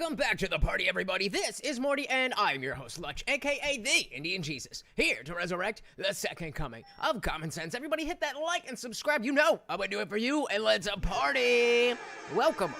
Welcome back to the party, everybody. This is Morty, and I'm your host, Lutch, aka TheIndianJesus, here to resurrect the second coming of common sense. Everybody hit that like and subscribe. You know I would do it for you, and let's party. Welcome.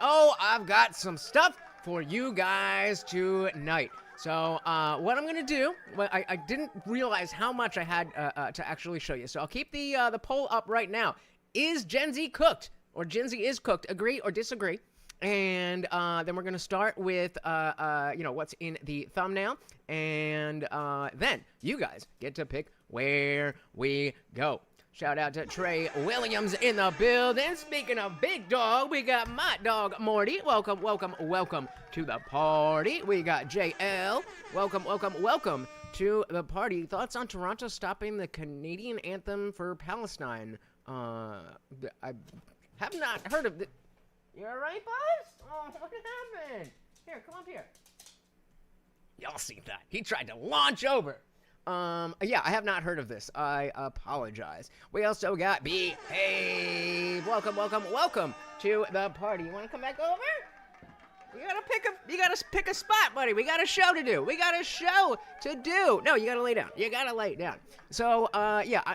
Oh, I've got some stuff for you guys tonight. So, what I'm gonna do, I didn't realize how much I had to actually show you. So I'll keep the poll up right now. Is Gen Z cooked? Or Gen Z is cooked? Agree or disagree? And then we're going to start with, what's in the thumbnail. And then you guys get to pick where we go. Shout out to Trey Williams in the building. Speaking of big dog, we got my dog, Morty. Welcome to the party. We got JL. Welcome to the party. Thoughts on Toronto stopping the Canadian anthem for Palestine? I have not heard of it. You alright, boss? Oh, what happened? Here, come up here. Y'all see that? He tried to launch over. Yeah, I have not heard of this. I apologize. We also got Behave. Welcome to the party. You want to come back over? You gotta pick a spot, buddy. We got a show to do. No, you gotta lay down. So, yeah.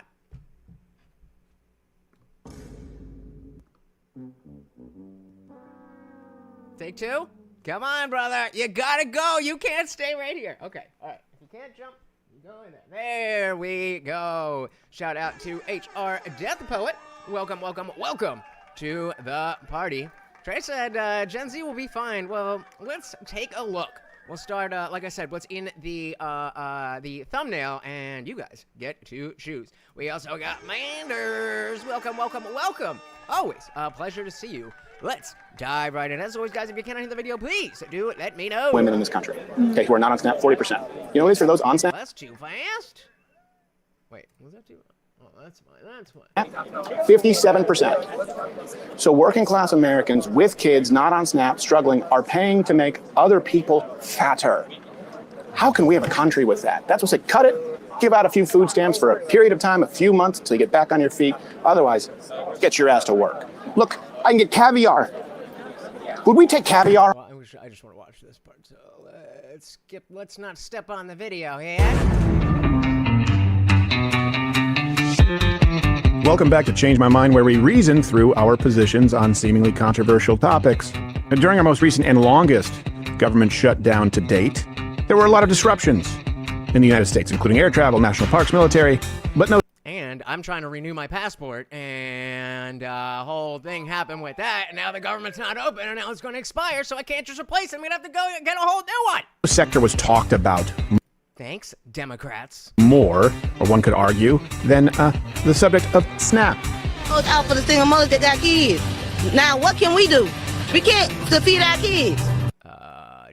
Take two? Come on, brother. You gotta go. You can't stay right here. Okay, all right. If you can't jump, you go in there. There we go. Shout out to HR Death Poet. Welcome to the party. Trey said Gen Z will be fine. Well, let's take a look. We'll start, like I said, what's in the thumbnail, and you guys get to choose. We also got Manders. Welcome. Always a pleasure to see you. Let's dive right in. As always, guys, if you cannot hear the video, please do let me know. Women in this country, okay, who are not on SNAP, 40%. You know what it is for those on SNAP? That's too fast. Wait, was that too? Oh, that's fine. 57%. So working class Americans with kids not on SNAP, struggling, are paying to make other people fatter. How can we have a country with that? That's what I said. Cut it. Give out a few food stamps for a period of time, a few months, until you get back on your feet. Otherwise, get your ass to work. Look, I can get caviar. Would we take caviar? Well, I just want to watch this part, so let's skip. Let's not step on the video, yeah? Welcome back to Change My Mind, where we reason through our positions on seemingly controversial topics. During our most recent and longest government shutdown to date, there were a lot of disruptions in the United States, including air travel, national parks, military, but no. And I'm trying to renew my passport, and whole thing happened with that, and now the government's not open, and now it's going to expire, so I can't just replace it. I'm going to have to go get a whole new one. The sector was talked about. Thanks, Democrats. More, or one could argue, than the subject of SNAP. Look out for the single mothers that got kids. Now, what can we do? We can't feed our kids.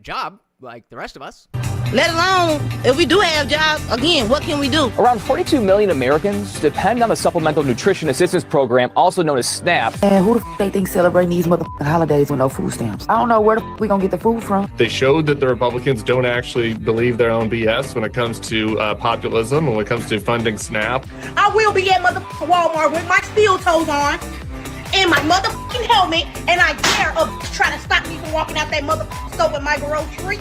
Job, like the rest of us. Let alone, if we do have jobs, again, what can we do? Around 42 million Americans depend on the Supplemental Nutrition Assistance Program, also known as SNAP. And who the they think celebrating these motherfucking holidays with no food stamps? I don't know where we gonna get the food from. They showed that the Republicans don't actually believe their own BS when it comes to populism and when it comes to funding SNAP. I will be at motherfucking Walmart with my steel toes on and my motherfucking helmet, and I dare try to stop me from walking out that motherfucking store with my garage tree.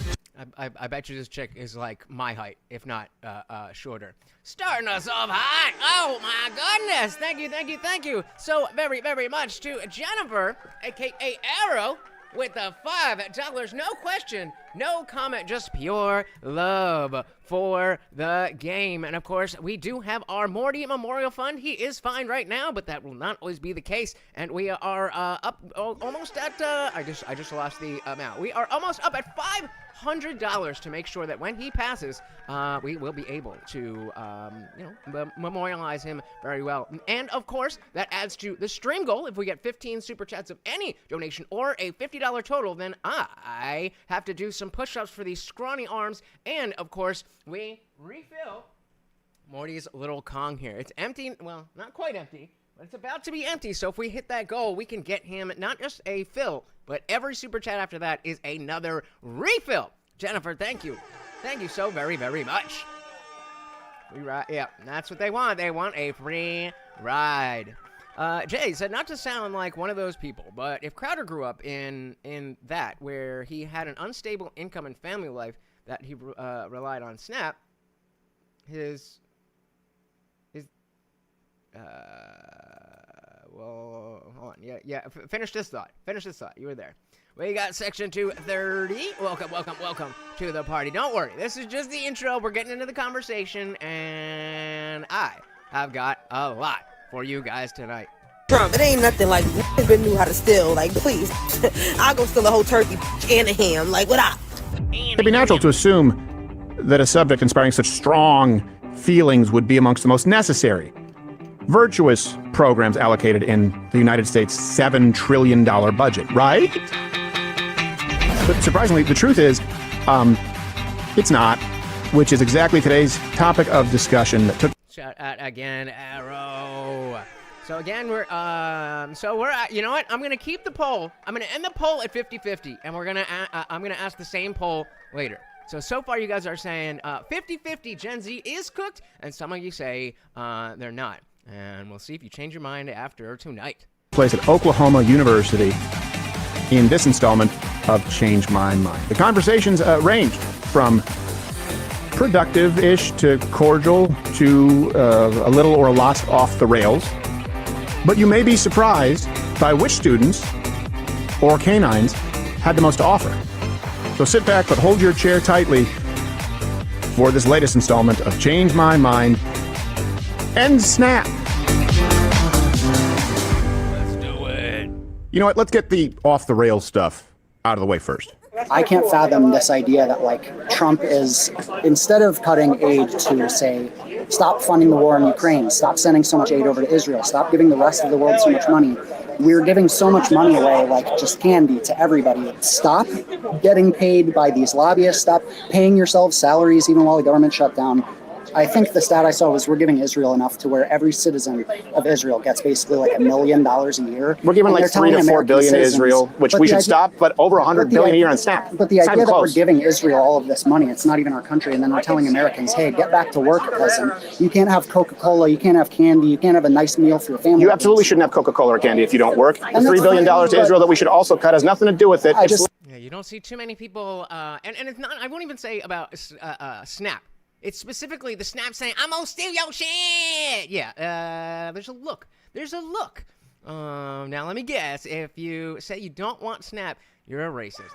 I bet you this chick is like my height, if not shorter. Starting us off hot. Oh my goodness. Thank you so very much to Jennifer, aka Arrow, with the $5. No question, no comment, just pure love for the game. And of course, we do have our Morty Memorial Fund. He is fine right now, but that will not always be the case. And we are up almost at, I just lost the amount. We are almost up at $500 to make sure that when he passes, we will be able to, memorialize him very well. And of course, that adds to the stream goal. If we get 15 super chats of any donation or a $50 total, then I have to do some push-ups for these scrawny arms. And of course, we refill Morty's little Kong here. It's empty. Well, not quite empty, but it's about to be empty. So if we hit that goal, we can get him not just a fill, but every super chat after that is another refill. Jennifer, thank you. Thank you so very much. Yeah, that's what they want. They want a free ride. Jay said, not to sound like one of those people, but if Crowder grew up in that, where he had an unstable income and family life that he relied on SNAP, well, hold on. Yeah. Finish this thought. You were there. We got section 230. Welcome to the party. Don't worry. This is just the intro. We're getting into the conversation, and I have got a lot for you guys tonight. Trump, it ain't nothing like nigga knew how to steal. Like, please, I'll go steal a whole turkey and a ham. Like, what up? It'd be natural to assume that a subject inspiring such strong feelings would be amongst the most necessary, virtuous programs allocated in the United States' $7 trillion budget, right? But surprisingly, the truth is, it's not, which is exactly today's topic of discussion that took... Shout out again, Arrow. So again, we're at, you know what? I'm going to keep the poll. I'm going to end the poll at 50-50, and I'm going to ask the same poll later. So far you guys are saying 50-50 Gen Z is cooked, and some of you say they're not. And we'll see if you change your mind after tonight. Place at Oklahoma University in this installment of Change My Mind. The conversations ranged from productive-ish to cordial to a little or a lot off the rails. But you may be surprised by which students or canines had the most to offer. So sit back, but hold your chair tightly for this latest installment of Change My Mind and Snap. Let's do it. You know what? Let's get the off-the-rails stuff out of the way first. I can't fathom this idea that, like, Trump is, instead of cutting aid to, say, stop funding the war in Ukraine, stop sending so much aid over to Israel, stop giving the rest of the world so much money, we're giving so much money away like just candy to everybody. Stop getting paid by these lobbyists. Stop paying yourselves salaries even while the government shut down. I think the stat I saw was we're giving Israel enough to where every citizen of Israel gets basically like $1 million a year. We're giving like 3 to 4 billion to Israel, which we should stop, but over 100 billion a year on SNAP. But the idea that we're giving Israel all of this money, it's not even our country, and then we're telling Americans, hey, get back to work, peasant. You can't have Coca-Cola, you can't have candy, you can't have a nice meal for your family. You absolutely shouldn't have Coca-Cola or candy if you don't work. The $3 billion to Israel that we should also cut has nothing to do with it. Yeah, you don't see too many people, and it's not, I won't even say about SNAP. It's specifically the SNAP saying, I'm gonna steal your shit! Yeah, there's a look. Now let me guess, if you say you don't want SNAP, you're a racist.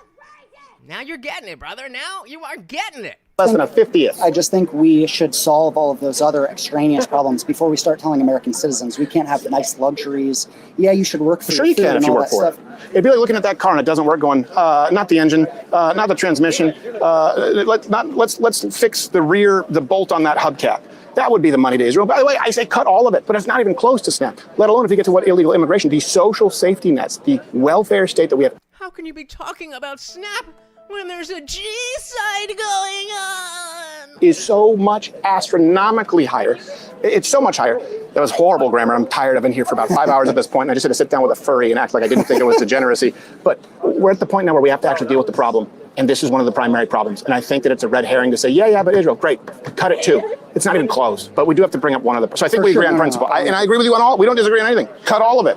Now you're getting it, brother. Now you are getting it. Less than a 50th. I just think we should solve all of those other extraneous problems before we start telling American citizens we can't have the nice luxuries. Yeah, you should work for Sure you can if you work for it. It'd be like looking at that car and it doesn't work going, not the engine, not the transmission, let's fix the bolt on that hubcap. That would be the money to Israel. By the way, I say cut all of it, but it's not even close to SNAP, let alone if you get to what illegal immigration, the social safety nets, the welfare state that we have. How can you be talking about SNAP when there's a G-side going on? Is so much astronomically higher. It's so much higher. That was horrible grammar. I'm tired. I've been here for about 5 hours at this point, and I just had to sit down with a furry and act like I didn't think it was degeneracy. But we're at the point now where we have to actually deal with the problem, and this is one of the primary problems. And I think that it's a red herring to say, yeah, but Israel, great, cut it too. It's not even close, but we do have to bring up one other. So I think we agree on principle. And I agree with you on all. We don't disagree on anything. Cut all of it.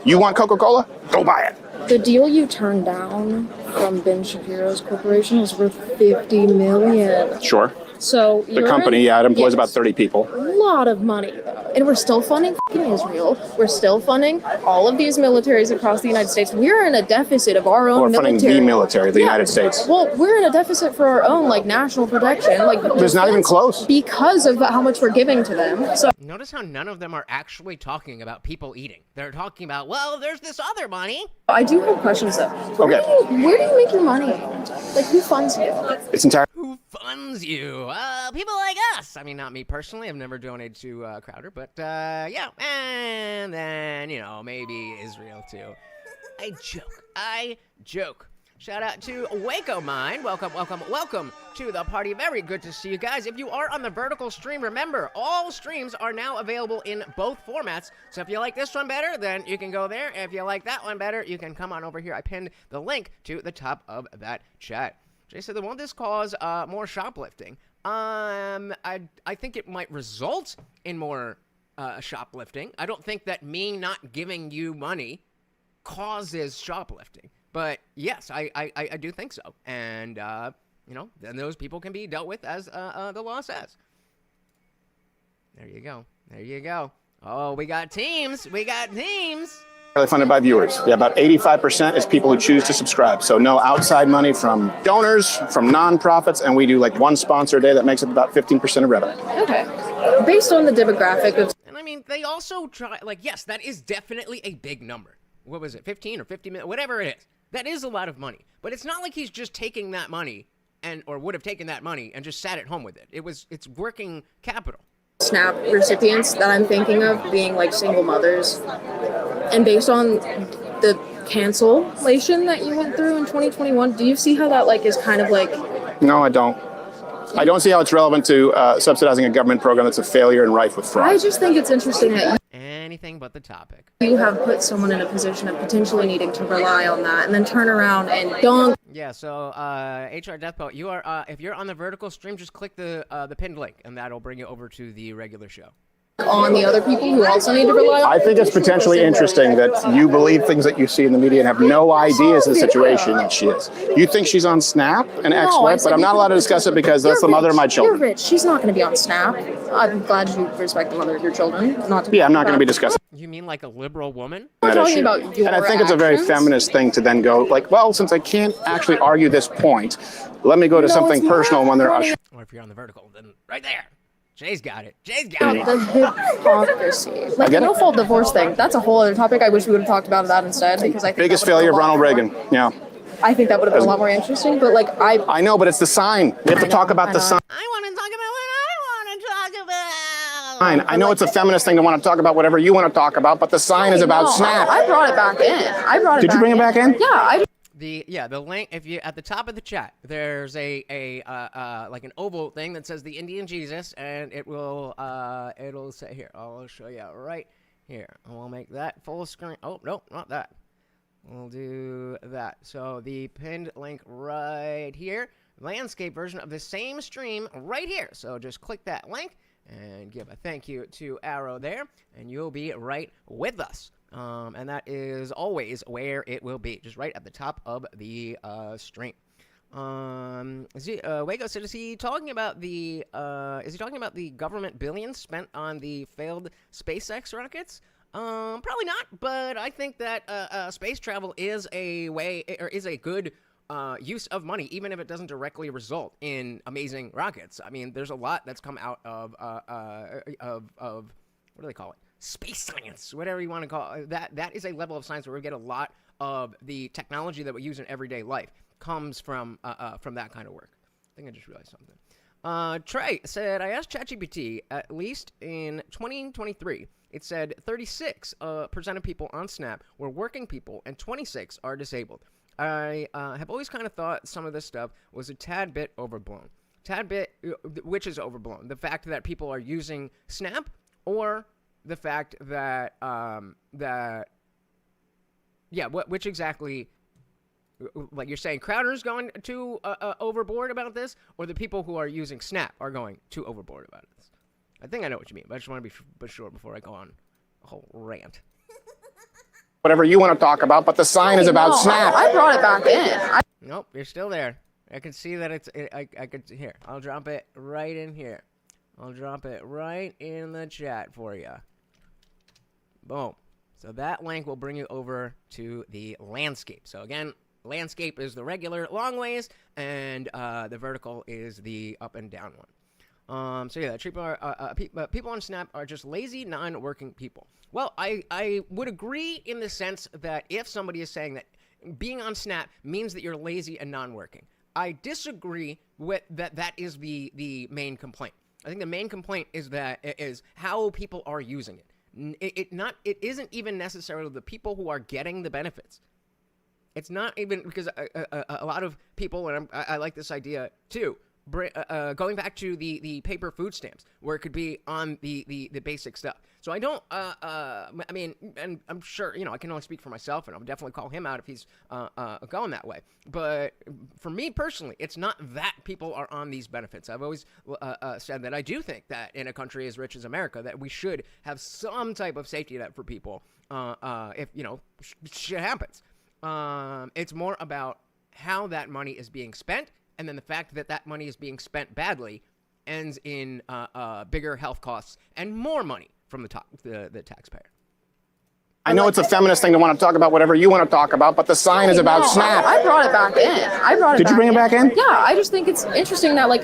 You want Coca-Cola? Go buy it. The deal you turned down from Ben Shapiro's corporation was worth $50 million. Sure. So the company, it employs about 30 people. A lot of money, though. And we're still funding Israel. We're still funding all of these militaries across the United States. We're in a deficit of our own military. We're funding the military of the United States. Well, we're in a deficit for our own, national protection. There's not even close. Because of how much we're giving to them. So notice how none of them are actually talking about people eating. They're talking about, well, there's this other money. I do have questions, though. Okay. Where do you make your money? Who funds you? It's entirely... Who funds you? People like us. I mean, not me personally. I've never donated to Crowder, but yeah. And then, maybe Israel too. I joke. Shout out to Waco Mine. Welcome to the party. Very good to see you guys. If you are on the vertical stream, remember, all streams are now available in both formats. So if you like this one better, then you can go there. If you like that one better, you can come on over here. I pinned the link to the top of that chat. Jay said, won't this cause more shoplifting? I think it might result in more shoplifting. I don't think that me not giving you money causes shoplifting. But yes, I do think so. And, then those people can be dealt with as the law says. There you go. There you go. Oh, we got teams. Funded by viewers. Yeah, about 85% is people who choose to subscribe. So no outside money from donors, from nonprofits, and we do like one sponsor a day that makes up about 15% of revenue. Okay. Based on the demographic of... And I mean, they also try, yes, that is definitely a big number. What was it, 15 or 50 million, whatever it is. That is a lot of money. But it's not like he's just taking that money or would have taken that money and just sat at home with it. It's working capital. SNAP recipients that I'm thinking of being like single mothers. And based on the cancellation that you went through in 2021, do you see how that is kind of like... No, I don't. I don't see how it's relevant to subsidizing a government program that's a failure and rife with fraud. I just think it's interesting that anything but the topic. You have put someone in a position of potentially needing to rely on that and then turn around and dunk. Yeah, so HR Death Poet, you are if you're on the vertical stream, just click the pinned link and that'll bring you over to the regular show. On the other people who also need to rely on. I think it's potentially interesting that you believe things that you see in the media and have no ideas of the situation that she is. You think she's on Snap and XWeb, but I'm not allowed to discuss it because that's the mother of my children. You're rich. She's not going to be on Snap. I'm glad you respect the mother of your children. I'm not going to be discussing. You mean like a liberal woman? We're talking about your And I think it's a very feminist thing to then go well, since I can't actually argue this point, let me go to something personal when they're ushering. Or if you're on the vertical, then right there. Jay's got it. The hypocrisy. The no-fault divorce thing, that's a whole other topic. I wish we would have talked about that instead because I think biggest failure of Ronald Reagan. Yeah. I think that would have been a lot more interesting, but I know, but it's the sign. We have to talk about the sign. I want to talk about what I want to talk about. Sign. I know it's a feminist thing to want to talk about whatever you want to talk about, but the sign is about Snap. I brought it back in. Did you bring it back in? Yeah, the link, if you at the top of the chat, there's a like an oval thing that says the Indian Jesus, and it'll say here. I'll show you right here. We'll make that full screen. Oh no, not that. We'll do that. So the pinned link right here, landscape version of the same stream right here. So just click that link and give a thank you to Arrow there, and you'll be right with us. And that is always where it will be, just right at the top of the stream. Wago said, is he talking about the government billions spent on the failed SpaceX rockets? Probably not, but I think that space travel is a way, or is a good use of money, even if it doesn't directly result in amazing rockets. I mean, there's a lot that's come out of what do they call it? Space science, whatever you want to call it. That is a level of science where we get a lot of the technology that we use in everyday life comes from that kind of work. I think I just realized something. Trey said, I asked ChatGPT, at least in 2023, it said 36% of people on Snap were working people and 26 are disabled. I have always kind of thought some of this stuff was a tad bit overblown. Which is overblown? The fact that people are using Snap, or the fact that which exactly, like you're saying Crowder's going too overboard about this, or the people who are using Snap are going too overboard about this? I think I know what you mean, but I just want to be sure before I go on a whole rant. Whatever you want to talk about, but the sign is about Snap. I brought it back in. Nope, you're still there. I can see that I could here. I'll drop it right in here. I'll drop it right in the chat for you. Boom. So that link will bring you over to the landscape. So again, landscape is the regular long ways, and the vertical is the up and down one. So yeah, people on Snap are just lazy, non-working people. Well, I would agree in the sense that if somebody is saying that being on Snap means that you're lazy and non-working, I disagree with that. That is the main complaint. I think the main complaint is how people are using it. It isn't even necessarily the people who are getting the benefits. It's not even because a lot of people, and I like this idea too, going back to the paper food stamps, where it could be on the basic stuff. So I don't, I mean, and I'm sure, you know, I can only speak for myself, and I'll definitely call him out if he's going that way. But for me personally, it's not that people are on these benefits. I've always said that I do think that in a country as rich as America, that we should have some type of safety net for people if, you know, shit happens. It's more about how that money is being spent, and then the fact that that money is being spent badly ends in bigger health costs and more money from the taxpayer. I know it's a feminist thing to want to talk about whatever you want to talk about, but the sign is about SNAP. I brought it back in. Did you bring it back in? Yeah, I just think it's interesting that like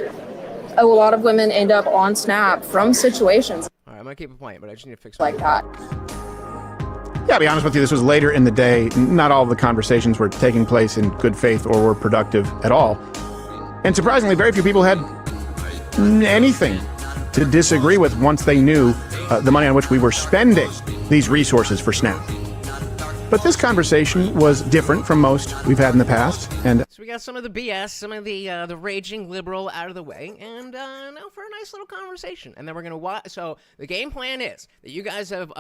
a lot of women end up on SNAP from situations. All right, I'm gonna keep it playing, but I just need to fix like that. Yeah, I'll be honest with you, this was later in the day. Not all of the conversations were taking place in good faith or were productive at all. And surprisingly, very few people had anything to disagree with once they knew the money on which we were spending these resources for SNAP. But this conversation was different from most we've had in the past. And so we got some of the BS, some of the raging liberal out of the way, and now for a nice little conversation. And then we're going to watch. So the game plan is that you guys have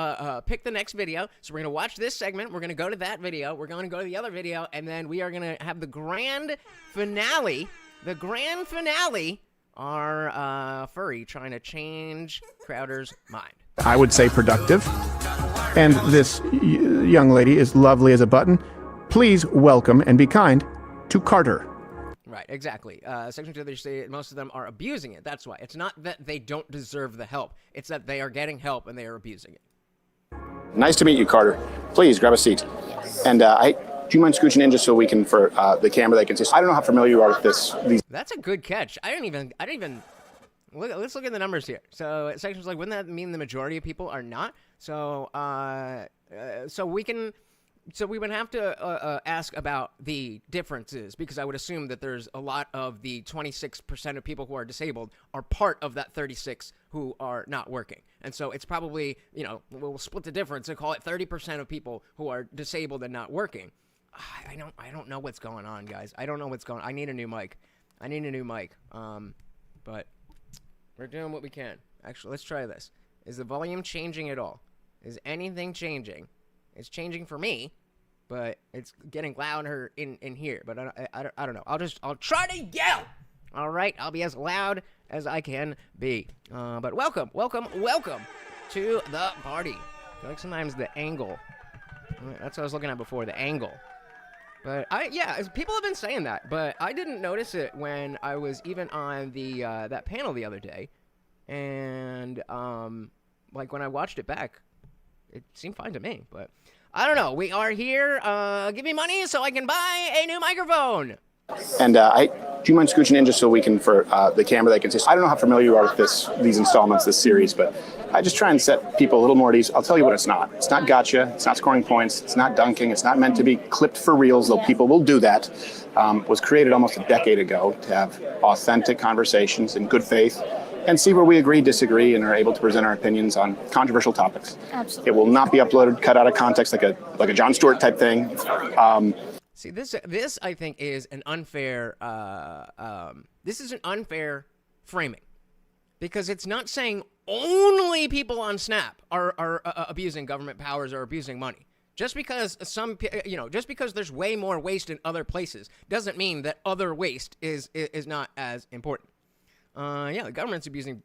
picked the next video. So we're going to watch this segment. We're going to go to that video. We're going to go to the other video. And then we are going to have the grand finale. The grand finale, our furry trying to change Crowder's mind. I would say productive. And this young lady is lovely as a button. Please welcome and be kind to Carter. Right, exactly. Section 2, they say most of them are abusing it. That's why. It's not that they don't deserve the help. It's that they are getting help and they are abusing it. Nice to meet you, Carter. Please grab a seat. And do you mind scooching in just so we can, for the camera, they can see? I don't know how familiar you are with this. That's a good catch. I didn't even. Let's look at the numbers here. So sections like, wouldn't that mean the majority of people are not? So we would have to ask about the differences, because I would assume that there's a lot of the 26% of people who are disabled are part of that 36 who are not working. And so it's probably, you know, we'll split the difference and call it 30% of people who are disabled and not working. I don't know what's going on, guys. I don't know what's going on. I need a new mic. But we're doing what we can. Actually, let's try this. Is the volume changing at all? Is anything changing? It's changing for me, but it's getting louder in here. But I don't know. I'll try to yell. All right, I'll be as loud as I can be. But welcome to the party. I feel like sometimes the angle. That's what I was looking at before, the angle. But people have been saying that, but I didn't notice it when I was even on the that panel the other day, and like when I watched it back, it seemed fine to me. But I don't know. We are here. Give me money so I can buy a new microphone. And do you mind scooching in just so we can, for the camera, they can see? I don't know how familiar you are with these installments, this series, but I just try and set people a little more at ease. I'll tell you what it's not. It's not gotcha. It's not scoring points. It's not dunking. It's not meant to be clipped for reels, though people will do that. Was created almost a decade ago to have authentic conversations in good faith and see where we agree, disagree, and are able to present our opinions on controversial topics. Absolutely. It will not be uploaded, cut out of context like a Jon Stewart type thing. See, this I think is an unfair. This is an unfair framing, because it's not saying only people on SNAP are abusing government powers or abusing money. Just because just because there's way more waste in other places doesn't mean that other waste is not as important. The government's abusing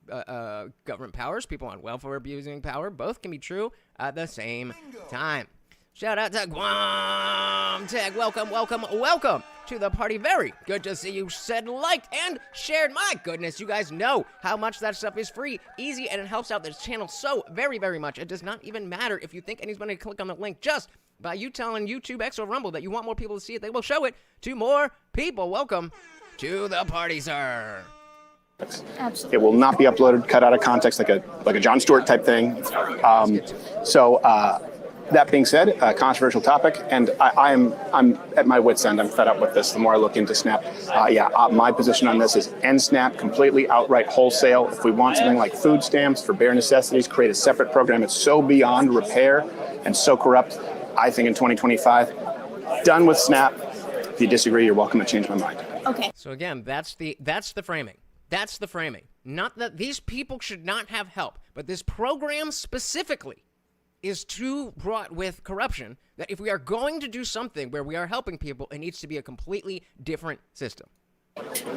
government powers. People on welfare abusing power. Both can be true at the same time. Shout out to Guam Tech. Welcome to the party. Very good to see you said, liked, and shared. My goodness, you guys know how much that stuff is free, easy, and it helps out this channel so very, very much. It does not even matter if you think anyone's going to click on the link. Just by you telling YouTube, X, or Rumble that you want more people to see it, they will show it to more people. Welcome to the party, sir. Absolutely. It will not be uploaded, cut out of context like a Jon Stewart type thing. That being said, a controversial topic, and I'm at my wit's end. I'm fed up with this. The more I look into SNAP, my position on this is end SNAP completely, outright, wholesale. If we want something like food stamps for bare necessities, create a separate program. It's so beyond repair and so corrupt. I think in 2025, done with SNAP. If you disagree, you're welcome to change my mind. Okay. So again, that's the framing. That's the framing. Not that these people should not have help, but this program specifically is too wrought with corruption that if we are going to do something where we are helping people, it needs to be a completely different system.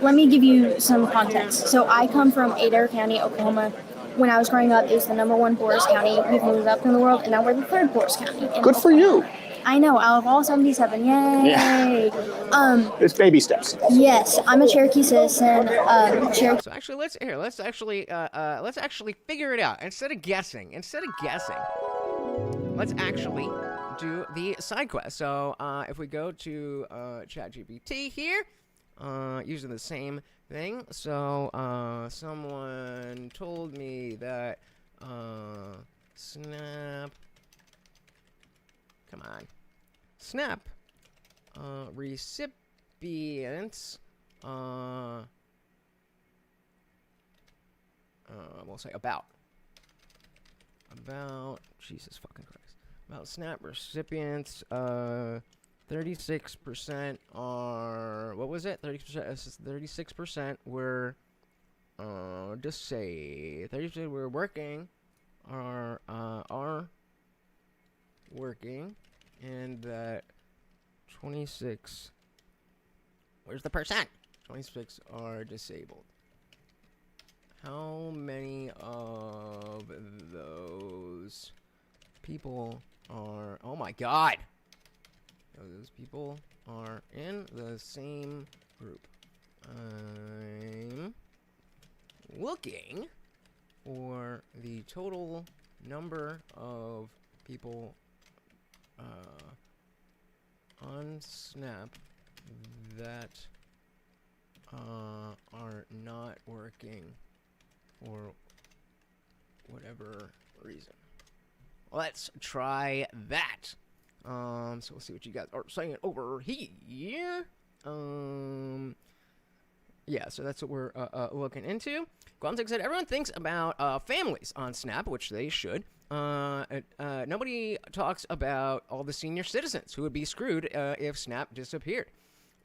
Let me give you some context. So I come from Adair County, Oklahoma. When I was growing up, it was the #1 poorest county. We've moved up in the world, and now we're the 3rd poorest county. Good for you. I know, out of all 77, yay! Yeah. It's baby steps. Yes, I'm a Cherokee citizen. Cherokee. So actually, let's actually figure it out instead of guessing. Let's actually do the side quest. So if we go to ChatGPT here, using the same thing. So someone told me that Snap. Come on. Snap recipients we'll say about Jesus fucking Christ. About Snap recipients 36% are, what was it? 36% were just say 30% were working are working, and that 26, where's the percent? 26 are disabled. How many of those people are, oh my god, those people are in the same group? I'm looking for the total number of people on Snap that are not working for whatever reason. Let's try that. So we'll see what you guys are saying over here. Yeah, so that's what we're looking into. Guamzik said everyone thinks about families on Snap, which they should. Nobody talks about all the senior citizens who would be screwed if Snap disappeared.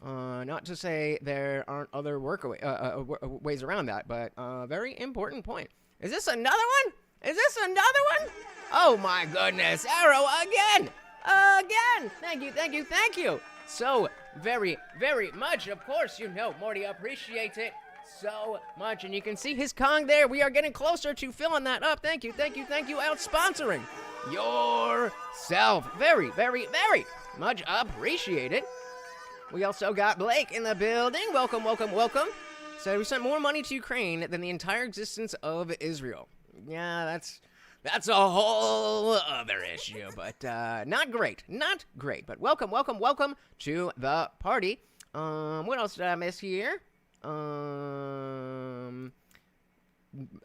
Not to say there aren't other ways around that, but very important point. Is this another one? Is this another one? Oh my goodness, Arrow again! Again! Thank you, thank you, thank you! So very, very much, of course, you know, Morty appreciates it so much, and you can see his Kong there. We are getting closer to filling that up. Thank you, thank you, thank you, out sponsoring yourself. Very, very, very much appreciated. We also got Blake in the building. Welcome, welcome, welcome. So we sent more money to Ukraine than the entire existence of Israel. Yeah, that's a whole other issue, but not great, not great. But welcome, welcome, welcome to the party. What else did I miss here? Section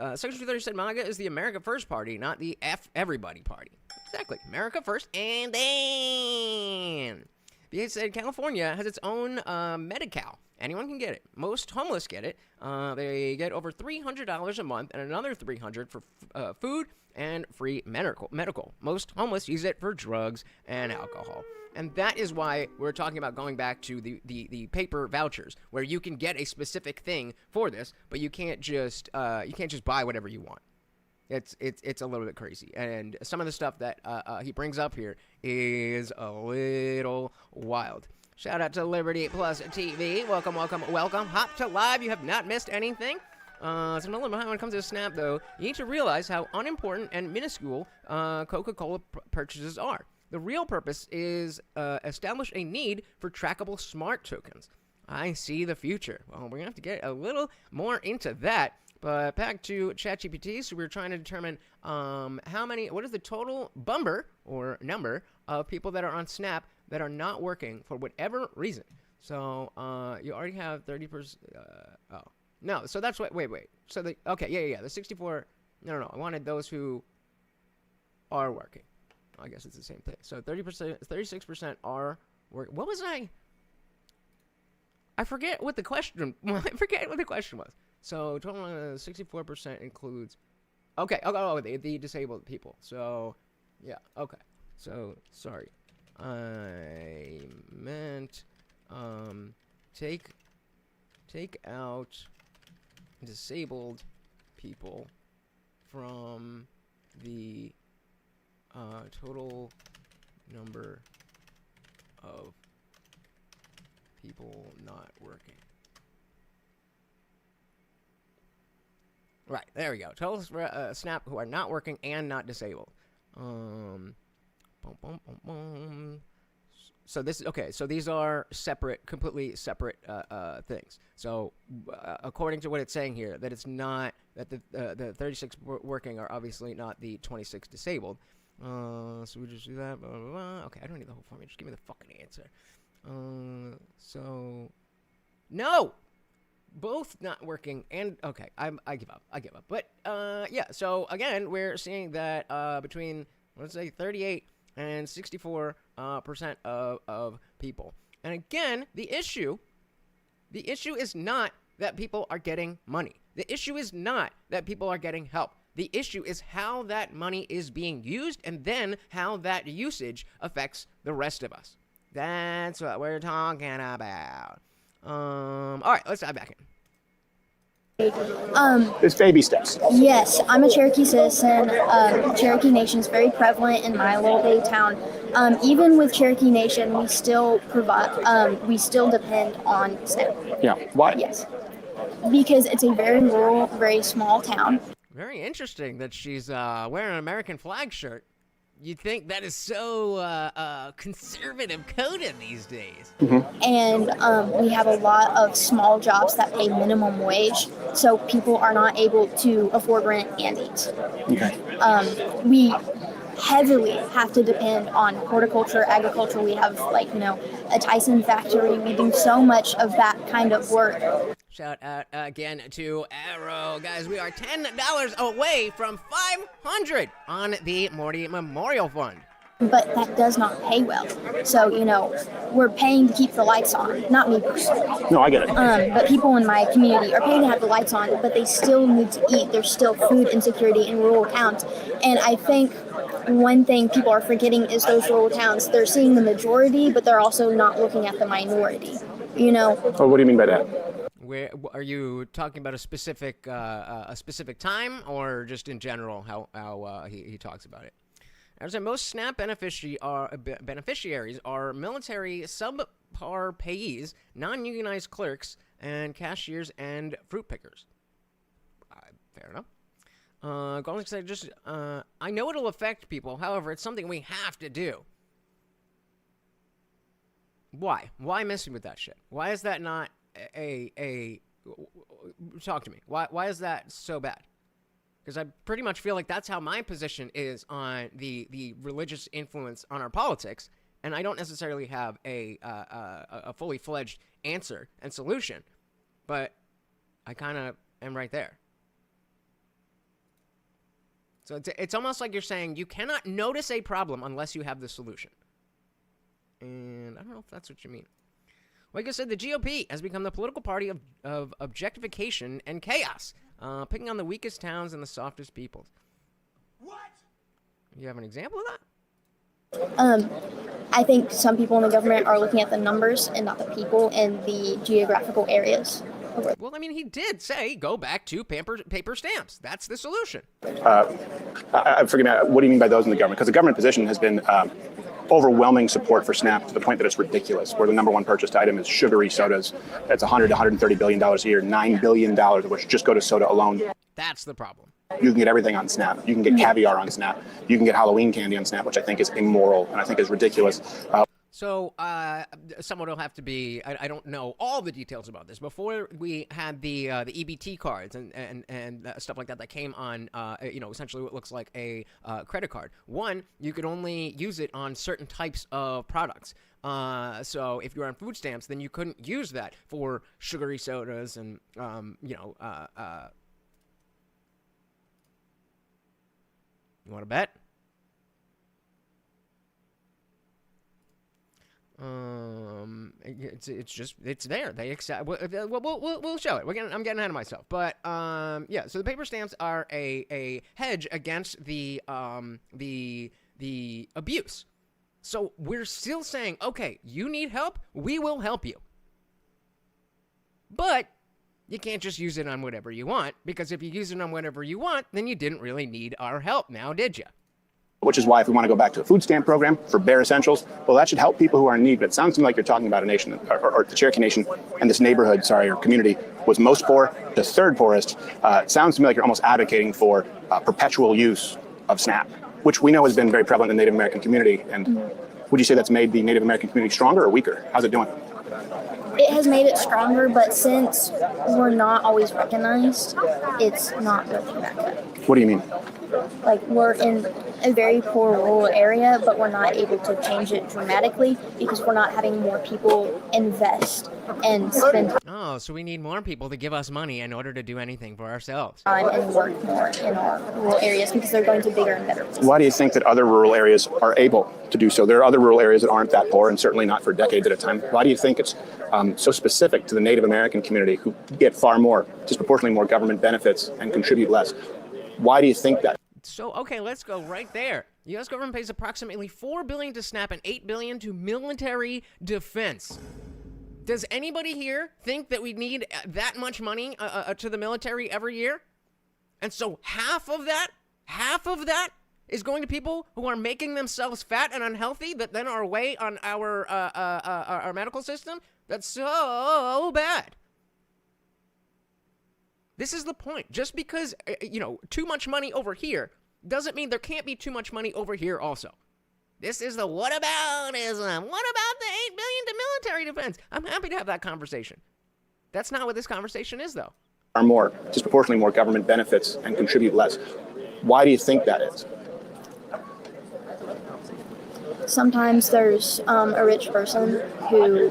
230 said MAGA is the America First party, not the F everybody party. Exactly, America First, and then BA said California has its own Medi-Cal. Anyone can get it. Most homeless get it. They get over $300 a month and another $300 for food and free medical. Most homeless use it for drugs and alcohol. And that is why we're talking about going back to the paper vouchers, where you can get a specific thing for this, but you can't just buy whatever you want. It's a little bit crazy. And some of the stuff that he brings up here is a little wild. Shout out to Liberty Plus TV. Welcome, welcome, welcome. Hop to live. You have not missed anything. So a little behind when it comes to Snap, though. You need to realize how unimportant and minuscule Coca-Cola purchases are. The real purpose is establish a need for trackable smart tokens. I see the future. Well, we're going to have to get a little more into that. But back to ChatGPT, so we're trying to determine what is the total number of people that are on Snap that are not working for whatever reason. So you already have 30%. Oh, no. So that's what. Wait. So okay, yeah. The 64. No. I wanted those who are working. I guess it's the same thing. So 30%, 36% are working. What was I forget what the question. I forget what the question was. So total 64% includes. Okay. Oh, the disabled people. So yeah. Okay. So sorry. I meant take out disabled people from the total number of people not working. Right, there we go. Total SNAP who are not working and not disabled. Boom, boom, boom, boom. So this is okay. So these are separate, completely separate things. So according to what it's saying here, that it's not that the 36 working are obviously not the 26 disabled. So we just do that. Blah, blah, blah. Okay, I don't need the whole formula. Just give me the fucking answer. So no, both not working and okay. I give up. I give up. But yeah. So again, we're seeing that between let's say 38 and 64% of people. And again, the issue is not that people are getting money. The issue is not that people are getting help. The issue is how that money is being used and then how that usage affects the rest of us. That's what we're talking about. All right, let's dive back in. It's baby steps. Yes, I'm a Cherokee citizen. Cherokee Nation is very prevalent in my little bay town. Even with Cherokee Nation, we still we still depend on SNAP. Yeah. Why? Yes, because it's a very rural, very small town. Very interesting that she's wearing an American flag shirt. You'd think that is so conservative coded these days. Mm-hmm. And we have a lot of small jobs that pay minimum wage, so people are not able to afford rent and eat. Okay. We heavily have to depend on horticulture, agriculture. We have, a Tyson factory. We do so much of that kind of work. Shout out again to Arrow. Guys, we are $10 away from $500 on the Morty Memorial Fund. But that does not pay well. So, we're paying to keep the lights on. Not me personally. No, I get it. But people in my community are paying to have the lights on, but they still need to eat. There's still food insecurity in rural towns. And I think one thing people are forgetting is those rural towns. They're seeing the majority, but they're also not looking at the minority. Oh, what do you mean by that? Where are you talking about a specific time or just in general how he talks about it? As in, most SNAP beneficiaries are military subpar payees, non-unionized clerks, and cashiers and fruit pickers. Fair enough. Golden said, I know it'll affect people. However, it's something we have to do. Why? Why messing with that shit? Why is that not talk to me. Why is that so bad? Because I pretty much feel like that's how my position is on the religious influence on our politics, and I don't necessarily have a fully fledged answer and solution, but I kind of am right there. So it's almost like you're saying you cannot notice a problem unless you have the solution. And I don't know if that's what you mean. Like I said, the GOP has become the political party of objectification and chaos, picking on the weakest towns and the softest peoples. What? You have an example of that? I think some people in the government are looking at the numbers and not the people in the geographical areas. Well, I mean, he did say go back to paper stamps. That's the solution. Forgive me, what do you mean by those in the government? Because the government position has been overwhelming support for SNAP to the point that it's ridiculous, where the number one purchased item is sugary sodas. That's $100 to $130 billion a year, $9 billion of which just go to soda alone. That's the problem. You can get everything on SNAP. You can get caviar on SNAP. You can get Halloween candy on SNAP, which I think is immoral and I think is ridiculous. So, someone will have to be, I don't know all the details about this. Before we had the EBT cards and stuff like that came on, essentially what looks like a credit card. One, you could only use it on certain types of products. So if you're on food stamps, then you couldn't use that for sugary sodas and, you want to bet? It's there. They accept. We'll show it. I'm getting ahead of myself. But yeah. So the paper stamps are a hedge against the abuse. So we're still saying, okay, you need help. We will help you. But you can't just use it on whatever you want, because if you use it on whatever you want, then you didn't really need our help now, did you? Which is why if we want to go back to a food stamp program for bare essentials, well, that should help people who are in need. But it sounds to me like you're talking about a nation, or the Cherokee Nation, and this neighborhood, or community, was most poor, the third poorest. It sounds to me like you're almost advocating for perpetual use of SNAP, which we know has been very prevalent in the Native American community. And would you say that's made the Native American community stronger or weaker? How's it doing? It has made it stronger, but since we're not always recognized, it's not working that good. What do you mean? Like, we're in a very poor rural area, but we're not able to change it dramatically because we're not having more people invest and spend Oh, so we need more people to give us money in order to do anything for ourselves. time and work more in our rural areas because they're going to bigger and better places. Why do you think that other rural areas are able to do so? There are other rural areas that aren't that poor, and certainly not for decades at a time. Why do you think it's so specific to the Native American community, who get far more, disproportionately more government benefits and contribute less? Why do you think that? So, okay, let's go right there. The U.S. government pays approximately $4 billion to SNAP and $8 billion to military defense. Does anybody here think that we need that much money to the military every year? And so half of that is going to people who are making themselves fat and unhealthy that then are away on our medical system? That's so bad. This is the point. Just because, too much money over here doesn't mean there can't be too much money over here also. This is the whataboutism. What about the $8 billion to military defense? I'm happy to have that conversation. That's not what this conversation is, though. Are more, disproportionately more government benefits and contribute less. Why do you think that is? Sometimes there's a rich person who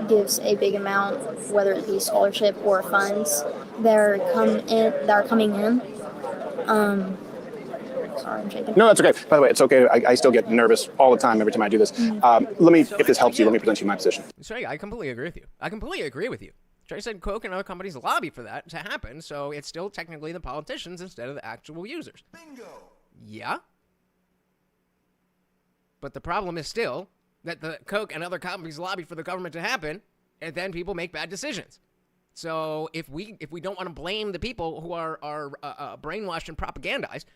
gives a big amount, whether it be scholarship or funds. They're coming in. Sorry, I'm shaking. No, that's okay. By the way, it's okay. I still get nervous all the time every time I do this. If this helps you, let me present you my position. Sorry, I completely agree with you. I completely agree with you. Trey said Coke and other companies lobby for that to happen, so it's still technically the politicians instead of the actual users. Bingo. Yeah. But the problem is still that the Coke and other companies lobby for the government to happen, and then people make bad decisions. So if we don't want to blame the people who are brainwashed and propagandized,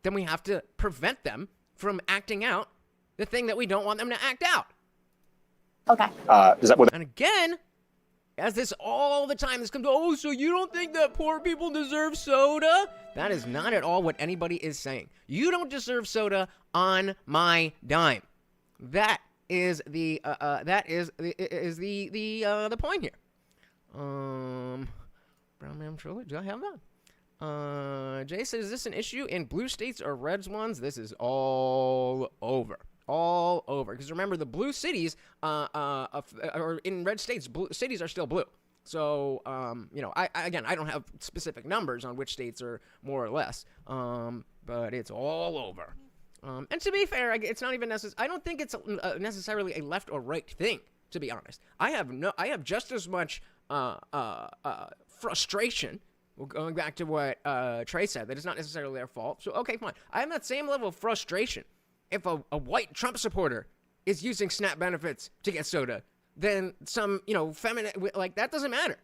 then we have to prevent them from acting out the thing that we don't want them to act out. Okay. And again, as this all the time, this comes, oh, so you don't think that poor people deserve soda? That is not at all what anybody is saying. You don't deserve soda on my dime. That is the point here. Brown Man Triller, do I have that? Jay says, is this an issue in blue states or red ones? This is all over. All over. Because remember, the blue cities, or in red states, blue cities are still blue. So, I don't have specific numbers on which states are more or less, but it's all over. And to be fair, it's not even necessary. I don't think it's necessarily a left or right thing, to be honest. I have just as much frustration. Well, going back to what Trey said, that it's not necessarily their fault. So, okay, fine. I have that same level of frustration if a white Trump supporter is using SNAP benefits to get soda than some, feminine, like, that doesn't matter.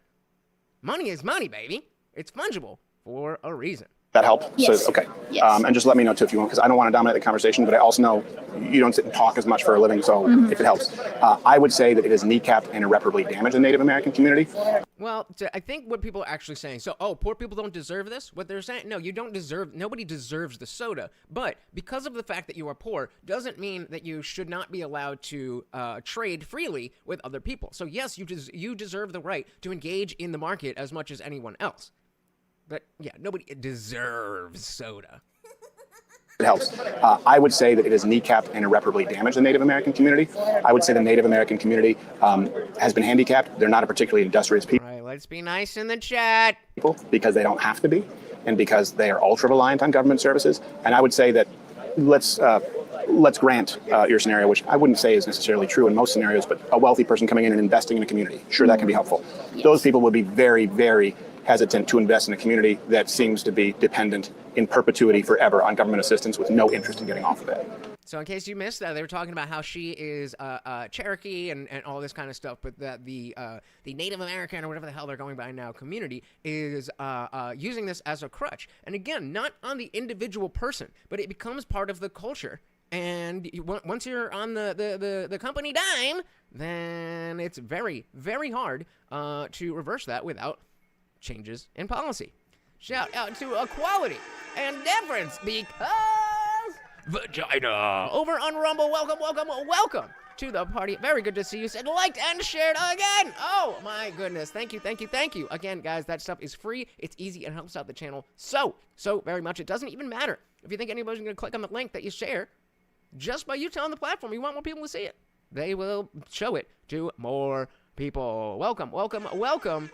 Money is money, baby. It's fungible for a reason. That help? Yes. So, okay. Yes. And just let me know, too, if you want, because I don't want to dominate the conversation, but I also know you don't sit and talk as much for a living, so if it helps. I would say that it has kneecapped and irreparably damaged the Native American community. Well, I think what people are actually saying, poor people don't deserve this? What they're saying, no, you don't deserve, nobody deserves the soda, but because of the fact that you are poor doesn't mean that you should not be allowed to trade freely with other people. So yes, you deserve the right to engage in the market as much as anyone else. But yeah, nobody deserves soda. It helps. I would say that it has kneecapped and irreparably damaged the Native American community. I would say the Native American community has been handicapped. They're not a particularly industrious people. All right, let's be nice in the chat. Because they don't have to be, and because they are ultra reliant on government services. And I would say that let's grant your scenario, which I wouldn't say is necessarily true in most scenarios, but a wealthy person coming in and investing in a community. Sure, that can be helpful. Yes. Those people would be very, very hesitant to invest in a community that seems to be dependent in perpetuity forever on government assistance with no interest in getting off of it. So in case you missed that, they were talking about how she is Cherokee and all this kind of stuff, but that the Native American or whatever the hell they're going by now community is using this as a crutch. And again, not on the individual person, but it becomes part of the culture. And once you're on the company dime, then it's very, very hard to reverse that without changes in policy. Shout out to equality and deference because vagina. Over on Rumble, welcome to the party. Very good to see you. Said liked and shared again. Oh my goodness. Thank you. Again, guys, that stuff is free. It's easy and helps out the channel so very much. It doesn't even matter if you think anybody's going to click on the link that you share. Just by you telling the platform you want more people to see it, they will show it to more people. Welcome.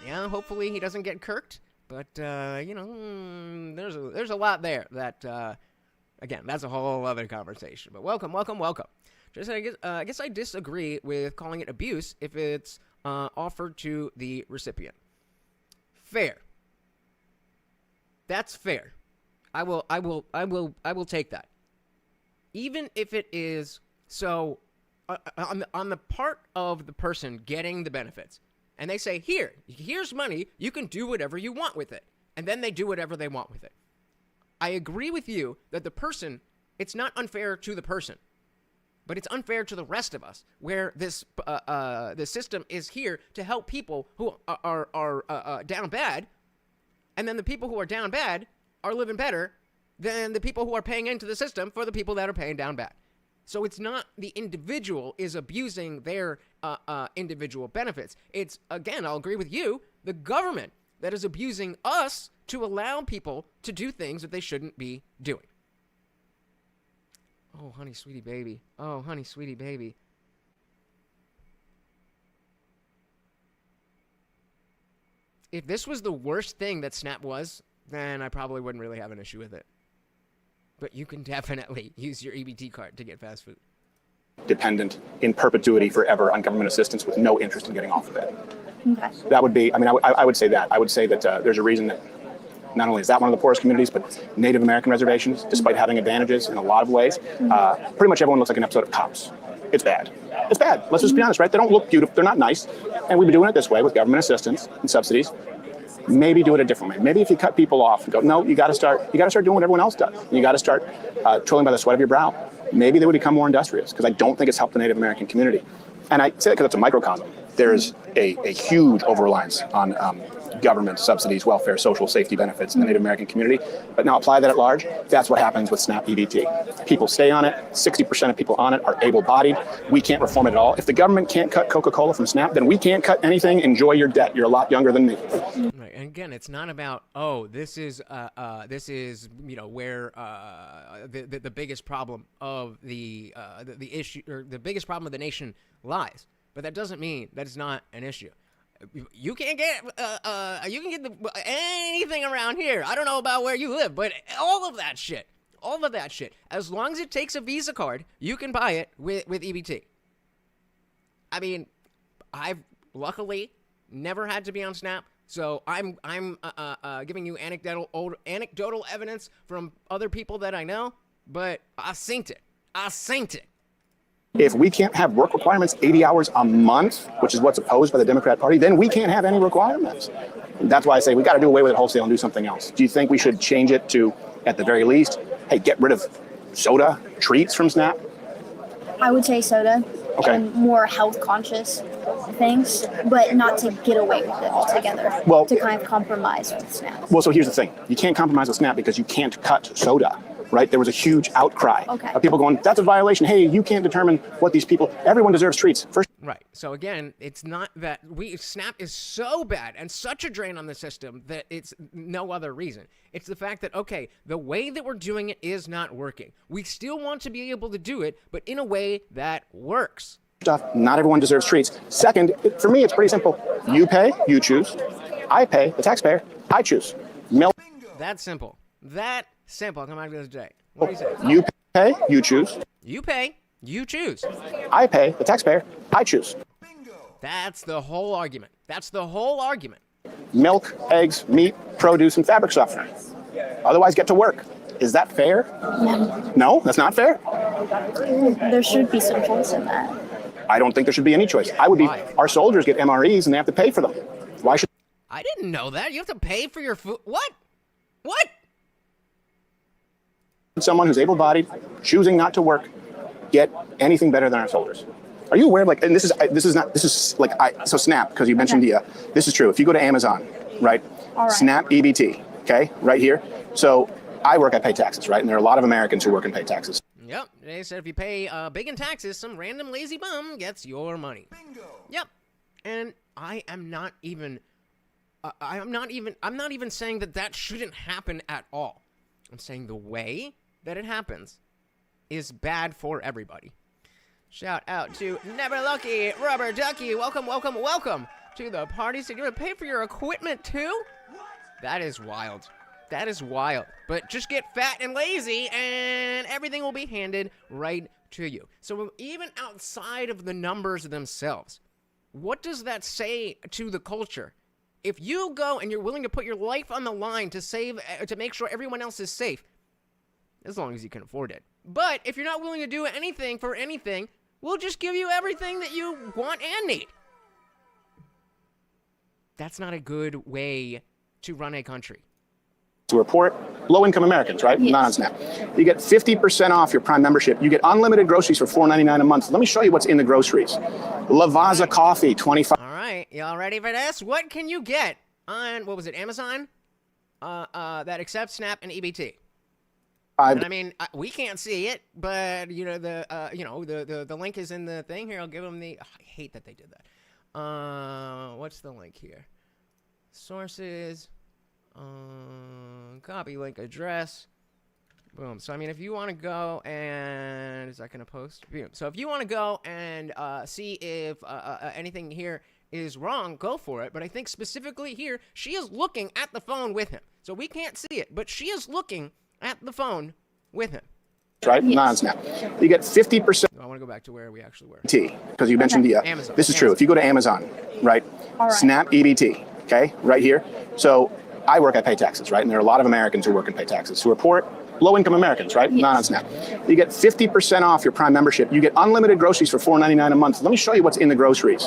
Yeah, hopefully he doesn't get kirked, but there's a lot there that again, that's a whole other conversation. But welcome. Just I guess I disagree with calling it abuse if it's offered to the recipient. Fair. That's fair. I will take that. Even if it is so on the part of the person getting the benefits, and they say, here's money, you can do whatever you want with it, and then they do whatever they want with it. I agree with you that the person, it's not unfair to the person, but it's unfair to the rest of us, where this the system is here to help people who are down bad, and then the people who are down bad are living better than the people who are paying into the system for the people that are paying down bad. So it's not the individual is abusing their individual benefits. It's, again, I'll agree with you, the government that is abusing us to allow people to do things that they shouldn't be doing. Oh, honey, sweetie baby. If this was the worst thing that Snap was, then I probably wouldn't really have an issue with it. But you can definitely use your EBT card to get fast food. Dependent in perpetuity forever on government assistance with no interest in getting off of it. Okay. That would be, I would say that. I would say that there's a reason that not only is that one of the poorest communities, but Native American reservations, despite having advantages in a lot of ways, pretty much everyone looks like an episode of Cops. It's bad. Let's just be honest, right? They don't look beautiful. They're not nice. And we've been doing it this way with government assistance and subsidies. Maybe do it a different way. Maybe if you cut people off and go, no, you got to start doing what everyone else does. You got to start tolling by the sweat of your brow. Maybe they would become more industrious, because I don't think it's helped the Native American community. And I say that because it's a microcosm. There's a huge over-reliance on government subsidies, welfare, social safety benefits in the Native American community. But now apply that at large. That's what happens with SNAP EBT. People stay on it. 60% of people on it are able-bodied. We can't reform it at all. If the government can't cut Coca-Cola from SNAP, then we can't cut anything. Enjoy your debt. You're a lot younger than me. Right. And again, it's not about, this is where the biggest problem of the issue, or the biggest problem of the nation lies. But that doesn't mean that it's not an issue. You can't get anything around here. I don't know about where you live, but all of that shit, as long as it takes a Visa card, you can buy it with EBT. I mean, I've luckily never had to be on SNAP, so I'm giving you anecdotal evidence from other people that I know, but I synced it. If we can't have work requirements 80 hours a month, which is what's opposed by the Democrat Party, then we can't have any requirements. That's why I say we got to do away with it wholesale and do something else. Do you think we should change it to, at the very least, hey, get rid of soda, treats from SNAP? I would say soda. Okay. And more health conscious things, but not to get away with it altogether. Well, to kind of compromise with SNAP. Well, so here's the thing. You can't compromise with SNAP because you can't cut soda. Right? There was a huge outcry of people going, that's a violation. Hey, you can't determine what these people, everyone deserves treats. Right. So again, it's not that SNAP is so bad and such a drain on the system that it's no other reason. It's the fact that, okay, the way that we're doing it is not working. We still want to be able to do it, but in a way that works. Not everyone deserves treats. Second, for me, it's pretty simple. You pay, you choose. I pay, the taxpayer, I choose. That's simple. Simple. Come back to this day. What do you say? You pay, you choose. You pay, you choose. I pay, the taxpayer, I choose. That's the whole argument. Milk, eggs, meat, produce, and fabric softener. Otherwise, get to work. Is that fair? No. No, that's not fair. There should be some choice in that. I don't think there should be any choice. Our soldiers get MREs and they have to pay for them. Why should I didn't know that. You have to pay for your food. What? What? someone who's able-bodied, choosing not to work, get anything better than our soldiers? Are you aware of, like, and this is so SNAP, because you mentioned this is true. If you go to Amazon, right? All right. SNAP EBT, okay, right here. So I pay taxes, right? And there are a lot of Americans who work and pay taxes. Yep. They said if you pay big in taxes, some random lazy bum gets your money. Bingo. Yep. And I'm not even saying that shouldn't happen at all. I'm saying the way that it happens is bad for everybody. Shout out to Never Lucky, Rubber Ducky. Welcome, welcome, welcome to the party. So you're gonna pay for your equipment too? That is wild. That is wild. But just get fat and lazy and everything will be handed right to you. So even outside of the numbers themselves, what does that say to the culture? If you go and you're willing to put your life on the line to make sure everyone else is safe, as long as you can afford it. But if you're not willing to do anything for anything, we'll just give you everything that you want and need. That's not a good way to run a country. To report low-income Americans, right? Yes. Not on SNAP. You get 50% off your Prime membership. You get unlimited groceries for $4.99 a month. Let me show you what's in the groceries. Lavazza coffee, 25. All right, y'all ready for this? What can you get on, what was it, Amazon? That accepts SNAP and EBT. And I mean, we can't see it, but the link is in the thing here. I'll give them the. I hate that they did that. What's the link here? Sources. Copy link address. Boom. So I mean, if you want to go and is that gonna post? Boom. So if you want to go and see if anything here is wrong, go for it. But I think specifically here, she is looking at the phone with him, so we can't see it, but she is looking at the phone with him. Right? Yes. Non-SNAP. You get 50%. I want to go back to where we actually were. Because you mentioned Amazon. This is true. If you go to Amazon, right? All right. SNAP EBT, okay, right here. So I pay taxes, right? And there are a lot of Americans who work and pay taxes, who report low-income Americans, right? Yes. Not on SNAP. You get 50% off your Prime membership. You get unlimited groceries for $4.99 a month. Let me show you what's in the groceries.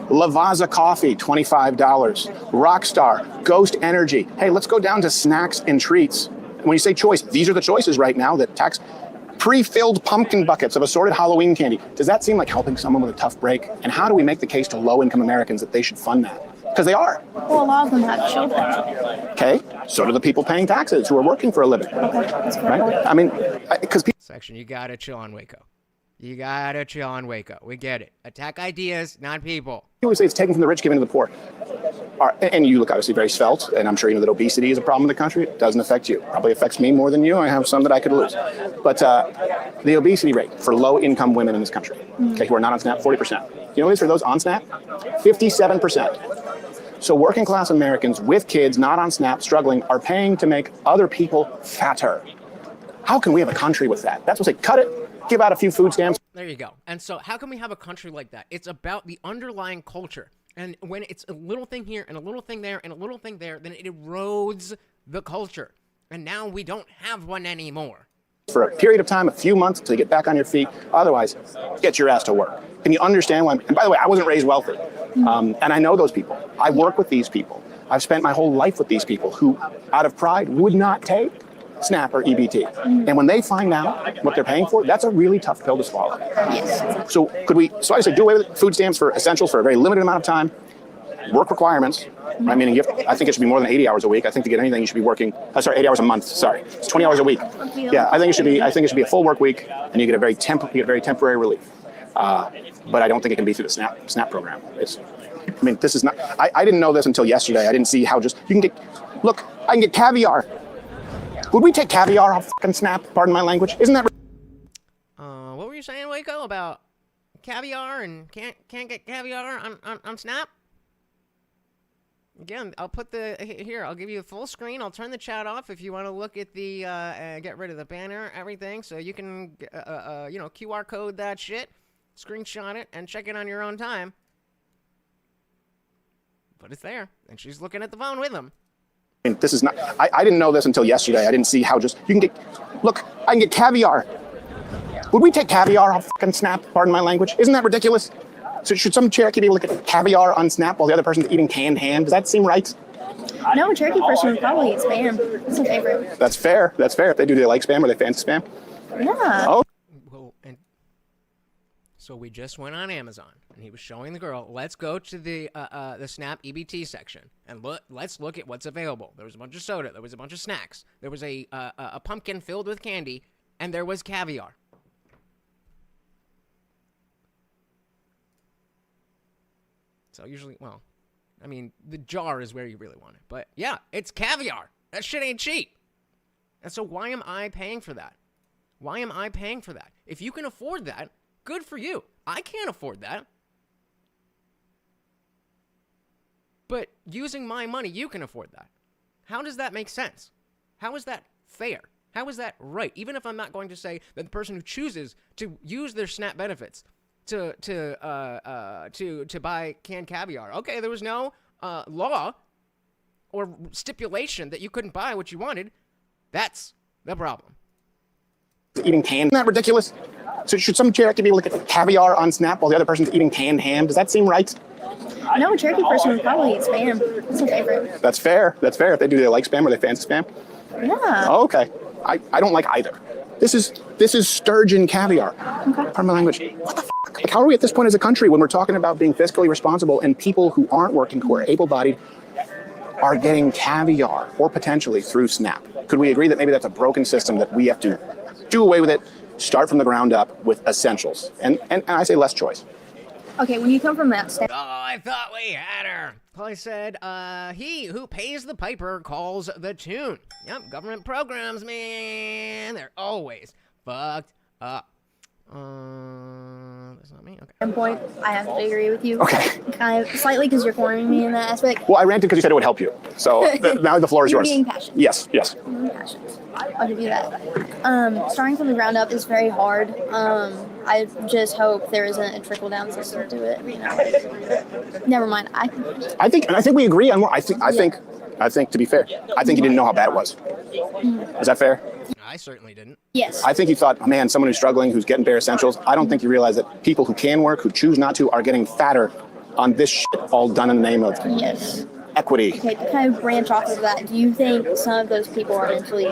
Lavazza coffee, $25. Rockstar, Ghost Energy. Hey, let's go down to snacks and treats. When you say choice, these are the choices right now that tax. Pre-filled pumpkin buckets of assorted Halloween candy. Does that seem like helping someone with a tough break? And how do we make the case to low-income Americans that they should fund that? Because they are. Well, a lot of them have children. Okay, so do the people paying taxes who are working for a living. Okay, that's right? I mean, because people. Section, you gotta chill on Waco. You gotta chill on Waco. We get it. Attack ideas, not people. You always say it's taken from the rich, given to the poor. And you look obviously very svelte, and I'm sure you know that obesity is a problem in the country. It doesn't affect you. Probably affects me more than you. I have some that I could lose. But the obesity rate for low-income women in this country, okay, who are not on SNAP, 40%. You know what it is for those on SNAP? 57%. So working-class Americans with kids not on SNAP, struggling, are paying to make other people fatter. How can we have a country with that? That's what I say. Cut it. Give out a few food stamps. There you go. And so how can we have a country like that? It's about the underlying culture. And when it's a little thing here and a little thing there and a little thing there, then it erodes the culture. And now we don't have one anymore. For a period of time, a few months, until you get back on your feet. Otherwise, get your ass to work. Can you understand why? And by the way, I wasn't raised wealthy. And I know those people. I work with these people. I've spent my whole life with these people who, out of pride, would not take SNAP or EBT. And when they find out what they're paying for, that's a really tough pill to swallow. Yes. So I say do away with food stamps for essentials for a very limited amount of time, work requirements, right? Meaning I think it should be more than 80 hours a week. I think to get anything you should be working, 8 hours a month, sorry. It's 20 hours a week. Yeah, I think it should be a full work week and you get very temporary relief. But I don't think it can be through the SNAP program. This is not, I didn't know this until yesterday. I didn't see how I can get caviar. Would we take caviar off fucking SNAP? Pardon my language. Isn't that? What were you saying, Waco, about caviar and can't get caviar on SNAP? Again, I'll put I'll give you a full screen. I'll turn the chat off if you want to look at the, get rid of the banner, everything. So you can, QR code that shit, screenshot it, and check it on your own time. But it's there, and she's looking at the phone with him. mean, this is not, I didn't know this until yesterday. I didn't see how just, you can get, look, I can get caviar. Would we take caviar off fucking Snap? Pardon my language. Isn't that ridiculous? So should some Cherokee be able to get caviar on Snap while the other person's eating canned ham? Does that seem right? No, a Cherokee person would probably eat spam. It's a favorite. That's fair. That's fair. If they do they like spam or they fancy spam? Yeah. Oh. Well, and so we just went on Amazon, and he was showing the girl, let's go to the Snap EBT section, and let's look at what's available. There was a bunch of soda. There was a bunch of snacks. There was a pumpkin filled with candy, and there was caviar. So usually, well, I mean, the jar is where you really want it. But yeah, it's caviar. That shit ain't cheap. And so why am I paying for that? Why am I paying for that? If you can afford that, good for you. I can't afford that. But using my money, you can afford that. How does that make sense? How is that fair? How is that right? Even if I'm not going to say that the person who chooses to use their SNAP benefits to buy canned caviar. Okay, there was no law or stipulation that you couldn't buy what you wanted. That's the problem. Eating canned, isn't that ridiculous? So should some Cherokee be able to get caviar on Snap while the other person's eating canned ham? Does that seem right? No, a Cherokee person would probably eat spam. It's a favorite. That's fair. That's fair. If they do they like spam or they fancy spam? Yeah. Oh, okay. I don't like either. This is sturgeon caviar. Okay. Pardon my language. What the fuck? Like, how are we at this point as a country when we're talking about being fiscally responsible and people who aren't working, who are able-bodied, are getting caviar or potentially through SNAP? Could we agree that maybe that's a broken system that we have to do away with it, start from the ground up with essentials? And I say less choice. Okay, when you come from that Oh, I thought we had her. I said, he who pays the piper calls the tune. Yep, government programs, man. They're always fucked up. That's not me? Okay. point, I have to agree with you. Okay. Kind of slightly because you're cornering me in that aspect. Well, I ranted because you said it would help you. So now the floor is yours. Being passionate. Yes, yes. Being passionate. I'll give you that. Starting from the ground up is very hard. I just hope there isn't a trickle down system to it. You know. Never mind. I think we agree on what I think to be fair, I think you didn't know how bad it was. Is that fair? I certainly didn't. Yes. I think you thought, oh, man, someone who's struggling, who's getting bare essentials. I don't think you realize that people who can work, who choose not to, are getting fatter on this shit all done in the name of equity. Okay, to kind of branch off of that, do you think some of those people are mentally,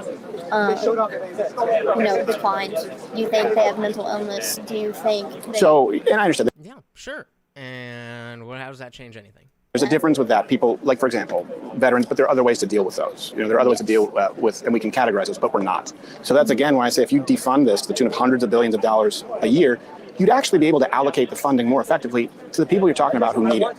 declined? Do you think they have mental illness? Do you think and I understand that. Yeah, sure. And how does that change anything? There's a difference with that. People, like, for example, veterans, but there are other ways to deal with those. There are other ways to deal with, and we can categorize those, but we're not. So that's, again, why I say if you defund this to the tune of hundreds of billions of dollars a year, you'd actually be able to allocate the funding more effectively to the people you're talking about who need it.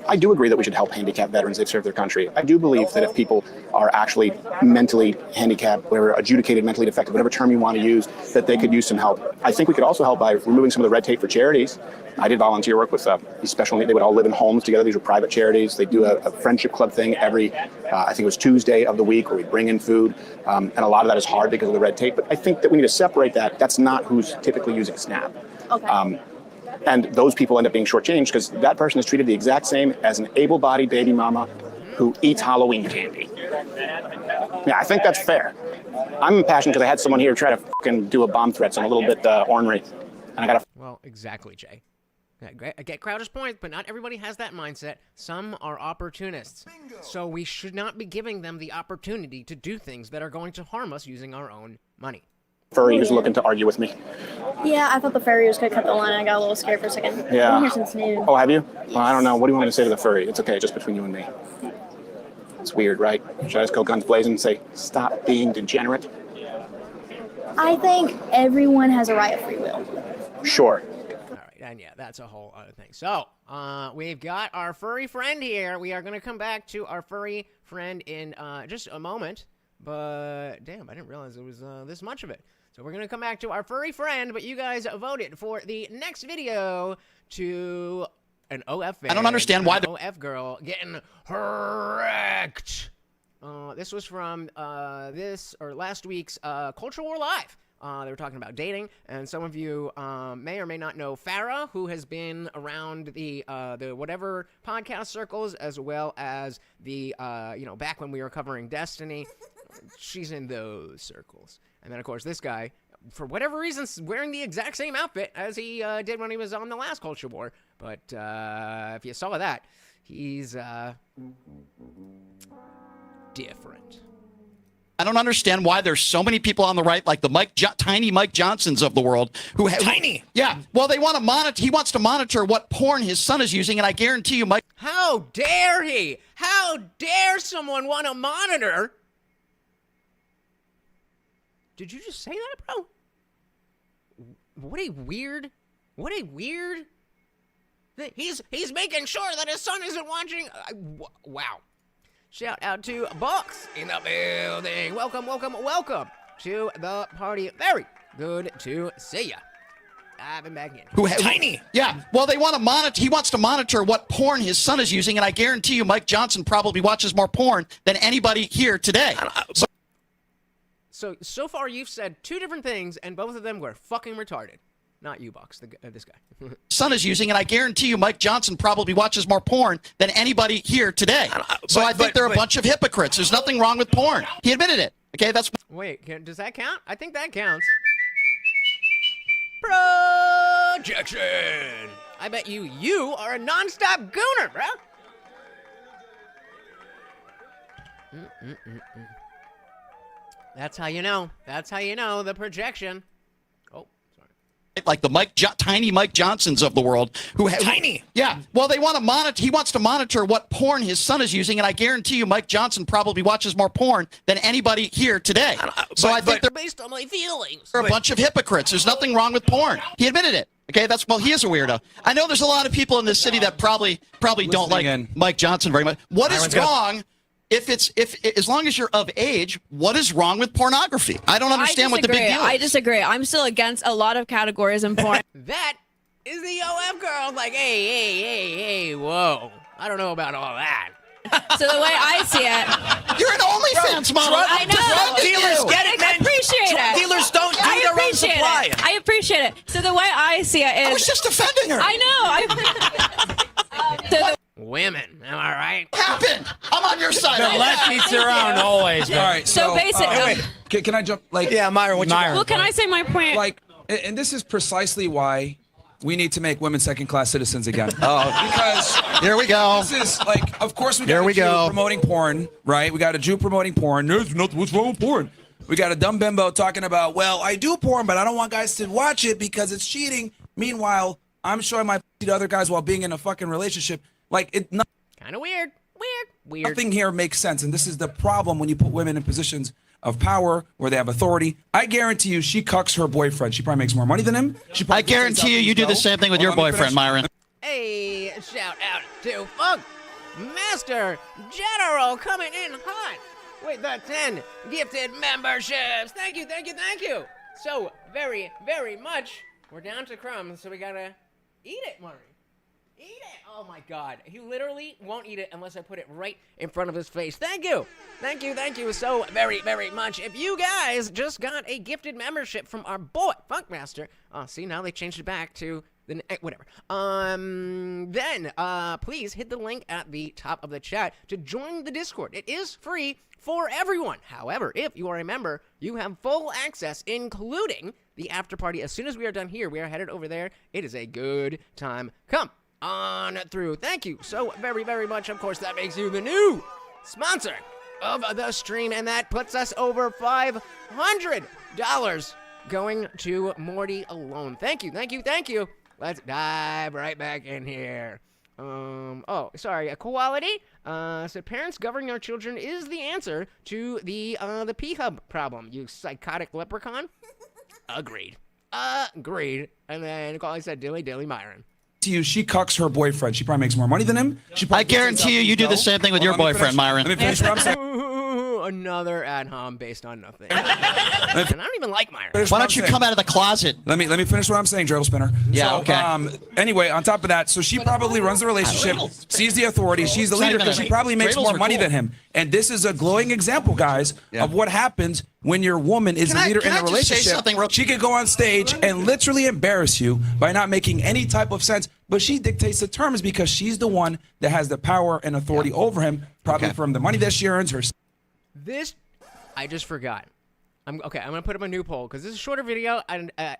I do agree that we should help handicapped veterans. They've served their country. I do believe that if people are actually mentally handicapped, or adjudicated mentally defective, whatever term you want to use, that they could use some help. I think we could also help by removing some of the red tape for charities. I did volunteer work with these special needs. They would all live in homes together. These were private charities. They do a friendship club thing every, I think it was Tuesday of the week, where we bring in food. And a lot of that is hard because of the red tape. But I think that we need to separate that. That's not who's typically using SNAP. Okay. And those people end up being shortchanged because that person is treated the exact same as an able-bodied baby mama who eats Halloween candy. Yeah, I think that's fair. I'm impassioned because I had someone here try to fucking do a bomb threat, so I'm a little bit ornery. And I got to... Well, exactly, Jay. I get Crowder's point, but not everybody has that mindset. Some are opportunists. Bingo. So we should not be giving them the opportunity to do things that are going to harm us using our own money. Furry who's looking to argue with me. Yeah, I thought the furry was going to cut the line. I got a little scared for a second. Yeah. I've been here since noon. Oh, have you? Well, I don't know. What do you want me to say to the furry? It's okay, just between you and me. It's weird, right? Should I just go guns blazing and say, stop being degenerate? I think everyone has a right of free will. Sure. All right, and yeah, that's a whole other thing. So, we've got our furry friend here. We are going to come back to our furry friend in just a moment. But, damn, I didn't realize there was this much of it. So we're going to come back to our furry friend, but you guys voted for the next video to an OF fan. I don't understand why the OF girl getting wrecked. This was from last week's Culture War Live, They were talking about dating, and some of you may or may not know Farah, who has been around the whatever podcast circles, as well as the back when we were covering Destiny. She's in those circles. And then, of course, this guy, for whatever reason, wearing the exact same outfit as he did when he was on the last Culture War. But if you saw that, he's different. I don't understand why there's so many people on the right, like the tiny Mike Johnsons of the world, who tiny. Yeah, well, they want to monitor. He wants to monitor what porn his son is using, and I guarantee you, Mike. How dare he? How dare someone want to monitor? Did you just say that, bro? What a weird. He's making sure that his son isn't watching. Wow. Shout out to Box in the building. Welcome to the party. Very good to see ya. I've been back in. Tiny. Yeah, well, they want to monitor. He wants to monitor what porn his son is using, and I guarantee you, Mike Johnson probably watches more porn than anybody here today. So far you've said two different things, and both of them were fucking retarded. Not you, Box. This guy. Son is using, and I guarantee you, Mike Johnson probably watches more porn than anybody here today. So I think they're a bunch of hypocrites. There's nothing wrong with porn. He admitted it. Okay, that's. Wait, does that count? I think that counts. Projection. I bet you are a non-stop gooner, bro. That's how you know. That's how you know the projection. Oh, sorry. Like the tiny Mike Johnsons of the world, who tiny. Yeah, well, they want to monitor. He wants to monitor what porn his son is using, and I guarantee you, Mike Johnson probably watches more porn than anybody here today. So I think they're based on my feelings. a bunch of hypocrites. There's nothing wrong with porn. He admitted it. Okay, he is a weirdo. I know there's a lot of people in this city that probably don't like Mike Johnson very much. What is wrong? If as long as you're of age, what is wrong with pornography? I don't understand what the big deal is. I disagree. I'm still against a lot of categories in porn. That is the OF girl. Like, hey, whoa. I don't know about all that. So the way I see it, you're an OnlyFans model. I know. Drug dealers get it, man. I appreciate Drug it. dealers don't do their own supply. I appreciate it. So the way I see it is, I was just defending her. I know. Women, am I right? What happened? I'm on your side. The left beats around always. All right. So basically, can I jump? Myron, what you got? well, can I say my point? And this is precisely why we need to make women second-class citizens again. Because here we go. This is of course we got a Jew promoting porn, right? We got a Jew promoting porn. There's nothing. What's wrong with porn? We got a dumb bimbo talking about, well, I do porn, but I don't want guys to watch it because it's cheating. Meanwhile, I'm showing my to other guys while being in a fucking relationship. Kind of weird. Nothing here makes sense, and this is the problem when you put women in positions of power where they have authority. I guarantee you, she cucks her boyfriend. She probably makes more money than him. I guarantee you do the same thing with your boyfriend, Myron. Hey, shout out to Funk Master General coming in hot with the 10 gifted memberships. Thank you. So very, very much. We're down to crumbs, so we gotta eat it, Murray. Eat it! Oh my god. He literally won't eat it unless I put it right in front of his face. Thank you so very, very much. If you guys just got a gifted membership from our boy, Funkmaster. Oh, see, now they changed it back to the, whatever. Then, please hit the link at the top of the chat to join the Discord. It is free for everyone. However, if you are a member, you have full access, including the after party. As soon as we are done here, we are headed over there. It is a good time. Come on through. Thank you so very, very much. Of course, that makes you the new sponsor of the stream, and that puts us over $500 going to Morty alone. Thank you. Let's dive right back in here. Equality. So parents governing their children is the answer to the P-Hub problem. You psychotic leprechaun. Agreed. And then Equality said dilly Myron. To you, she cucks her boyfriend. She probably makes more money than him. I guarantee you do the same thing with your boyfriend, Myron. Let me finish what I'm saying. Another ad hom based on nothing. And I don't even like Myron. Why don't you come out of the closet? Let me finish what I'm saying, Dreidel Spinner. Yeah, so, okay. Anyway, on top of that, so she probably runs the relationship, sees the authority, she's the leader because she probably makes more money than him. And this is a glowing example, guys, of what happens when your woman is the leader in the relationship, she could go on stage and literally embarrass you by not making any type of sense, but she dictates the terms because she's the one that has the power and authority over him, probably from the money that she earns. This, I just forgot. I'm gonna put up a new poll because this is a shorter video. And I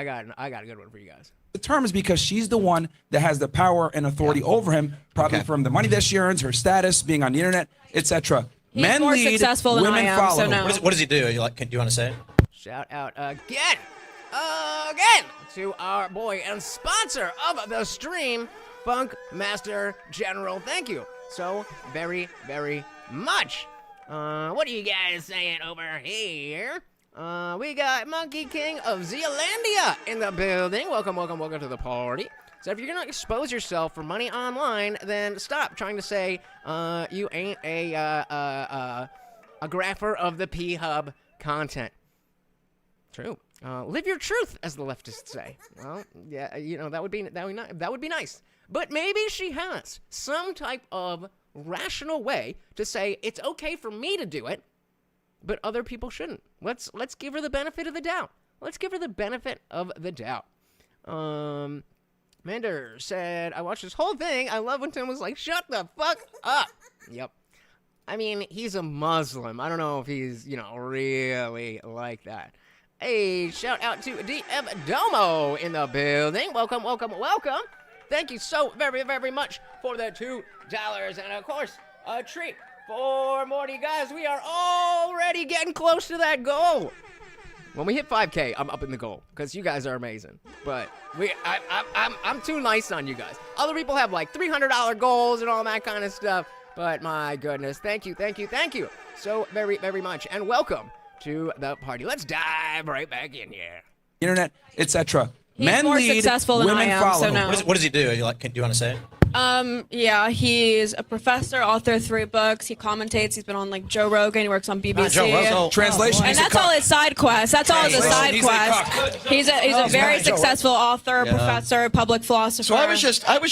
got a good one for you guys. The terms because she's the one that has the power and authority over him, probably from the money that she earns, her status, being on the internet, etc. He's Men more lead, successful than women I am, follow. so no. What does he do? Do you want to say it? Shout out again to our boy and sponsor of the stream, Funk Master General. Thank you so very, very much. What are you guys saying over here? We got Monkey King of Zealandia in the building. Welcome to the party. So if you're gonna expose yourself for money online, then stop trying to say you ain't a grapher of the P-Hub content. True. Live your truth, as the leftists say. Well, yeah, that would be nice. But maybe she has some type of rational way to say it's okay for me to do it, but other people shouldn't. Let's give her the benefit of the doubt. Let's give her the benefit of the doubt. Mander said, I watched this whole thing. I love when Tim was like, shut the fuck up. Yep. I mean, he's a Muslim. I don't know if he's, really like that. Hey, shout out to DM Domo in the building. Welcome. Thank you so very, very much for the $2. And, of course, a treat for Morty. Guys, we are already getting close to that goal. When we hit 5K, I'm up in the goal because you guys are amazing. But I'm too nice on you guys. Other people have like $300 goals and all that kind of stuff. But my goodness, thank you so very, very much. And welcome to the party. Let's dive right back in here. Internet, etc. He's Men more lead, successful than women I am, follow. so no. What does he do? Do you want to say it? Yeah, he's a professor, author of 3 books. He commentates. He's been on like Joe Rogan. He works on BBC. Joe Rogan. Translation. And that's all his side quest. That's all his side quest. He's a very successful author, professor, public philosopher. So I was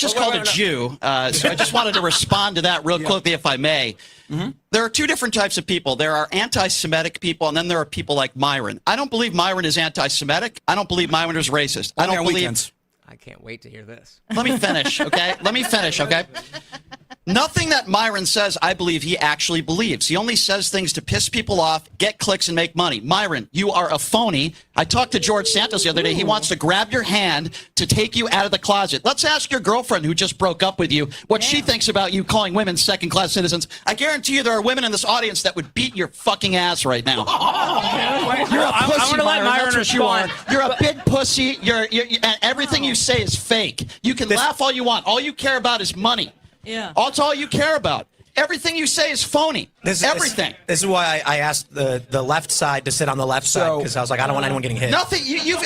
just called a Jew. So I just wanted to respond to that real quickly, if I may. Mm-hmm. There are 2 different types of people. There are anti-Semitic people, and then there are people like Myron. I don't believe Myron is anti-Semitic. I don't believe Myron is racist. I don't believe. I can't wait to hear this. Let me finish, okay? Nothing that Myron says, I believe he actually believes. He only says things to piss people off, get clicks, and make money. Myron, you are a phony. I talked to George Santos the other day. He wants to grab your hand to take you out of the closet. Let's ask your girlfriend who just broke up with you what she thinks about you calling women second-class citizens. I guarantee you there are women in this audience that would beat your fucking ass right now. You're a pussy, Myron. That's what you are. You're a big pussy. Everything you say is fake. You can laugh all you want. All you care about is money. Yeah. That's all you care about. Everything you say is phony. Everything. This is why I asked the left side to sit on the left side, because I was like, I don't want anyone getting hit. Nothing. You've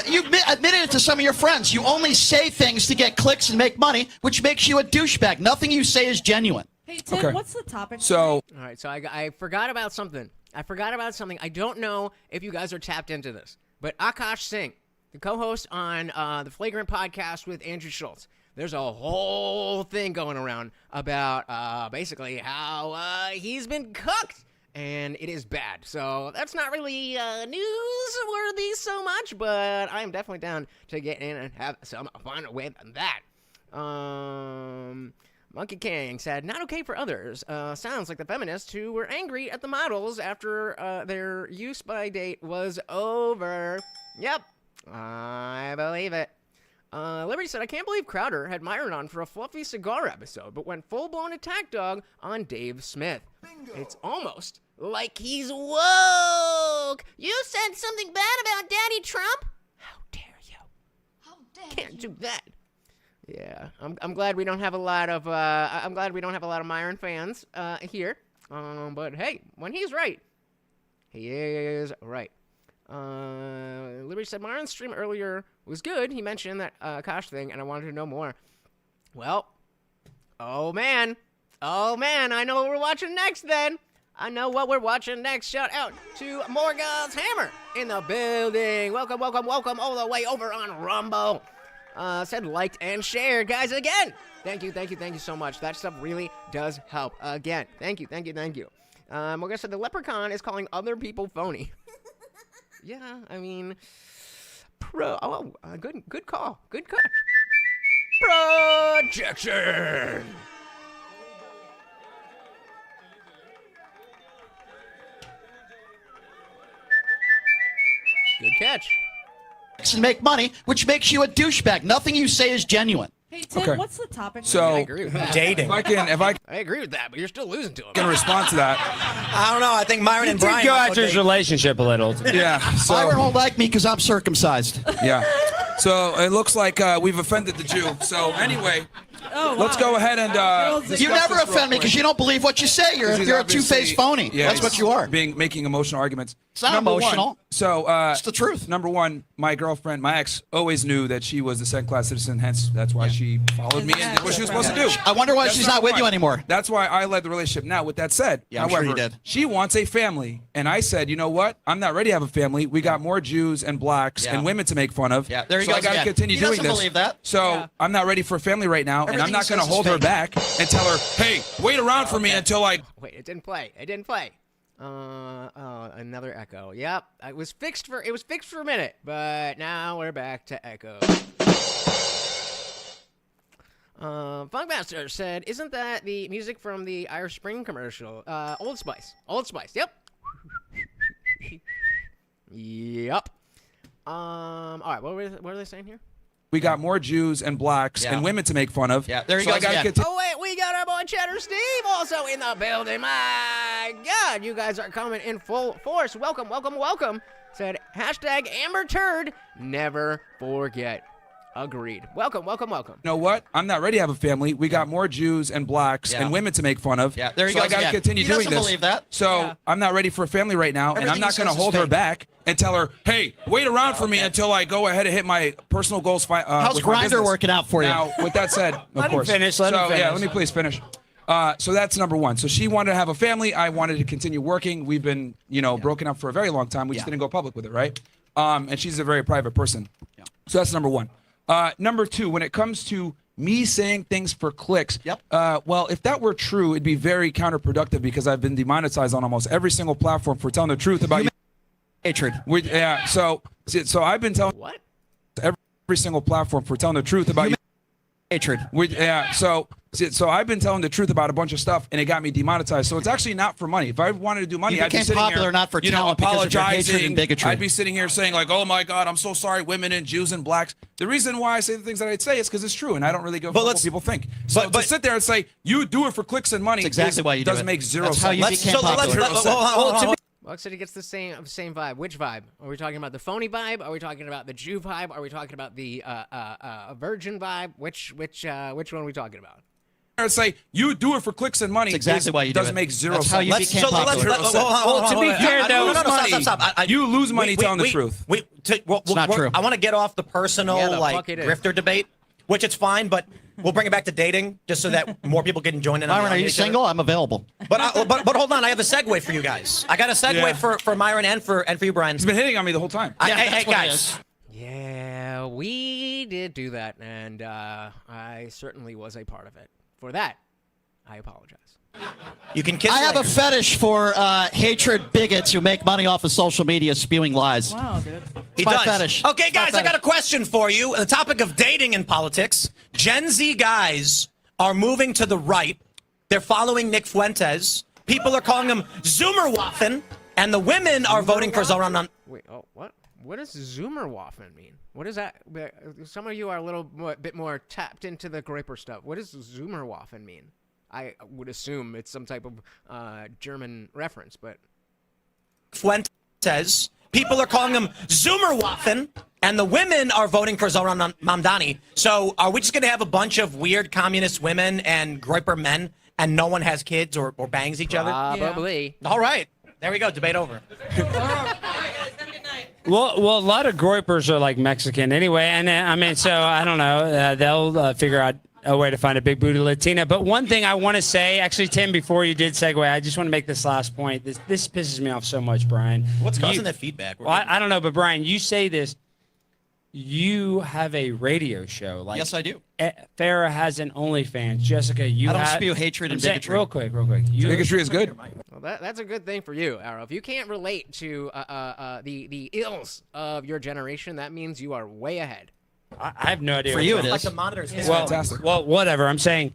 admitted it to some of your friends. You only say things to get clicks and make money, which makes you a douchebag. Nothing you say is genuine. Hey, Tim, what's the topic? All right, so I forgot about something. I don't know if you guys are tapped into this, but Akash Singh, the co-host on the Flagrant podcast with Andrew Schultz, there's a whole thing going around about basically how he's been cooked, and it is bad. So that's not really newsworthy so much, but I am definitely down to get in and have some fun with that. Monkey King said, not okay for others. Sounds like the feminists who were angry at the models after their use-by date was over. Yep, I believe it. Liberty said, I can't believe Crowder had Myron on for a fluffy cigar episode, but went full-blown attack dog on Dave Smith. Bingo. It's almost like he's woke. You said something bad about Daddy Trump? How dare you? Can't do that. Yeah, I'm glad we don't have a lot of Myron fans here. But hey, when he's right, he is right. Liberty said Myron's stream earlier was good. He mentioned that Kosh thing, and I wanted to know more. Well, oh man, I know what we're watching next then. Shout out to Morgan's Hammer in the building. Welcome all the way over on Rumble. Said liked and shared, guys, again. Thank you so much. That stuff really does help. Again, thank you. Morgan said the leprechaun is calling other people phony. Yeah, I mean, good call. Good call. Projection. Good catch. And make money, which makes you a douchebag. Nothing you say is genuine. Hey, Tim, Okay. what's the topic? So I agree with that. Dating. I agree with that, but you're still losing to him. can respond to that. I don't know. I think Myron and Brian. Go after his relationship a little. Yeah. So Myron won't like me because I'm circumcised. yeah. So it looks like we've offended the Jew. So anyway, let's go ahead and. You never offend me because you don't believe what you say. You're a two-faced phony. Yeah, That's what you are. Making emotional arguments. It's not Number emotional. One, so it's the truth. Number one, my girlfriend, my ex, always knew that she was a second-class citizen. Hence, that's why she followed me and did what she was supposed to do. I wonder why That's she's not with you anymore. That's why I led the relationship. Now, with that said, Yeah, I'm however, sure you did. she wants a family, and I said, you know what? I'm not ready to have a family. We got more Jews and blacks and women to make fun of. Yeah, there he so goes I got to again. continue He doing doesn't this. believe that. So I'm not ready for a family right now, and I'm Everything not going to he says hold is her fake. back and tell her, hey, wait around for me until I. Wait, it didn't play. Another echo. Yep, it was fixed for a minute, but now we're back to echo. Funkmaster said, "Isn't that the music from the Irish Spring commercial? Old Spice. Old Spice. Yep. Yep. All right. What are they saying here? We got more Jews and blacks and women to make fun of. Yeah, there he so goes I gotta again. continue. Oh wait, we got our boy Cheddar Steve also in the building. My God, you guys are coming in full force. Welcome. Said hashtag Amber Turd. Never forget. Agreed. Welcome. You know what? I'm not ready to have a family. We got more Jews and blacks and women to make fun of. Yeah, there he so goes I gotta again. continue He doing doesn't this. believe that. So I'm not ready for a family right now, and I'm Everything not he going to says is hold her fake. back and tell her, hey, wait around for me until I go ahead and hit my personal goals. How's with my Grindr business. working out for you? Now, with that said, of Let him course. finish, let him so, finish. Yeah, let me please finish. So that's number one. So she wanted to have a family. I wanted to continue working. We've been, broken up for a very long time. We just didn't go public with it, right? And she's a very private person. Yeah. So that's number one. Number two, when it comes to me saying things for clicks, well, if that were true, it'd be very counterproductive because I've been demonetized on almost every single platform for telling the truth about hatred. So I've been telling every single platform for telling the truth about you. Hatred. So I've been telling the truth about a bunch of stuff, and it got me demonetized. So it's actually not for money. If I wanted to do money, You I'd be became sitting popular here, not for talent because of your hatred apologizing. and bigotry. I'd be sitting here saying like, "Oh my God, I'm so sorry, women and Jews and blacks." The reason why I say the things that I'd say is because it's true, and I don't really give a fuck what people think. So to sit there and say you do it for clicks and money, That's exactly why you do doesn't it. make zero That's sense. how you became popular. Hold on. Well, said he gets the same vibe. Which vibe? Are we talking about the phony vibe? Are we talking about the Jew vibe? Are we talking about the virgin vibe? Which one are we talking about? And say you do it for clicks and money. That's exactly why you do doesn't it. make zero That's sense. how you became popular. To be fair, though, Stop. You lose money telling the truth. It's not true. I want to get off the personal Yeah, the fuck it is. grifter debate, which it's fine, but we'll bring it back to dating just so that more people can join in. Myron, are you single? I'm available. But hold on, I have a segue for you guys. I got a segue for Myron and for you, Brian. He's been hitting on me the whole time. Hey guys. Yeah, we did do that, and I certainly was a part of it. For that, I apologize. You can kiss I have later. a fetish for hatred bigots who make money off of social media spewing lies. Wow, dude. He my does. fetish. Okay, It's my guys, I got a question for you. On the topic of dating and politics, Gen Z guys are moving to the right. They're following Nick Fuentes. People are calling him Zoomerwaffen, and the women are voting for Zoran. Wait, what? What does Zoomerwaffen mean? What is that? Some of you are a bit more tapped into the Graper stuff. What does Zoomerwaffen mean? I would assume it's some type of German reference, but... Fuentes. People are calling him Zoomerwaffen, and the women are voting for Zoran Mamdani. So are we just going to have a bunch of weird communist women and Groiper men, and no one has kids or bangs each other? Probably. All right. There we go. Debate over. Well, a lot of Groipers are like Mexican anyway, and I mean, so I don't know. They'll figure out a way to find a big booty Latina. But one thing I want to say, actually, Tim, before you did segue, I just want to make this last point. This pisses me off so much, Brian. What's causing that feedback? Well, I don't know, but Brian, you say this you have a radio show. Like, Yes, I do. Farrah has an OnlyFans. Jessica, you I don't have... spew hatred and I'm saying- bigotry. Real quick. Bigotry is good. Well, that's a good thing for you, Arrow. If you can't relate to the ills of your generation, that means you are way ahead. I have no idea. For what you, that it is. is. Like the monitors. Well, whatever. I'm saying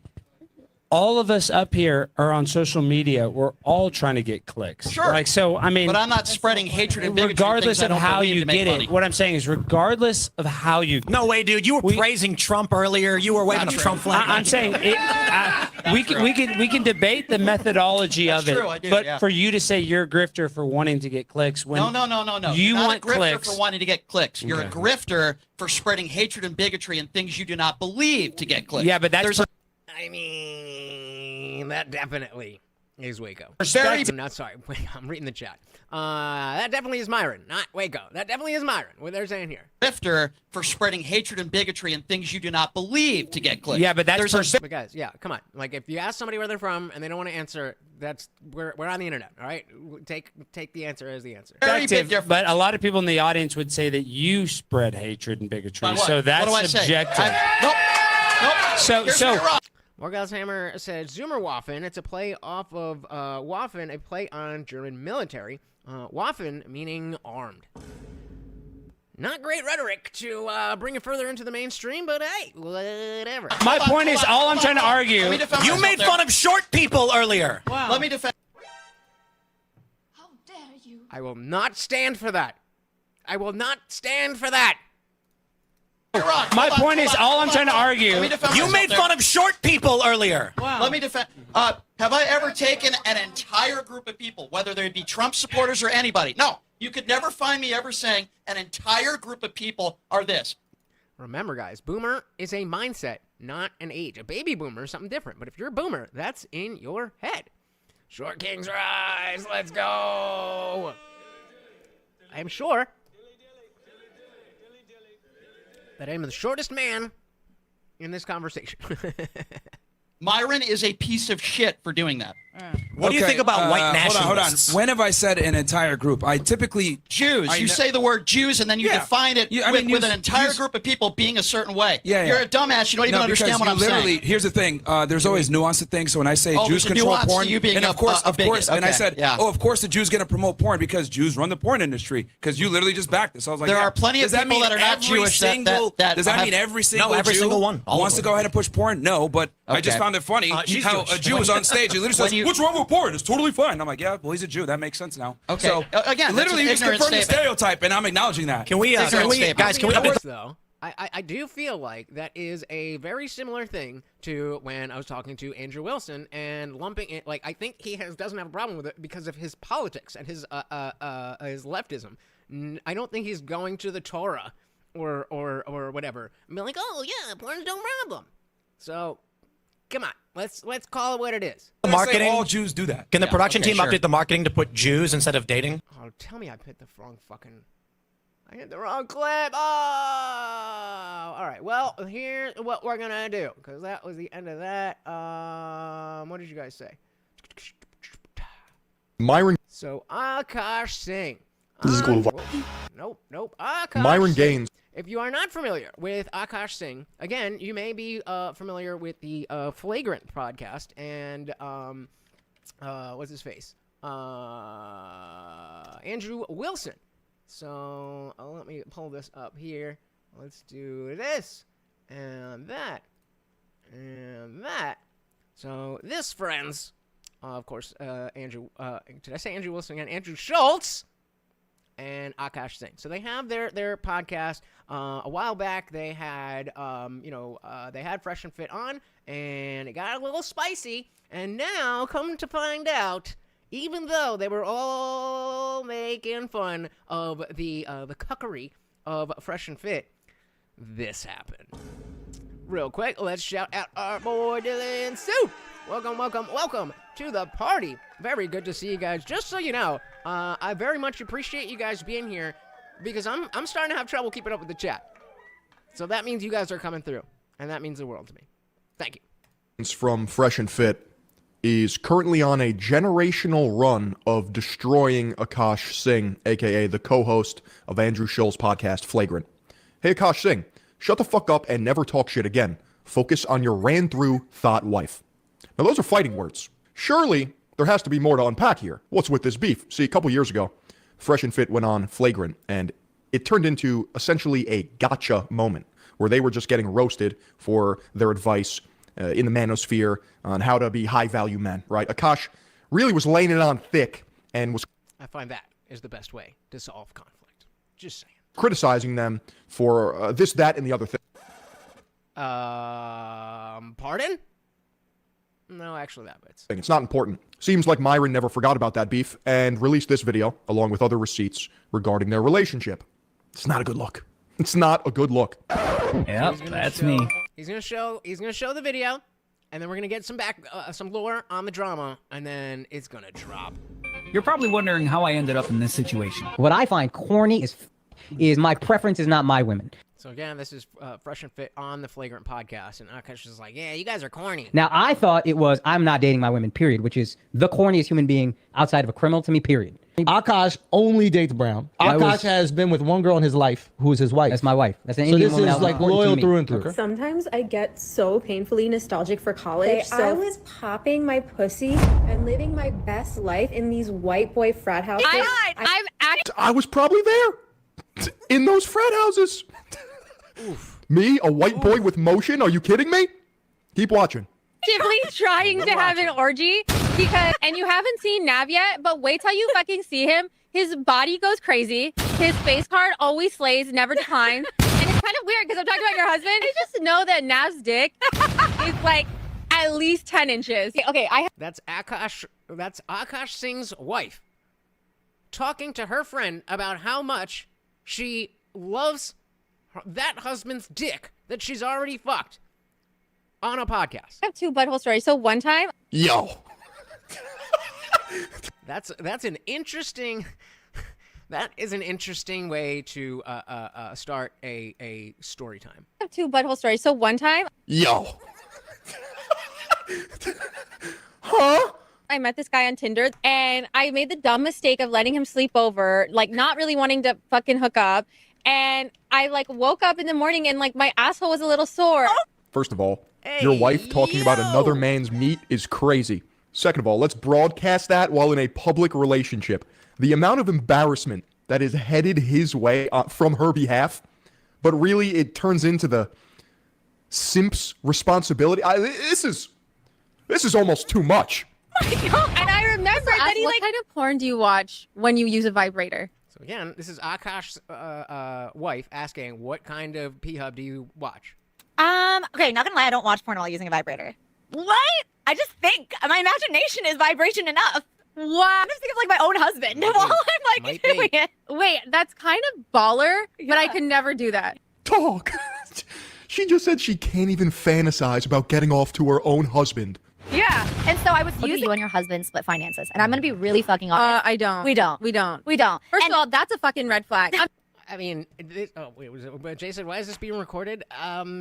all of us up here are on social media. We're all trying to get clicks. Sure. Like, so, I mean, But I'm not spreading hatred and bigotry. regardless things I of don't how believe you to make get money. it, what I'm saying is, regardless of how you. No way, dude. You were praising Trump earlier. You were waving a Trump flag. I'm saying we can debate the methodology of it, true, I do, but yeah. for you to say you're a grifter for wanting to get clicks when No. you You're not want a grifter clicks for wanting to get clicks. You're a grifter for spreading hatred and bigotry and things you do not believe to get clicks. Yeah, but that's I mean, that definitely is Waco. Very- I'm not sorry. Wait, I'm reading the chat. That definitely is Myron, not Waco. That definitely is Myron. What they're saying here. grifter for spreading hatred and bigotry and things you do not believe to get clicks. Yeah, but that's But guys, yeah, come on. Like, if you ask somebody where they're from and they don't want to answer, we're on the internet. All right, take the answer as the answer. Very big difference. But a lot of people in the audience would say that you spread hatred and bigotry. By what? So that's What do I say? subjective. Nope. So- Here's so- where you're wrong. Morgelshammer says Zoomerwaffen. It's a play off of Waffen, a play on German military. Waffen meaning armed. Not great rhetoric to bring it further into the mainstream, but hey, whatever. My point is, all I'm trying to argue. Let me defend You myself made there. fun of short people earlier. Let me defend. I will not stand for that. I will not stand for that. You're wrong. My Hold on, point hold is, on, all hold I'm on, trying to hold on. argue. Let me defend You myself made there. fun of short people earlier. Let me defend. Have I ever taken an entire group of people, whether they be Trump supporters or anybody? No. You could never find me ever saying an entire group of people are this. Remember, guys, boomer is a mindset, not an age. A baby boomer is something different. But if you're a boomer, that's in your head. Short Kings rise. Let's go. I am sure that I am the shortest man in this conversation. Myron is a piece of shit for doing that. What do you think about white nationalists? Hold on. When have I said an entire group? I typically Jews. You say the word Jews and then you define it with an entire group of people being a certain way. Yeah. You're a dumbass. You don't even understand what I'm saying. Here's the thing. There's always nuance to things. So when I say Jews there's a control nuance to porn, you being and of course, a bigot. and I Okay, said, yeah. of course the Jews going to promote porn because Jews run the porn industry. Because you literally just backed this. I was like, There yeah. are plenty of Does that people mean that are not every Jewish that does that have- mean every single every Jew single one. All wants of to go ahead and push porn? No, but I just Okay. found it funny She's how Jewish. a Jew was on stage. He literally When says, you- "What's wrong with porn? It's totally fine." I'm like, "Yeah, well, he's a Jew. That makes sense now." Okay. So Again, that's literally, an you just ignorant confirmed the statement. stereotype, and I'm acknowledging that. Can we, guys, can we I'll be honest, though? I do feel like that is a very similar thing to when I was talking to Andrew Wilson and lumping it. Like, I think he doesn't have a problem with it because of his politics and his leftism. I don't think he's going to the Torah or whatever and be like, oh yeah, porn's no problem. So, come on, let's call it what it is. The marketing. All Jews do that. Can the production okay, team sure. update the marketing to put Jews instead of dating? Oh, tell me I hit the wrong fucking. I hit the wrong clip. Oh, all right. Well, here's what we're gonna do because that was the end of that. What did you guys say? Myron. So Akash Singh. This is going Nope. Akash Myron Singh. Gaines. If you are not familiar with Akash Singh, again, you may be familiar with the Flagrant podcast and what's his face? Andrew Wilson. So let me pull this up here. Let's do this and that and that. So this, friends, of course, Andrew. Did I say Andrew Wilson again? Andrew Schultz and Akash Singh. So they have their podcast. A while back, they had they had Fresh and Fit on, and it got a little spicy. And now, come to find out, even though they were all making fun of the cuckery of Fresh and Fit, this happened. Real quick, let's shout out our boy Dylan Soup. Welcome to the party. Very good to see you guys. Just so you know, I very much appreciate you guys being here because I'm starting to have trouble keeping up with the chat. So that means you guys are coming through, and that means the world to me. Thank you. From Fresh and Fit is currently on a generational run of destroying Akash Singh, a.k.a. the co-host of Andrew Schultz's podcast, Flagrant. Hey, Akash Singh, shut the fuck up and never talk shit again. Focus on your ran-through thought wife. Now, those are fighting words. Surely, there has to be more to unpack here. What's with this beef? See, a couple years ago, Fresh and Fit went on Flagrant, and it turned into essentially a gotcha moment, where they were just getting roasted for their advice in the manosphere on how to be high-value men, right? Akash really was laying it on thick and was... I find that is the best way to solve conflict. Just saying. Criticizing them for this, that, and the other thing. Pardon? No, actually that bit's. It's not important. Seems like Myron never forgot about that beef and released this video along with other receipts regarding their relationship. It's not a good look. It's not a good look. Yep, that's me. He's gonna show the video, and then we're gonna get some lore on the drama, and then it's gonna drop. You're probably wondering how I ended up in this situation. What I find corny is my preference is not my women. So again, this is Fresh and Fit on the Flagrant podcast, and Akash is like, yeah, you guys are corny. Now, I thought it was I'm not dating my women, period, which is the corniest human being outside of a criminal to me, period. Akash only dates Brown. Akash has been with one girl in his life who is his wife. That's my wife. That's an so Indian this woman. is like loyal through and through. Sometimes I get so painfully nostalgic for college. I was popping my pussy and living my best life in these white boy frat houses. I was probably there in those frat houses. Me, a white boy with motion? Are you kidding me? Keep watching. Actively trying to have an orgy and you haven't seen Nav yet, but wait till you fucking see him. His body goes crazy. His face card always slays, never declines. And it's kind of weird because I'm talking about your husband. I just know that Nav's dick is like at least 10 inches. Okay, That's Akash Singh's wife talking to her friend about how much she loves that husband's dick that she's already fucked on a podcast. I have two butthole stories. So one time, that's an interesting. That is an interesting way to start a story time. I have two butthole stories. So one time, I met this guy on Tinder and I made the dumb mistake of letting him sleep over, like not really wanting to fucking hook up. And I like woke up in the morning and like my asshole was a little sore. First of all, your wife talking about another man's meat is crazy. Second of all, let's broadcast that while in a public relationship. The amount of embarrassment that is headed his way from her behalf, but really it turns into the simp's responsibility. This is almost too much. And I remember that he what kind of porn do you watch when you use a vibrator? So again, this is Akash's wife asking, what kind of P-Hub do you watch? Okay, not gonna lie, I don't watch porn while using a vibrator. What? I just think my imagination is vibration enough. What? I'm just thinking of like my own husband while I'm like doing it. Wait, that's kind of baller, but I could never do that. Talk. She just said she can't even fantasize about getting off to her own husband. Yeah, and so I was using you and your husband split finances, and I'm gonna be really fucking honest. I don't. We don't. First of all, that's a fucking red flag. I mean, Jason, why is this being recorded?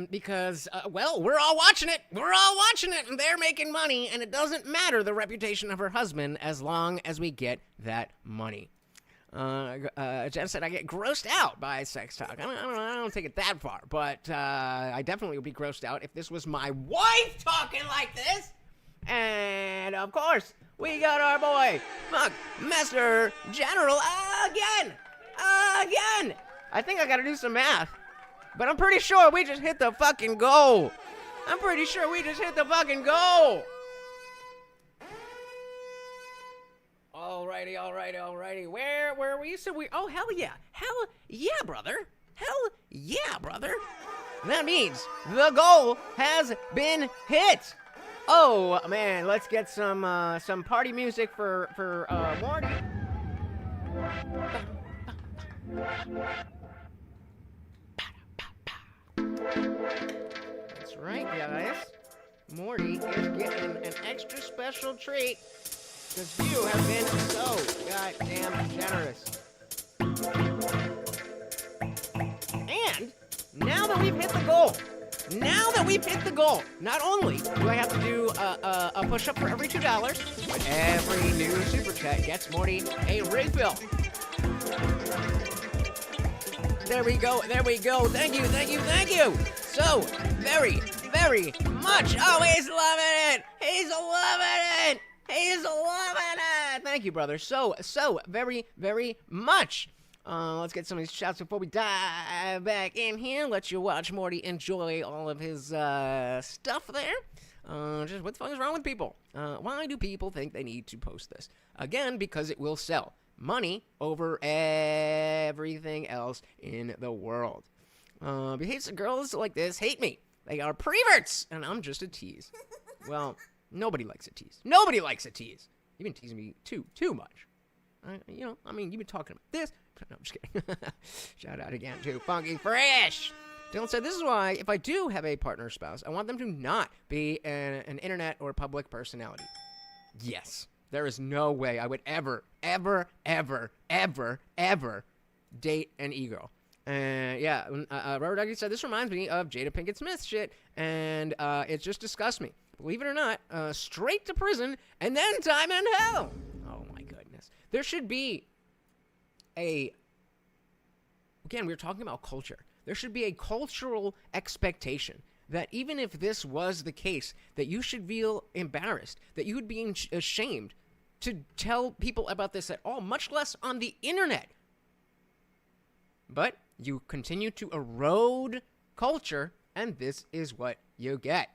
Because, well, we're all watching it. We're all watching it, and they're making money, and it doesn't matter the reputation of her husband as long as we get that money. Jen said, I get grossed out by sex talk. I don't take it that far, but I definitely would be grossed out if this was my wife talking like this. And, of course, we got our boy, Mr. General again. I think I gotta do some math, but I'm pretty sure we just hit the fucking goal. Alrighty. Where were we? So oh, hell yeah, brother. That means the goal has been hit. Oh man, let's get some party music for Morty. That's right, guys. Morty is getting an extra special treat because you have been so goddamn generous. And now that we've hit the goal, not only do I have to do a push-up for every $2, but every new super chat gets Morty a refill. There we go. Thank you. So, very, very much. Oh, he's loving it. Thank you, brother. So very, very much. Let's get some of these shouts before we dive back in here. Let you watch Morty enjoy all of his stuff there. Just what the fuck is wrong with people? Why do people think they need to post this? Again, because it will sell. Money over everything else in the world. Because girls like this hate me. They are preverts, and I'm just a tease. Well, nobody likes a tease. You've been teasing me too much. You've been talking about this. No, I'm just kidding. Shout out again to Funky Fresh. Dylan said, this is why, if I do have a partner or spouse, I want them to not be an internet or public personality. Yes. There is no way I would ever date an ego. Rubber Ducky said, this reminds me of Jada Pinkett Smith shit, and it just disgusts me. Believe it or not, straight to prison, and then time in hell. Oh, my goodness. There should be again, we were talking about culture. There should be a cultural expectation that even if this was the case, that you should feel embarrassed, that you would be ashamed to tell people about this at all, much less on the internet. But you continue to erode culture, and this is what you get.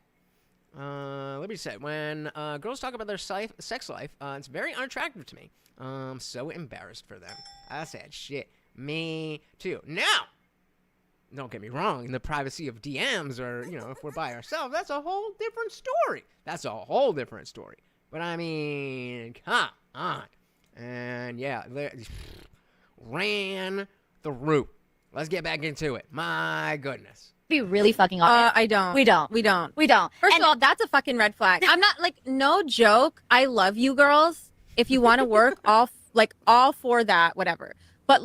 Let me say, when girls talk about their sex life, it's very unattractive to me. I'm so embarrassed for them. I said, shit, me too. Now, don't get me wrong, in the privacy of DMs or, if we're by ourselves, that's a whole different story. But I mean, come on. And yeah, ran through. Let's get back into it. My goodness. Be really fucking awesome. I don't. We don't. First of all, that's a fucking red flag. I'm not no joke. I love you girls. If you want to work, all for that, whatever. But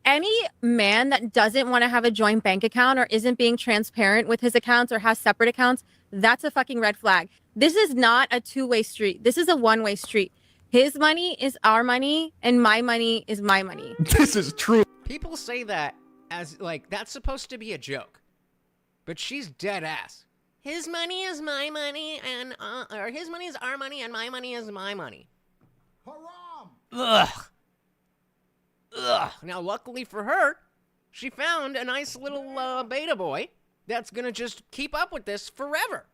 any man that doesn't want to have a joint bank account or isn't being transparent with his accounts or has separate accounts, that's a fucking red flag. This is not a two-way street. This is a one-way street. His money is our money, and my money is my money. This is true. People say that as that's supposed to be a joke, but she's dead ass. His money is my money, and or his money is our money, and my money is my money. Haram. Ugh. Now, luckily for her, she found a nice little beta boy that's gonna just keep up with this forever.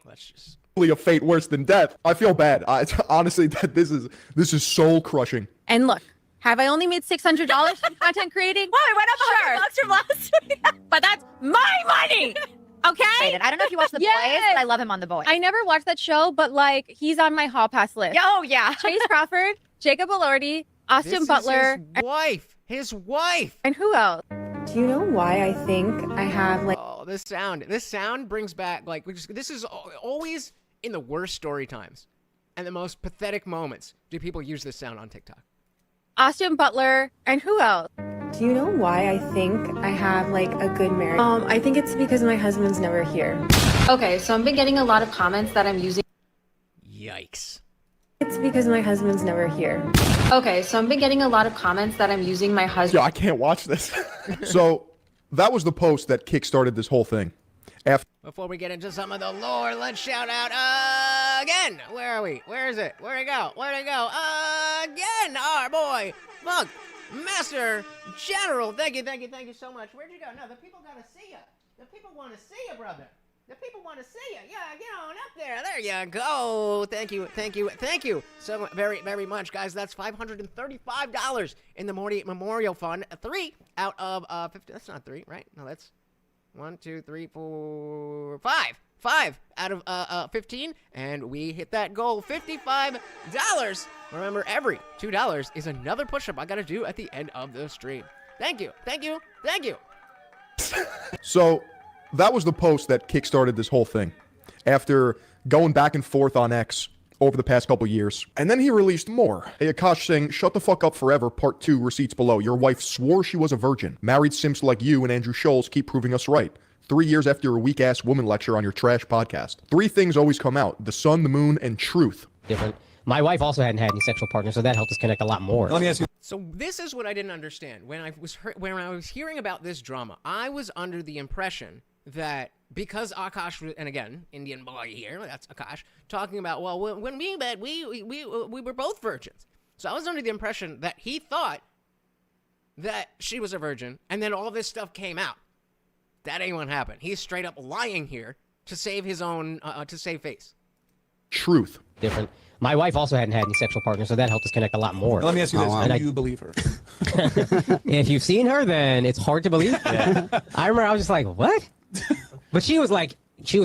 Let's just. A fate worse than death. I feel bad. Honestly, this is soul crushing. And look, have I only made $600 from content creating? Well, it went up $100 from last week. But that's my money. Okay. I don't know if you watched The Boys, but I love him on The Boys. I never watched that show, but he's on my hall pass list. Oh yeah. Chase Crawford, Jacob Elordi, Austin Butler, his wife, and who else? Do you know why I think I have Oh, this sound brings back this is always in the worst story times and the most pathetic moments do people use this sound on TikTok. Austin Butler, and who else? Do you know why I think I have a good marriage? I think it's because my husband's never here. Okay, so I've been getting a lot of comments that I'm using. Yikes. It's because my husband's never here. Okay, so I've been getting a lot of comments that I'm using my husband. Yeah, I can't watch this. So that was the post that kickstarted this whole thing. Before we get into some of the lore, let's shout out again. Where are we? Where is it? Where'd it go? Again, our boy, Monk Master General. Thank you so much. Where'd you go? No, the people gotta see you. The people want to see you, brother. The people want to see you. Yeah, get on up there. There you go. Thank you so very, very much, guys. That's $535 in the Morty Memorial Fund. 3 out of 50. That's not 3, right? No, that's 1, 2, 3, 4, 5. 5 out of 15, and we hit that goal. $55. Remember, every $2 is another push-up I gotta do at the end of the stream. Thank you. So that was the post that kickstarted this whole thing. After going back and forth on X over the past couple years. And then he released more. Hey, Akash saying, shut the fuck up forever, part 2, receipts below. Your wife swore she was a virgin. Married simps like you and Andrew Scholes keep proving us right. 3 years after your weak-ass woman lecture on your trash podcast. 3 things always come out. The sun, the moon, and truth. Different. My wife also hadn't had any sexual partners, so that helped us connect a lot more. Let me ask you. So this is what I didn't understand when I was hearing about this drama. I was under the impression that because Akash, and again, Indian boy here, that's Akash, talking about, well, when we met, we were both virgins. So I was under the impression that he thought that she was a virgin, and then all this stuff came out. That ain't what happened. He's straight up lying here to save his own, to save face. Truth. Different. My wife also hadn't had any sexual partners, so that helped us connect a lot more. Let me ask you this: how do you believe her? If you've seen her, then it's hard to believe. Yeah. I remember I was just like, what? But she was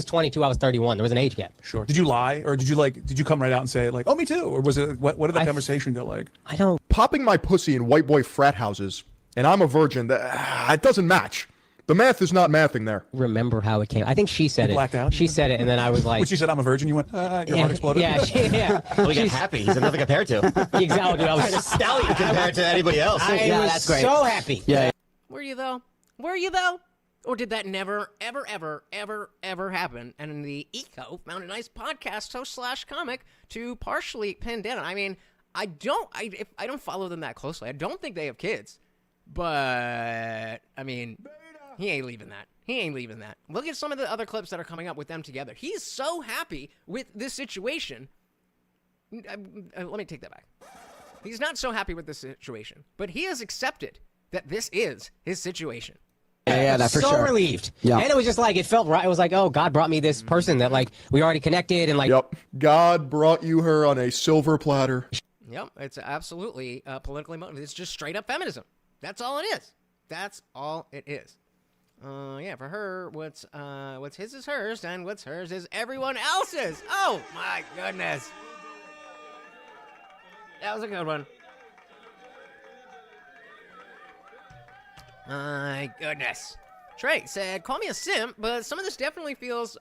22, I was 31. There was an age gap. Sure. Did you lie, or did you come right out and say like, oh, me too, or was it what did the conversation go like? I don't. Popping my pussy in white boy frat houses, and I'm a virgin. It doesn't match. The math is not mathing there. Remember how it came? I think she said You it. blacked out? She said it, and then I was like, When she said I'm a virgin, you went, your heart exploded. Yeah, yeah. Well, he got happy. He's another compared to. Exactly. I was a stallion compared to anybody else. I was so happy. Yeah. Were you though? Were you though? Or did that never, ever, ever, ever, ever happen? And the Eco found a nice podcast host / comic to partially pin down. I mean, I don't follow them that closely. I don't think they have kids, but I mean, he ain't leaving that. He ain't leaving that. Look at some of the other clips that are coming up with them together. He's so happy with this situation. Let me take that back. He's not so happy with this situation, but he has accepted that this is his situation. Yeah, that for so sure. Relieved. Yeah. And it was just like, it felt right. It was like, oh, God brought me this person that like we already connected and like. Yep. God brought you her on a silver platter. Yep. It's absolutely politically motivated. It's just straight up feminism. That's all it is. That's all it is. Yeah, for her, what's his is hers, and what's hers is everyone else's. Oh my goodness. That was a good one. My goodness. Trey said, call me a simp, but some of this definitely feels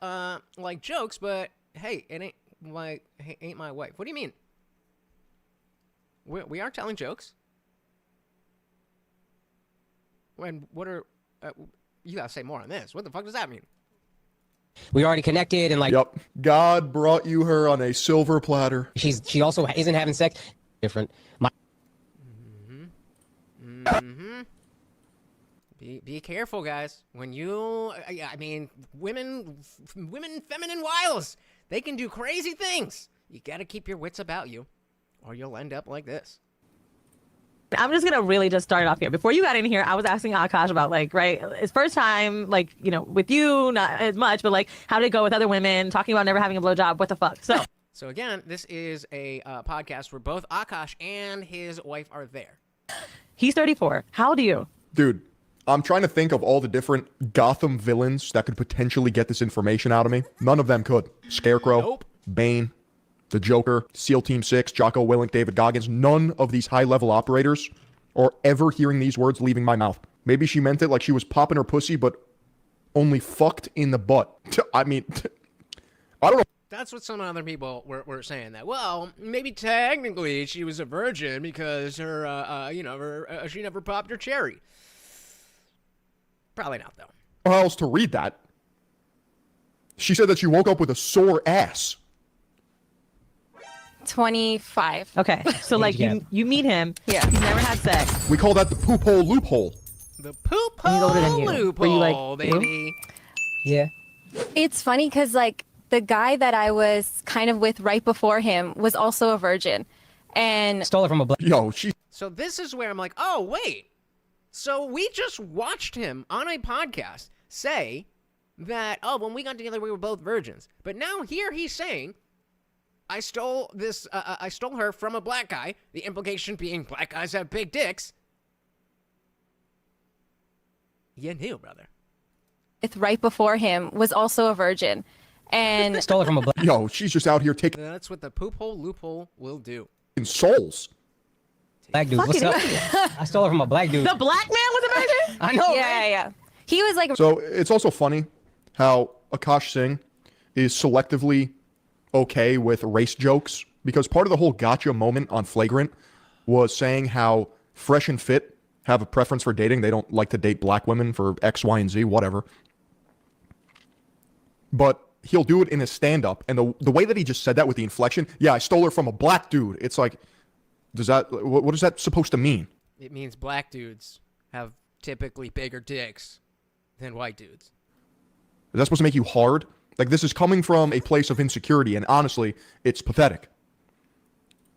like jokes, but hey, it ain't my wife. What do you mean? We aren't telling jokes. When what are you gotta say more on this. What the fuck does that mean? We already connected and like. Yep. God brought you her on a silver platter. She also isn't having sex. Different. Be careful, guys. When you, I mean, women, feminine wiles, they can do crazy things. You gotta keep your wits about you, or you'll end up like this. I'm just gonna really just start it off here. Before you got in here, I was asking Akash about like, right, his first time, like, you know, with you, not as much, but like, how did it go with other women? Talking about never having a blowjob. What the fuck? So again, this is a podcast where both Akash and his wife are there. He's 34. How old are you? Dude, I'm trying to think of all the different Gotham villains that could potentially get this information out of me. None of them could. Scarecrow, Bane, the Joker, SEAL Team 6, Jocko Willink, David Goggins. None of these high-level operators are ever hearing these words leaving my mouth. Maybe she meant it like she was popping her pussy, but only fucked in the butt. I mean, I don't know. That's what some other people were saying. That, well, maybe technically she was a virgin because her, she never popped her cherry. Probably not, though. How else to read that? She said that she woke up with a sore ass. 25. Okay, so like you meet him. Yeah. He's never had sex. We call that the poop hole loophole. The poop hole loophole, baby. Yeah. It's funny because like the guy that I was kind of with right before him was also a virgin, and stole it from a black. So this is where I'm like, oh wait. So we just watched him on a podcast say that, oh, when we got together, we were both virgins. But now here he's saying, I stole her from a black guy. The implication being black guys have big dicks. You knew, brother. Right before him was also a virgin, and stole it from a black. She's just out here taking. That's what the poop hole loophole will do. Souls. Black dude, what's up? I stole it from a black dude. The black man was a virgin? I know. Yeah. He was like. So it's also funny how Akash Singh is selectively okay with race jokes, because part of the whole gotcha moment on Flagrant was saying how Fresh and Fit have a preference for dating. They don't like to date black women for X, Y, and Z, whatever. But he'll do it in his stand-up, and the way that he just said that with the inflection, yeah, I stole her from a black dude. It's like, what is that supposed to mean? It means black dudes have typically bigger dicks than white dudes. Is that supposed to make you hard? Like, this is coming from a place of insecurity, and honestly, it's pathetic.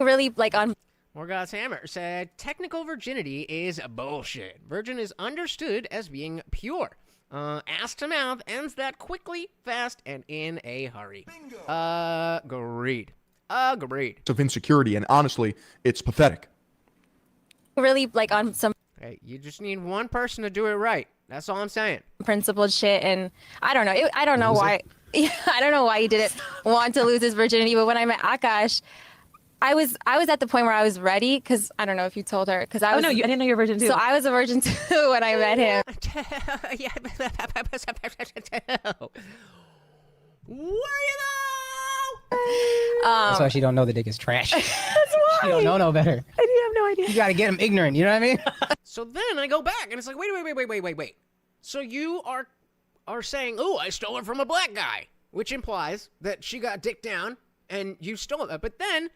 Really, like on. Morgoth's Hammer said, technical virginity is bullshit. Virgin is understood as being pure. Ass to mouth ends that quickly, fast, and in a hurry. Agreed. Of insecurity, and honestly, it's pathetic. Really, like on some. Hey, you just need one person to do it right. That's all I'm saying. Principled shit, and I don't know. I don't know why. I don't know why he didn't want to lose his virginity. But when I met Akash, I was at the point where I was ready, because I don't know if you told her, because I was. Oh no, I didn't know you were a virgin too. So I was a virgin too when I met him. Where you That's why she don't know the dick is trash. That's why. She don't know no better. I do have no idea. You gotta get him ignorant. You know what I mean? So then I go back, and it's like, wait. So you are saying, oh, I stole it from a black guy, which implies that she got dicked down, and you stole it. But then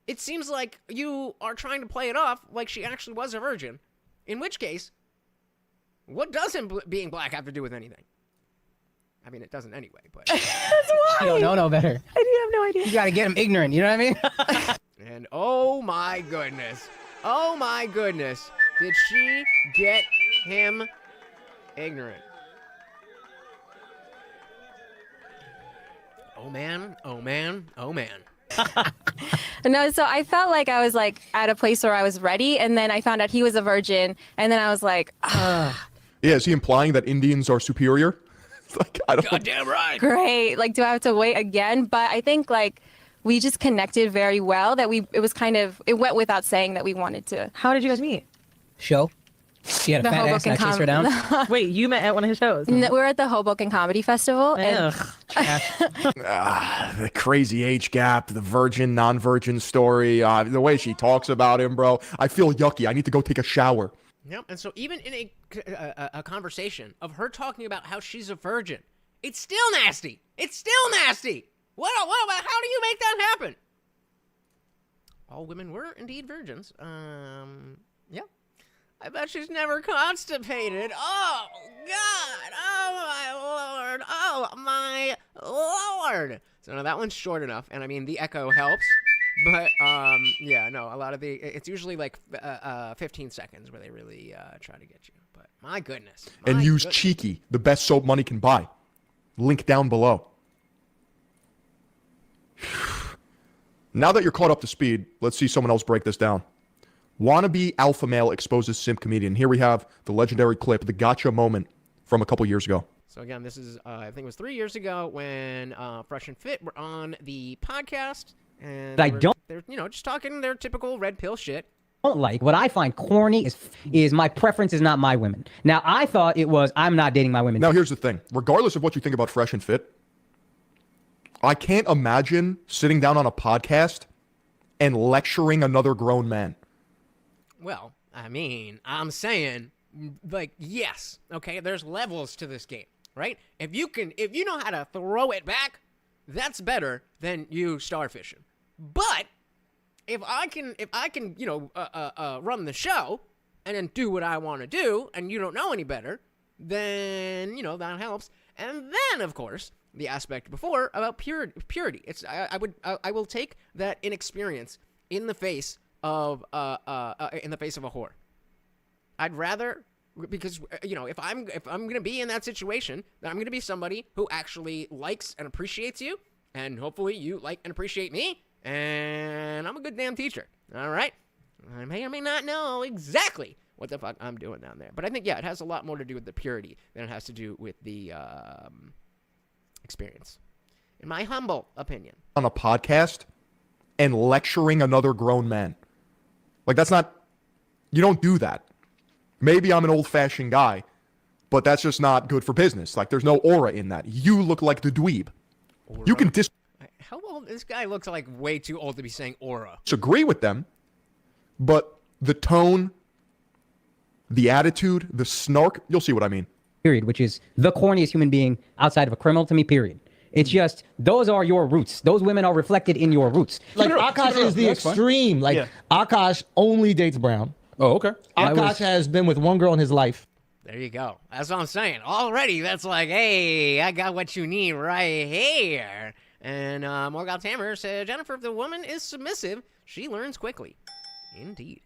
it seems like you are trying to play it off like she actually was a virgin. In which case, what does being black have to do with anything? I mean, it doesn't anyway, but. That's why. She don't know no better. I do have no idea. You gotta get him ignorant. You know what I mean? And oh my goodness, did she get him ignorant? Oh man. No, so I felt like I was like at a place where I was ready, and then I found out he was a virgin, and then I was like, Yeah, is he implying that Indians are superior? Like, I don't. Goddamn right. great. Like, do I have to wait again? But I think like we just connected very well. That it went without saying that we wanted to. How did you guys meet? Show. She had a The fat ass and I chased her down. Wait, you met at one of his shows? We were at the Hoboken Comedy Festival. And The crazy age gap, the virgin, non-virgin story, the way she talks about him, bro. I feel yucky. I need to go take a shower. Yep. And so even in a conversation of her talking about how she's a virgin, it's still nasty. How do you make that happen? All women were indeed virgins. Yeah. I bet she's never constipated. Oh, God. Oh, my Lord. So, no, that one's short enough. And, I mean, the echo helps. But, yeah, no, a lot of it's usually like 15 seconds where they really try to get you. But, my goodness. And use Cheeky, the best soap money can buy. Link down below. Now that you're caught up to speed, let's see someone else break this down. Wannabe alpha male exposes simp comedian. Here we have the legendary clip, the gotcha moment from a couple years ago. So again, this is, I think it was 3 years ago when Fresh and Fit were on the podcast. And they're just talking their typical red pill shit. Like what I find corny is my preference is not my women. Now I thought it was I'm not dating my women. Now here's the thing. Regardless of what you think about Fresh and Fit, I can't imagine sitting down on a podcast and lecturing another grown man. Well, I mean, I'm saying, like, yes, okay, there's levels to this game, right? If you know how to throw it back, that's better than you starfishing. But if I can, run the show and then do what I want to do, and you don't know any better, then that helps. And then, of course, the aspect before about purity. I will take that inexperience in the face of a whore. I'd rather, because if I'm gonna be in that situation, then I'm gonna be somebody who actually likes and appreciates you, and hopefully you like and appreciate me, and I'm a good damn teacher. All right, I may or may not know exactly what the fuck I'm doing down there, but I think it has a lot more to do with the purity than it has to do with the experience, in my humble opinion. On a podcast and lecturing another grown man. Like, that's not, you don't do that. Maybe I'm an old-fashioned guy, but that's just not good for business. Like, there's no aura in that. You look like the dweeb. Aura? You can How old? This guy looks like way too old to be saying aura. disagree with them, but the tone, the attitude, the snark, you'll see what I mean. Period, which is the corniest human being outside of a criminal to me, period. It's just those are your roots. Those women are reflected in your roots. Like Akash is the extreme. Like Akash only dates brown. Oh, okay. Akash has been with one girl in his life. There you go. That's what I'm saying. Already, that's like, hey, I got what you need right here. And Morgal Tamer said, Jennifer, if the woman is submissive, she learns quickly. Indeed.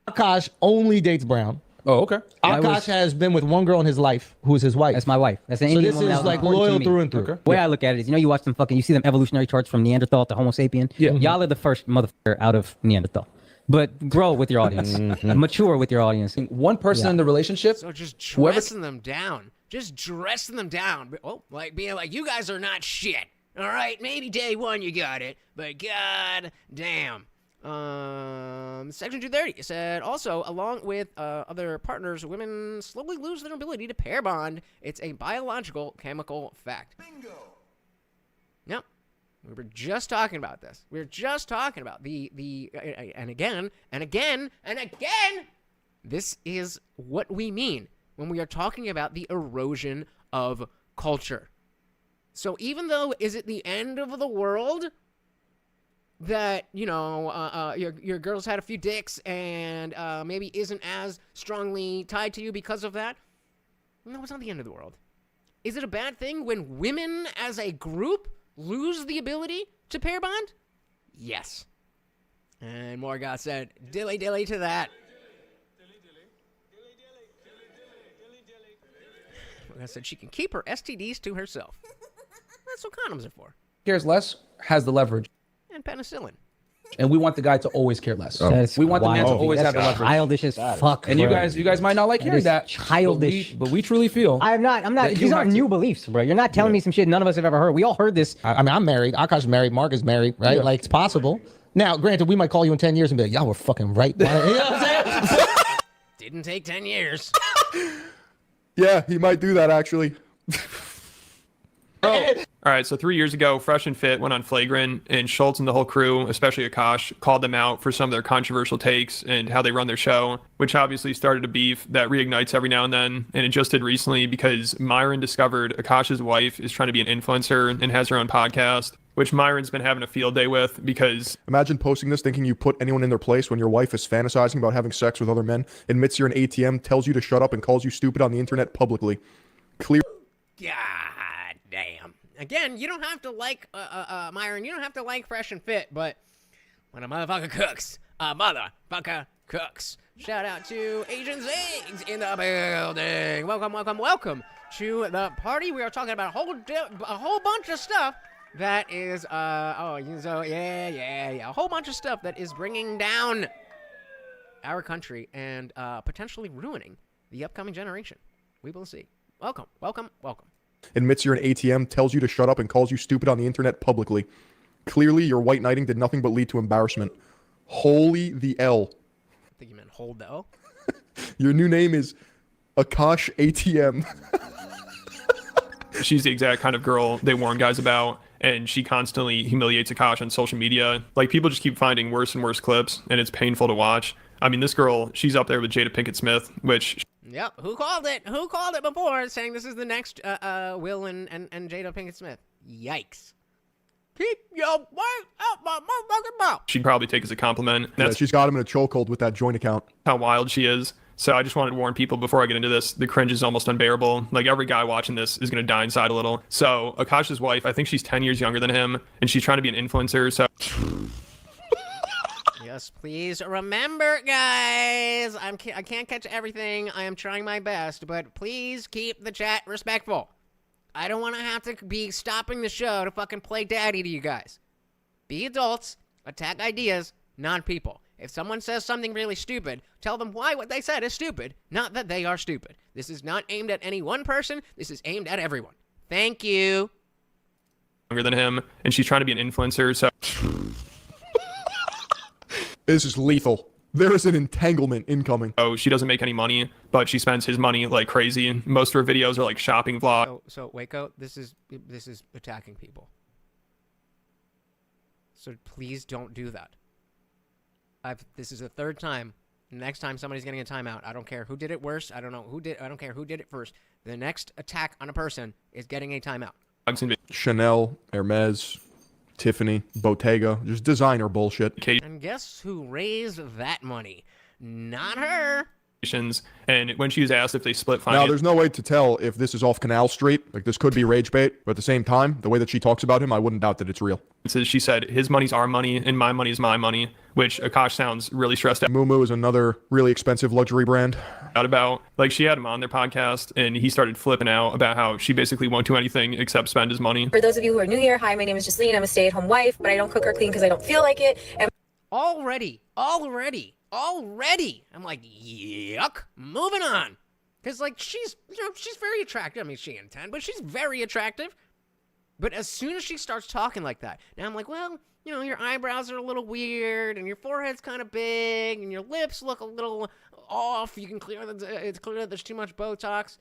Akash only dates brown. Oh, okay. Akash has been with one girl in his life who is his wife. That's my wife. That's an So Indian this woman. is like loyal through and through. The way I look at it is, you watch them you see them evolutionary charts from Neanderthal to Homo sapien. Yeah. Y'all are the first motherfucker out of Neanderthal. But grow with your audience. Mature with your audience. One person in the relationship. So just dressing them down. Just dressing them down. Oh, like being like, you guys are not shit. All right, maybe day one you got it, but god damn. Section 230 said, also, along with other partners, women slowly lose their ability to pair bond. It's a biological chemical fact. Bingo. Yep. We were just talking about this. We were just talking about and again, this is what we mean when we are talking about the erosion of culture. So even though, is it the end of the world that, your girl's had a few dicks and maybe isn't as strongly tied to you because of that? No, it's not the end of the world. Is it a bad thing when women as a group lose the ability to pair bond? Yes. And Morgoth said, dilly dilly to that. Morgoth said she can keep her STDs to herself. That's what condoms are for. Cares less, has the leverage. And penicillin. And we want the guy to always care less. That's We want the man to wild. always That's have the leverage. childish as fuck. And you bro. guys might not like hearing is that. childish. But we truly feel. I'm not. that These you aren't have new to- beliefs, bro. You're not telling me some shit none of us have ever heard. We all heard this. I mean, I'm married. Akash's married. Mark is married, right? Yeah. Like, it's possible. Now, granted, we might call you in 10 years and be like, y'all were fucking right. You know what I'm saying? Didn't take 10 years. Yeah, he might do that actually. All right, so 3 years ago, Fresh and Fit went on Flagrant, and Schultz and the whole crew, especially Akash, called them out for some of their controversial takes and how they run their show, which obviously started a beef that reignites every now and then. And it just did recently because Myron discovered Akash's wife is trying to be an influencer and has her own podcast, which Myron's been having a field day with because... Imagine posting this thinking you put anyone in their place when your wife is fantasizing about having sex with other men, admits you're an ATM, tells you to shut up, and calls you stupid on the internet publicly. Clear. God damn. Again, you don't have to like Myron. You don't have to like Fresh and Fit, but when a motherfucker cooks, a motherfucker cooks. Shout out to Asian Zigs in the building. Welcome to the party. We are talking about a whole bunch of stuff that is a whole bunch of stuff that is bringing down our country and potentially ruining the upcoming generation. We will see. Welcome. Admits you're an ATM, tells you to shut up, and calls you stupid on the internet publicly. Clearly, your white knighting did nothing but lead to embarrassment. Holy the L. I think you meant hold the L. Your new name is Akash ATM. She's the exact kind of girl they warn guys about, and she constantly humiliates Akash on social media. Like, people just keep finding worse and worse clips, and it's painful to watch. I mean, this girl, she's up there with Jada Pinkett Smith, which... Yep. Who called it? Who called it before, saying this is the next Will and Jada Pinkett Smith? Yikes. Keep your work out my motherfucking mouth. she'd probably take as a compliment. Yeah, she's got him in a chokehold with that joint account. How wild she is. So I just wanted to warn people before I get into this. The cringe is almost unbearable. Like, every guy watching this is going to die inside a little. So Akash's wife, I think she's 10 years younger than him, and she's trying to be an influencer. So... Yes, please remember, guys. I can't catch everything. I am trying my best, but please keep the chat respectful. I don't want to have to be stopping the show to fucking play daddy to you guys. Be adults. Attack ideas, not people. If someone says something really stupid, tell them why what they said is stupid, not that they are stupid. This is not aimed at any one person. This is aimed at everyone. Thank you. Younger than him, and she's trying to be an influencer. So... This is lethal. There is an entanglement incoming. Oh, she doesn't make any money, but she spends his money like crazy. Most of her videos are like shopping vlogs. So Waco, this is attacking people. So please don't do that. This is the third time. Next time somebody's getting a timeout. I don't care who did it worse. I don't care who did it first. the next attack on a person is getting a timeout. Chanel, Hermes, Tiffany, Bottega, just designer bullshit. And guess who raised that money? Not her. And when she was asked if they split Now, finance, there's no way to tell if this is off Canal Street. Like, this could be rage bait, but at the same time, the way that she talks about him, I wouldn't doubt that it's real. she said, his money's our money and my money is my money, which Akash sounds really stressed out Mumu is another really expensive luxury brand. about. Like, she had him on their podcast and he started flipping out about how she basically won't do anything except spend his money. For those of you who are new here, hi, my name is Jasleen. I'm a stay-at-home wife, but I don't cook or clean because I don't feel like it. And Already. I'm like, yuck. Moving on. Because, like, she's very attractive. I mean, she ain't 10, but she's very attractive. But as soon as she starts talking like that, now I'm like, well, your eyebrows are a little weird, and your forehead's kind of big, and your lips look a little off. You can it's clear that there's too much Botox.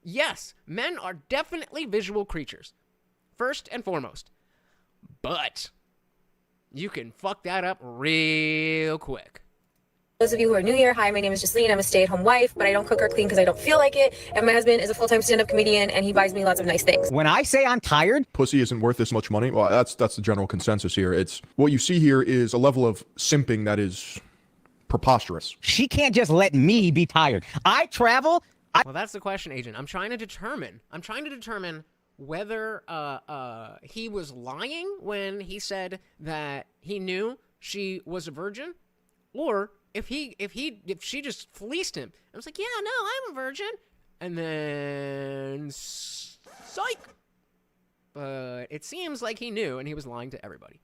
Yes, men are definitely visual creatures, first and foremost. But you can fuck that up real quick. those of you who are new here, hi, my name is Jasleen. I'm a stay-at-home wife, but I don't cook or clean because I don't feel like it. And my husband is a full-time stand-up comedian, and he buys me lots of nice things. When I say I'm tired, pussy isn't worth this much money. Well, that's the general consensus here. It's what you see here is a level of simping that is preposterous. She can't just let me be tired. I travel. Well, that's the question, Agent. I'm trying to determine whether he was lying when he said that he knew she was a virgin, or if she just fleeced him. I was like, yeah, no, I'm a virgin, and then psych. But it seems like he knew, and he was lying to everybody.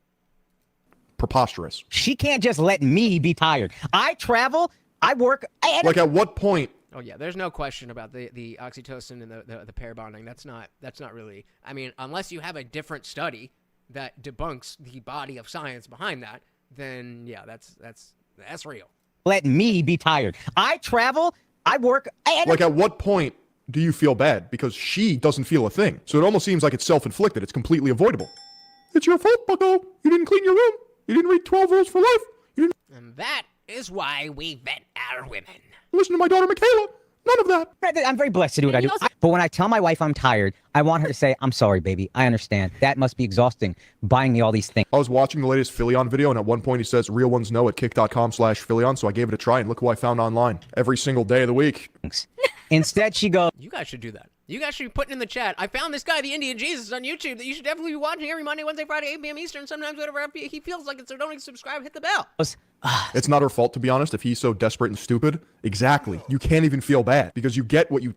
Preposterous. She can't just let me be tired. I travel. I work. Like, at what point? Oh yeah, there's no question about the oxytocin and the pair bonding. That's not really. I mean, unless you have a different study that debunks the body of science behind that, then yeah, that's real. Let me be tired. I travel. I work. Like, at what point do you feel bad? Because she doesn't feel a thing. So it almost seems like it's self-inflicted. It's completely avoidable. It's your fault, bucko. You didn't clean your room. You didn't read 12 Rules for Life. And that is why we vet our women. Listen to my daughter, Michaela. None of that. I'm very blessed to do what I do. But when I tell my wife I'm tired, I want her to say, I'm sorry, baby. I understand. That must be exhausting, buying me all these things. I was watching the latest Philion video, and at one point he says, real ones know at kick.com/Philion. So I gave it a try, and look who I found online every single day of the week. Instead, she goes, you guys should do that. You guys should be putting in the chat, I found this guy, TheIndianJesus, on YouTube that you should definitely be watching every Monday, Wednesday, Friday, 8 p.m. Eastern, sometimes whatever he feels like it, so don't subscribe, hit the bell. It's not her fault, to be honest, if he's so desperate and stupid. Exactly. You can't even feel bad, because you get what you...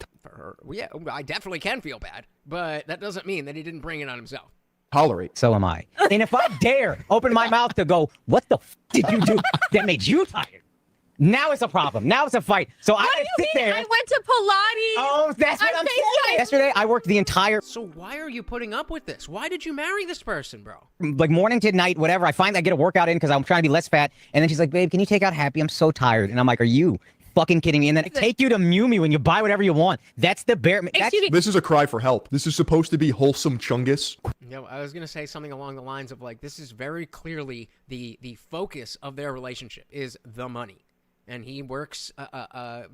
Yeah, I definitely can feel bad, but that doesn't mean that he didn't bring it on himself. Tolerate. So am I. And if I dare open my mouth to go, what the did you do that made you tired? Now it's a problem. Now it's a fight. So I sit there. I went to Pilates. Oh, that's what I'm saying. Yesterday, I worked the entire... So why are you putting up with this? Why did you marry this person, bro? Like morning to night, whatever. I find I get a workout in because I'm trying to be less fat. And then she's like, babe, can you take out Happy? I'm so tired. And I'm like, are you fucking kidding me? And then I take you to Mew Mew and you buy whatever you want. That's the bare... This is a cry for help. This is supposed to be wholesome chungus. I was going to say something along the lines of, like, this is very clearly the focus of their relationship is the money. And he works, hard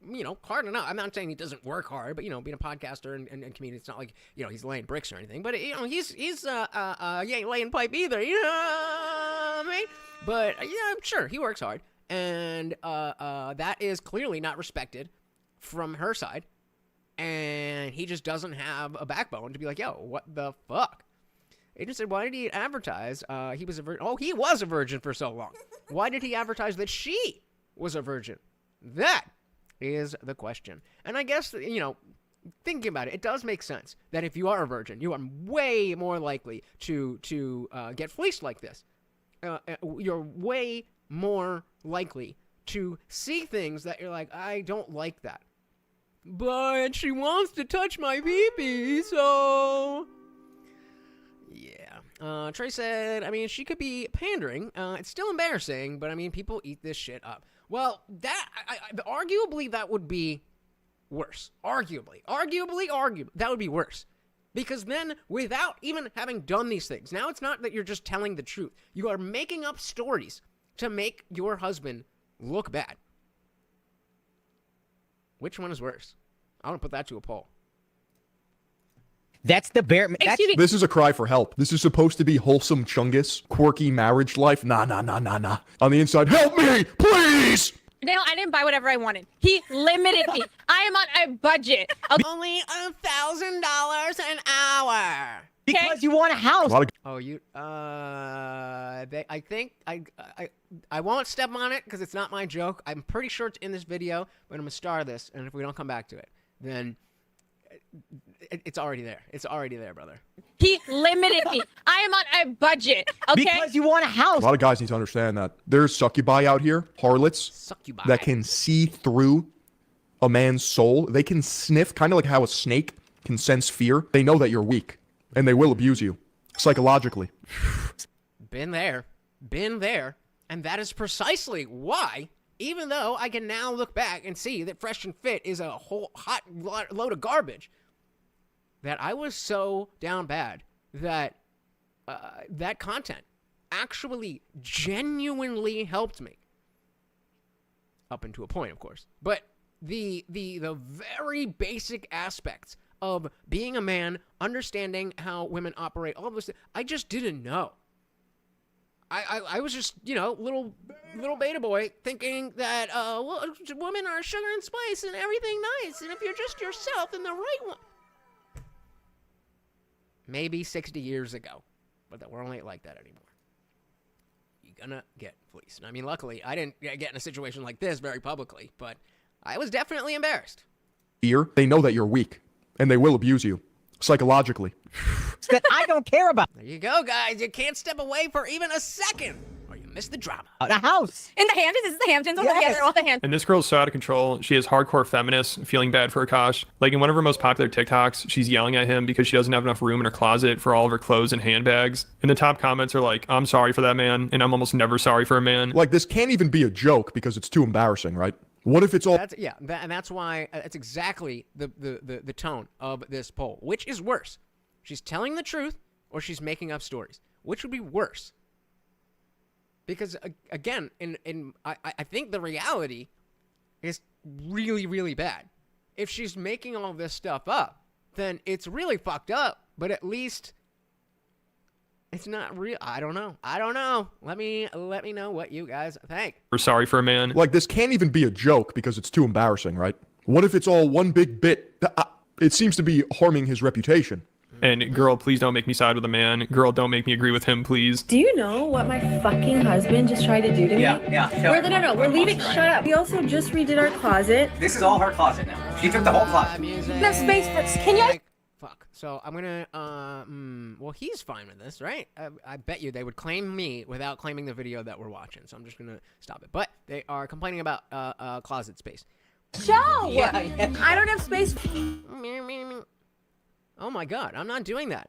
enough. I'm not saying he doesn't work hard, but, being a podcaster and comedian, it's not like, he's laying bricks or anything. But, he ain't laying pipe either, you know what I mean? But, I'm sure he works hard. And that is clearly not respected from her side. And he just doesn't have a backbone to be like, yo, what the fuck? Agent said, why did he advertise he was a virgin? Oh, he was a virgin for so long. Why did he advertise that she was a virgin? That is the question. And I guess, thinking about it, it does make sense that if you are a virgin, you are way more likely to get fleeced like this. You're way more likely to see things that you're like, I don't like that. But she wants to touch my pee-pee, so... Yeah. Trey said, she could be pandering. It's still embarrassing, but, people eat this shit up. Well, arguably, that would be worse. Arguably, that would be worse. Because then, without even having done these things, now it's not that you're just telling the truth. You are making up stories to make your husband look bad. Which one is worse? I want to put that to a poll. That's the bare. Excuse me. This is a cry for help. This is supposed to be wholesome chungus, quirky marriage life. Nah. On the inside, help me, please! No, I didn't buy whatever I wanted. He limited me. I am on a budget. Okay. Only $1,000 an hour. Because you want a house. Oh, you. I think I won't step on it because it's not my joke. I'm pretty sure it's in this video, but I'm gonna star this, and if we don't come back to it, then it's already there. It's already there, brother. He limited me. I am on a budget. Okay. Because you want a house. A lot of guys need to understand that there's succubi out here, harlots, that can see through a man's soul. They can sniff, kind of like how a snake can sense fear. They know that you're weak, and they will abuse you psychologically. Been there, and that is precisely why. Even though I can now look back and see that Fresh and Fit is a whole hot load of garbage, that I was so down bad that that content actually genuinely helped me. Up until a point, of course. But the very basic aspects of being a man, understanding how women operate, all of this, I just didn't know. I was just, little beta boy thinking that, women are sugar and spice and everything nice. And if you're just yourself, then the right one. Maybe 60 years ago. But that we're only like that anymore. You're gonna get fleeced. I mean, luckily, I didn't get in a situation like this very publicly, but I was definitely embarrassed. Fear, they know that you're weak, and they will abuse you psychologically. That I don't care about. There you go, guys. You can't step away for even a second, or you miss the drama. A house. In the Hamptons? This is the Hamptons. Oh, Yes. yeah, they're all the Hamptons. And this girl's so out of control. She has hardcore feminists feeling bad for Akash. Like in one of her most popular TikToks, she's yelling at him because she doesn't have enough room in her closet for all of her clothes and handbags. And the top comments are like, I'm sorry for that man, and I'm almost never sorry for a man. Like, this can't even be a joke because it's too embarrassing, right? What if it's all... And that's why, that's exactly the tone of this poll. Which is worse? She's telling the truth, or she's making up stories? Which would be worse? Because, again, I think the reality is really, really bad. If she's making all this stuff up, then it's really fucked up, but at least it's not real. I don't know. Let me know what you guys think. We're sorry for a man. Like, this can't even be a joke because it's too embarrassing, right? What if it's all one big bit? It seems to be harming his reputation. And girl, please don't make me side with a man. Girl, don't make me agree with him, please. Do you know what my fucking husband just tried to do to me? Yeah. We're leaving. Shut up. We also just redid our closet. This is all her closet now. She took the whole closet. Enough space for. Can you? Fuck. So I'm gonna. Well, he's fine with this, right? I bet you they would claim me without claiming the video that we're watching. So I'm just gonna stop it. But they are complaining about closet space. Joe. Yeah. I don't have space. Oh my God, I'm not doing that.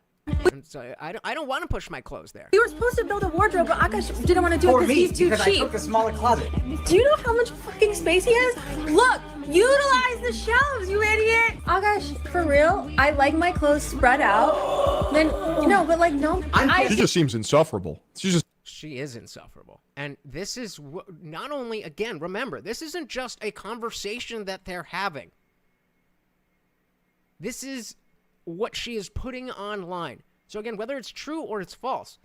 And so I don't want to push my clothes there. We were supposed to build a wardrobe, but Akash didn't want to do it because he's too because cheap. I took the smaller closet. Do you know how much fucking space he has? Look, utilize the shelves, you idiot. Akash, for real, I like my clothes spread out. Then, but like, no. She just seems insufferable. She is insufferable. And this is not only, again, remember, this isn't just a conversation that they're having. This is what she is putting online. So again, whether it's true or it's false,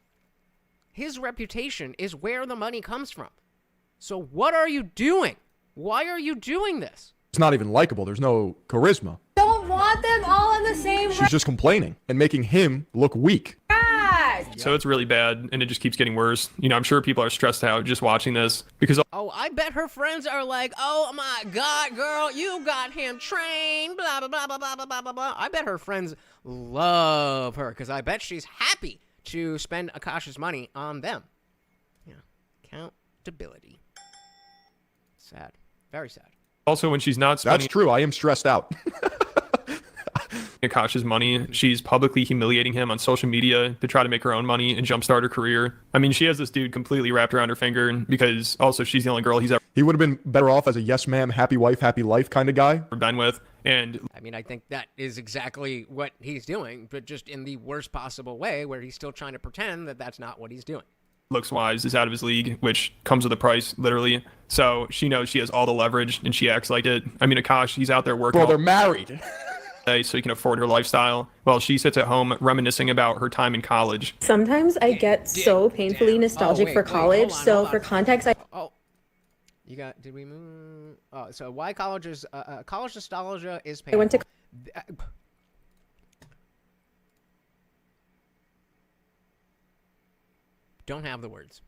his reputation is where the money comes from. So what are you doing? Why are you doing this? It's not even likable. There's no charisma. Don't want them all in the same She's just complaining and making him look weak. So it's really bad, and it just keeps getting worse. I'm sure people are stressed out just watching this because... Oh, I bet her friends are like, oh my God, girl, you got him trained, blah, blah, blah, blah, blah, blah, blah, blah. I bet her friends love her because I bet she's happy to spend Akash's money on them. Yeah, accountability. Sad. Very sad. Also, when she's not spending... That's true. I am stressed out. Akash's money, she's publicly humiliating him on social media to try to make her own money and jumpstart her career. I mean, she has this dude completely wrapped around her finger because also she's the only girl he's ever... He would have been better off as a yes ma'am, happy wife, happy life kind of guy. ...been with. And I mean, I think that is exactly what he's doing, but just in the worst possible way where he's still trying to pretend that that's not what he's doing. looks wise is out of his league, which comes with a price, literally. So she knows she has all the leverage and she acts like it. I mean, Akash, he's out there working. Bro, they're married. So he can afford her lifestyle while she sits at home reminiscing about her time in college. Sometimes I get so painfully nostalgic for college. So for context, You got, did we move? Oh, so why college is, college nostalgia is I painful. went to Don't have the words.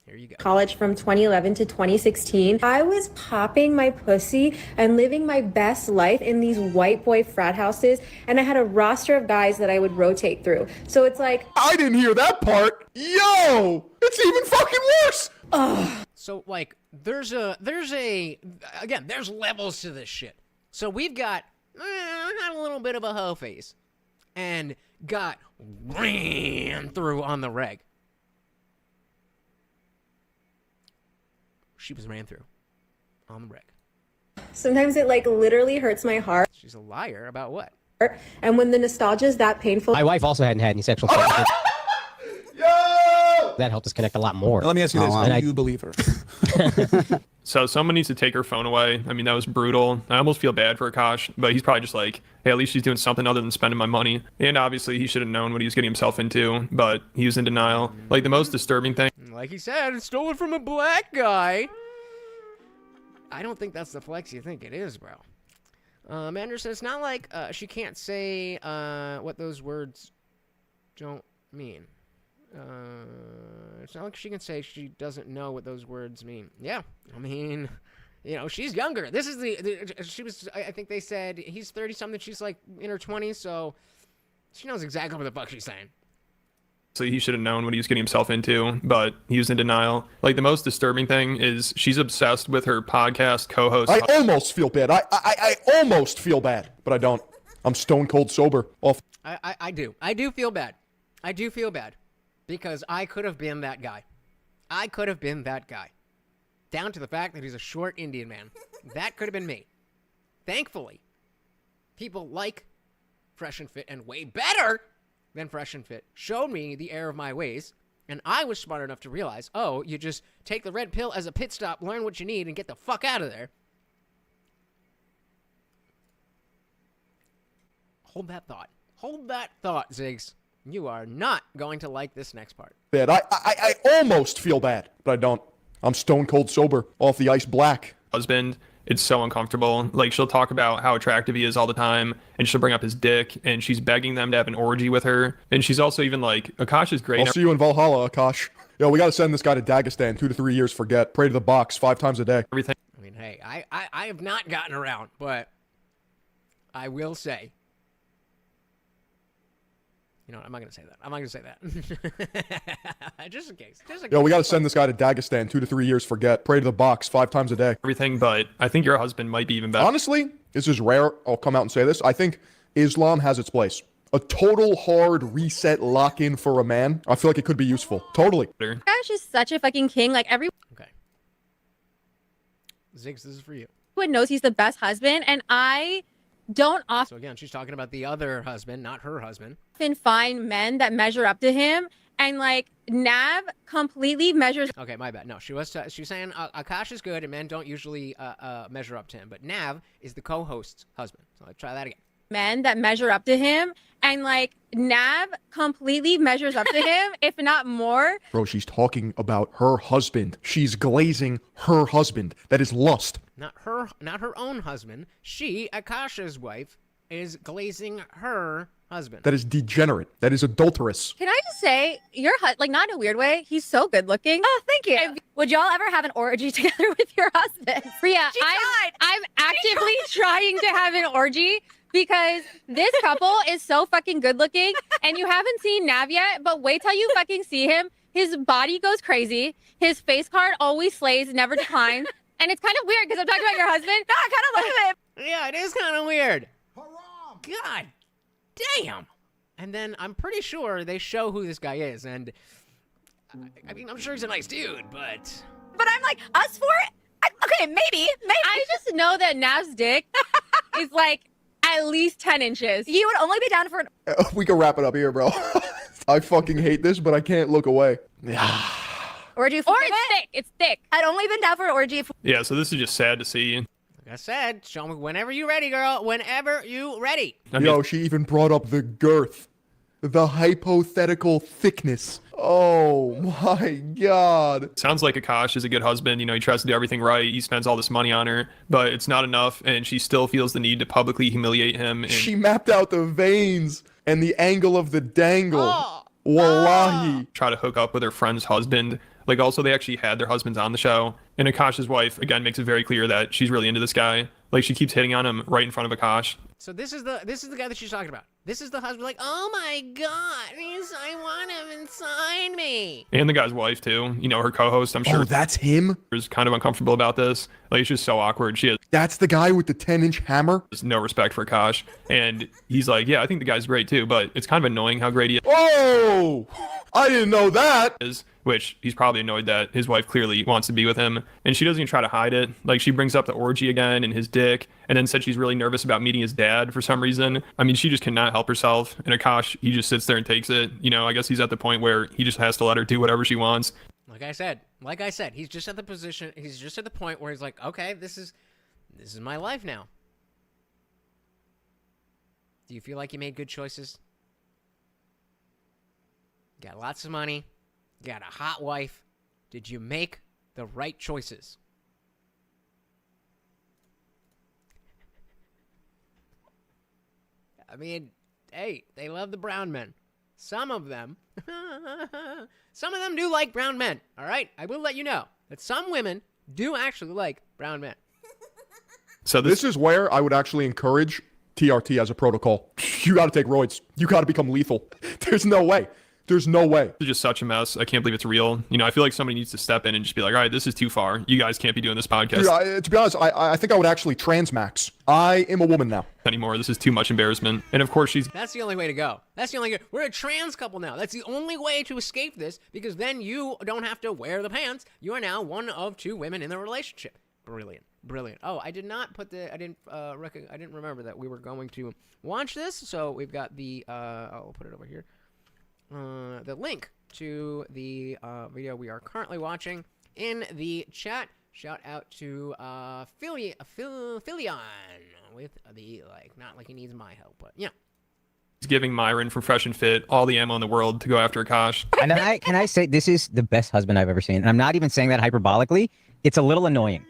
Here you go. college from 2011 to 2016. I was popping my pussy and living my best life in these white boy frat houses, and I had a roster of guys that I would rotate through. So it's like, I didn't hear that part. Yo, it's even fucking worse. So like, there's levels to this shit. So we've got, a little bit of a hoe face, and got ran through on the reg. She was ran through on the reg. sometimes it like literally hurts my heart. She's a liar about what? And when the nostalgia is that painful. My wife also hadn't had any sexual sex. That helped us connect a lot more. Let me ask you this: And do I- you believe her? So someone needs to take her phone away. I mean, that was brutal. I almost feel bad for Akash, but he's probably just like, hey, at least she's doing something other than spending my money. And obviously, he should have known what he was getting himself into, but he was in denial. Like, the most disturbing thing. Like he said, it's stolen from a black guy. I don't think that's the flex you think it is, bro. Anderson, it's not like she can't say what those words don't mean. It's not like she can say she doesn't know what those words mean. Yeah, I mean, you know, she's younger. This is she was, I think they said he's 30-something, she's like in her 20s, so she knows exactly what the fuck she's saying. So he should have known what he was getting himself into, but he was in denial. Like, the most disturbing thing is she's obsessed with her podcast co-host. I almost feel bad. I almost feel bad, but I don't. I'm stone cold sober. I do. I do feel bad. I do feel bad. Because I could have been that guy. I could have been that guy. Down to the fact that he's a short Indian man. That could have been me. Thankfully, people like Fresh and Fit and way better than Fresh and Fit showed me the error of my ways. And I was smart enough to realize, oh, you just take the red pill as a pit stop, learn what you need, and get the fuck out of there. Hold that thought. Hold that thought, Ziggs. You are not going to like this next part. Bad. I almost feel bad, but I don't. I'm stone cold sober, off the ice black. Husband, it's so uncomfortable. Like, she'll talk about how attractive he is all the time, and she'll bring up his dick, and she's begging them to have an orgy with her. And she's also even like, Akash is great. I'll see you in Valhalla, Akash. Yo, we gotta send this guy to Dagestan 2 to 3 years. Forget. Pray to the box 5 times a day. Everything. I mean, hey, I have not gotten around, but I will say. You know what? I'm not going to say that. I'm not going to say that. Just in case. Yo, we gotta send this guy to Dagestan 2 to 3 years. Forget. Pray to the box 5 times a day. Everything, but I think your husband might be even better. Honestly, this is rare. I'll come out and say this. I think Islam has its place. A total hard reset lock-in for a man. I feel like it could be useful. Totally. Gosh, is such a fucking king. Like, everyone Ziggs, this is for you. knows he's the best husband, and I don't So again, she's talking about the other husband, not her husband. often find men that measure up to him, and like Nav completely measures. Okay, my bad. No, she was saying Akash is good and men don't usually measure up to him, but Nav is the co-host's husband. So let's try that again. Men that measure up to him, and like Nav completely measures up to him, if not more. Bro, she's talking about her husband. She's glazing her husband. That is lust. Not her own husband. She, Akasha's wife, is glazing her husband. That is degenerate. That is adulterous. Can I just say, like, not in a weird way, he's so good looking. Oh, thank you. Would y'all ever have an orgy together with your husband? Priya, I'm actively trying to have an orgy because this couple is so fucking good looking, and you haven't seen Nav yet, but wait till you fucking see him. His body goes crazy. His face card always slays, never declines. And it's kind of weird because I'm talking about your husband. No, I kind of love him. Yeah, it is kind of weird. God damn. And then I'm pretty sure they show who this guy is, and I mean, I'm sure he's a nice dude, but I'm like, us for it? Okay, maybe. I just know that Nav's dick is like at least 10 inches. You would only be down for We can wrap it up here, bro. I fucking hate this, but I can't look away. orgy. Or it's thick. It's thick. I'd only been down for an orgy if Yeah, so this is just sad to see. Like I said, show me whenever you ready, girl. Whenever you ready. Yo, she even brought up the girth, the hypothetical thickness. Oh my God. Sounds like Akash is a good husband. You know, he tries to do everything right. He spends all this money on her, but it's not enough, and she still feels the need to publicly humiliate him. And She mapped out the veins and the angle of the dangle. Wallahi. try to hook up with her friend's husband. Like, also, they actually had their husbands on the show. And Akash's wife, again, makes it very clear that she's really into this guy. Like, she keeps hitting on him right in front of Akash. So this is the guy that she's talking about. This is the husband, like, oh my God, I want him inside me. And the guy's wife, too. You know, her co-host, I'm sure. Oh, that's him? Is kind of uncomfortable about this. Like, it's just so awkward. She has That's the guy with the 10-inch hammer? no respect for Akash. And he's like, yeah, I think the guy's great, too. But it's kind of annoying how great he Oh! I didn't know that. is. Which he's probably annoyed that his wife clearly wants to be with him. And she doesn't even try to hide it. Like, she brings up the orgy again and his dick, and then said she's really nervous about meeting his dad for some reason. I mean, she just cannot help herself. And Akash, he just sits there and takes it. You know, I guess he's at the point where he just has to let her do whatever she wants. Like I said, he's just at the point where he's like, okay, this is my life now. Do you feel like you made good choices? You got lots of money. You got a hot wife. Did you make the right choices? I mean, hey, they love the brown men. Some of them do like brown men, all right? I will let you know that some women do actually like brown men. So this is where I would actually encourage TRT as a protocol. You got to take roids. You got to become lethal. There's no way. There's no way. It's just such a mess. I can't believe it's real. You know, I feel like somebody needs to step in and just be like, all right, this is too far. You guys can't be doing this podcast Dude, to be honest, I think I would actually transmax. I am a woman now. anymore. This is too much embarrassment. And of course, That's the only way to go. We're a trans couple now. That's the only way to escape this, because then you don't have to wear the pants. You are now one of two women in the relationship. Brilliant. Oh, I didn't remember that we were going to watch this. So we've got the I'll put it over here. The link to the video we are currently watching in the chat. Shout out to Philion with the not like he needs my help, but yeah. he's giving Myron from Fresh and Fit all the ammo in the world to go after Akash. And can I say this is the best husband I've ever seen? And I'm not even saying that hyperbolically. It's a little annoying.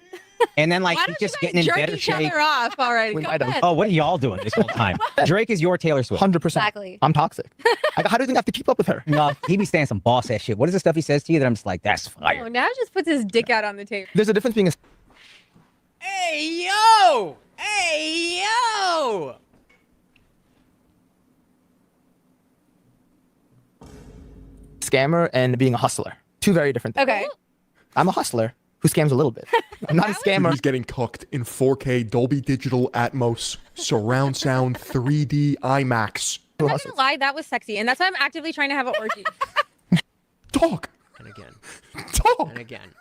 And then he's just getting in better shape. Each other off already. Go ahead. Oh, what are y'all doing this whole time? Drake is your Taylor Swift. 100%. Exactly. I'm toxic. How do you think I have to keep up with her? No, he be saying some boss ass shit. What is the stuff he says to you that I'm just like, that's fire? Oh, now just puts his dick out on the table. There's a difference being a Hey yo! Hey yo! scammer and being a hustler. Two very different things. Okay. I'm a hustler who scams a little bit. I'm not a scammer. He's getting cooked in 4K Dolby Digital Atmos surround sound 3D IMAX. I'm not gonna lie, that was sexy, and that's why I'm actively trying to have an orgy. Talk. And again. Talk. And again.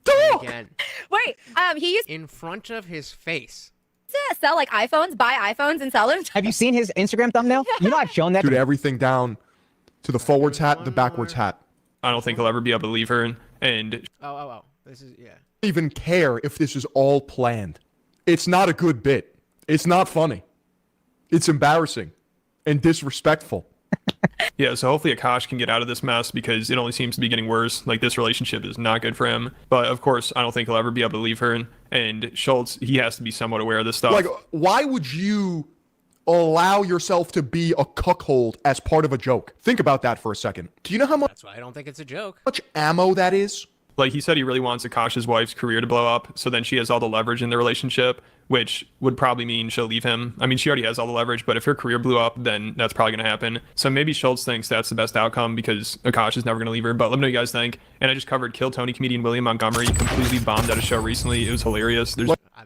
Talk. And again. Wait, he used In front of his face. to sell iPhones, buy iPhones and sell them. Have you seen his Instagram thumbnail? You know I've shown that. Dude, everything down to the forwards hat, the backwards hat. I don't think he'll ever be able to leave her. And Oh. This is, yeah. I don't even care if this is all planned. It's not a good bit. It's not funny. It's embarrassing and disrespectful. yeah, so hopefully Akash can get out of this mess, because it only seems to be getting worse. Like, this relationship is not good for him. But of course, I don't think he'll ever be able to leave her. And Schultz, he has to be somewhat aware of this stuff. Like, why would you allow yourself to be a cuckold as part of a joke? Think about that for a second. Do you know how That's why I don't think it's a joke. much ammo that is? Like, he said he really wants Akash's wife's career to blow up, so then she has all the leverage in the relationship, which would probably mean she'll leave him. I mean, she already has all the leverage, but if her career blew up, then that's probably going to happen. So maybe Schultz thinks that's the best outcome, because Akash is never going to leave her. But let me know what you guys think. And I just covered Kill Tony comedian William Montgomery. He completely bombed at a show recently. It was hilarious.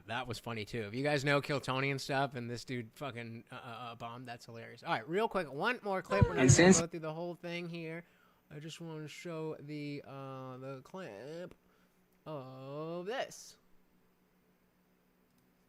That was funny too. If you guys know Kill Tony and stuff, and this dude fucking bombed, that's hilarious. All right, real quick, one more clip. We're not going to go through the whole thing here. I just want to show the clip of this.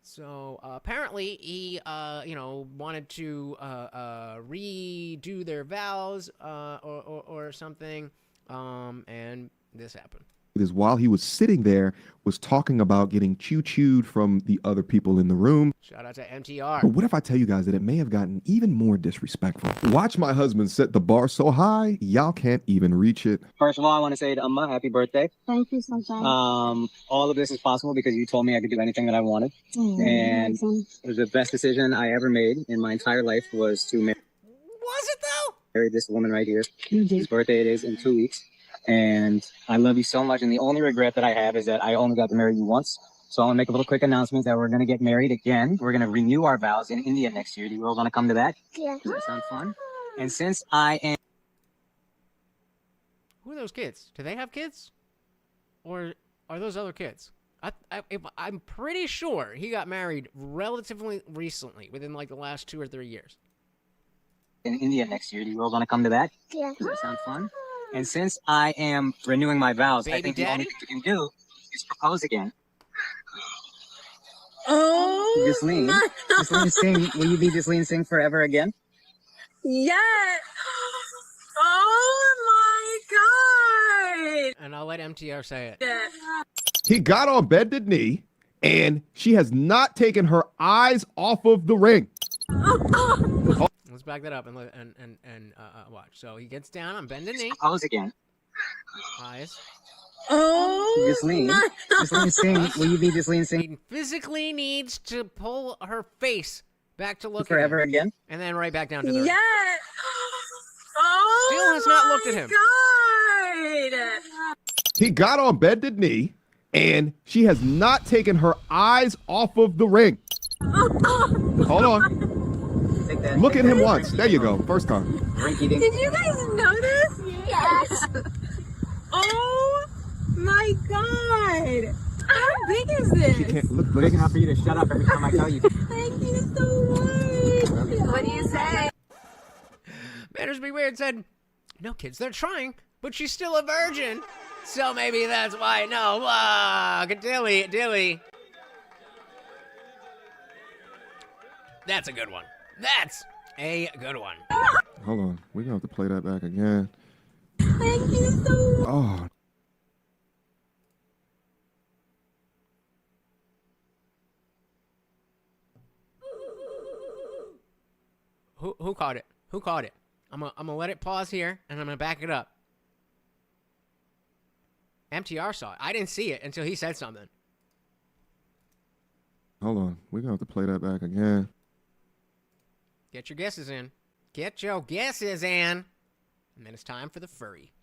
So apparently he wanted to redo their vows or something, and this happen. Is while he was sitting there, was talking about getting chewed from the other people in the room. Shout out to MTR. But what if I tell you guys that it may have gotten even more disrespectful? Watch my husband set the bar so high, y'all can't even reach it. First of all, I want to say to Amma, happy birthday. Thank you, Sunshine. All of this is possible because you told me I could do anything that I wanted. And it was the best decision I ever made in my entire life was to marry. Was it though? Marry this woman right here. His birthday it is in 2 weeks. And I love you so much. And the only regret that I have is that I only got to marry you once. So I want to make a little quick announcement that we're going to get married again. We're going to renew our vows in India next year. Do you all want to come to that? Yeah. Does that sound fun? And since I am... Who are those kids? Do they have kids? Or are those other kids? I'm pretty sure he got married relatively recently, within like the last 2 or 3 years. In India next year. Do you all want to come to that? Yeah. Does that sound fun? And since I am renewing my vows, I Baby think the daddy? only thing you can do is propose again. Oh, Jasleen, Jasleen, sing. Will you be Jasleen sing forever again? yes. Oh my God. And I'll let MTR say it. He got on bended knee, and she has not taken her eyes off of the ring. Let's back that up and watch. So he gets down on bended knee. Propose again. Eyes. Oh, Jasleen, Jasleen, sing. Will you be Jasleen sing He physically needs to pull her face back to look forever at him, again? and then right back down to the ring. yes. Oh, Still has not looked at him. God. He got on bended knee, and she has not taken her eyes off of the ring. Hold on. Take that. Look at him once. There you go. First time. Rinky dink. Did you guys notice? Yes. Oh my God. How big is this? Look, Big enough for you to shut up every time I tell you. Thank you so much. What do you say? Mannersby Weird said, "No kids, they're trying, but she's still a virgin, so maybe that's why." No, dilly. That's a good one. That's a good one. Hold on. We're going to have to play that back again. Thank you so much. Oh. Who caught it? Who caught it? I'm gonna let it pause here, and I'm gonna back it up. MTR saw it. I didn't see it until he said something. Hold on. We're going to have to play that back again. Get your guesses in. Get your guesses in. And then it's time for the furry.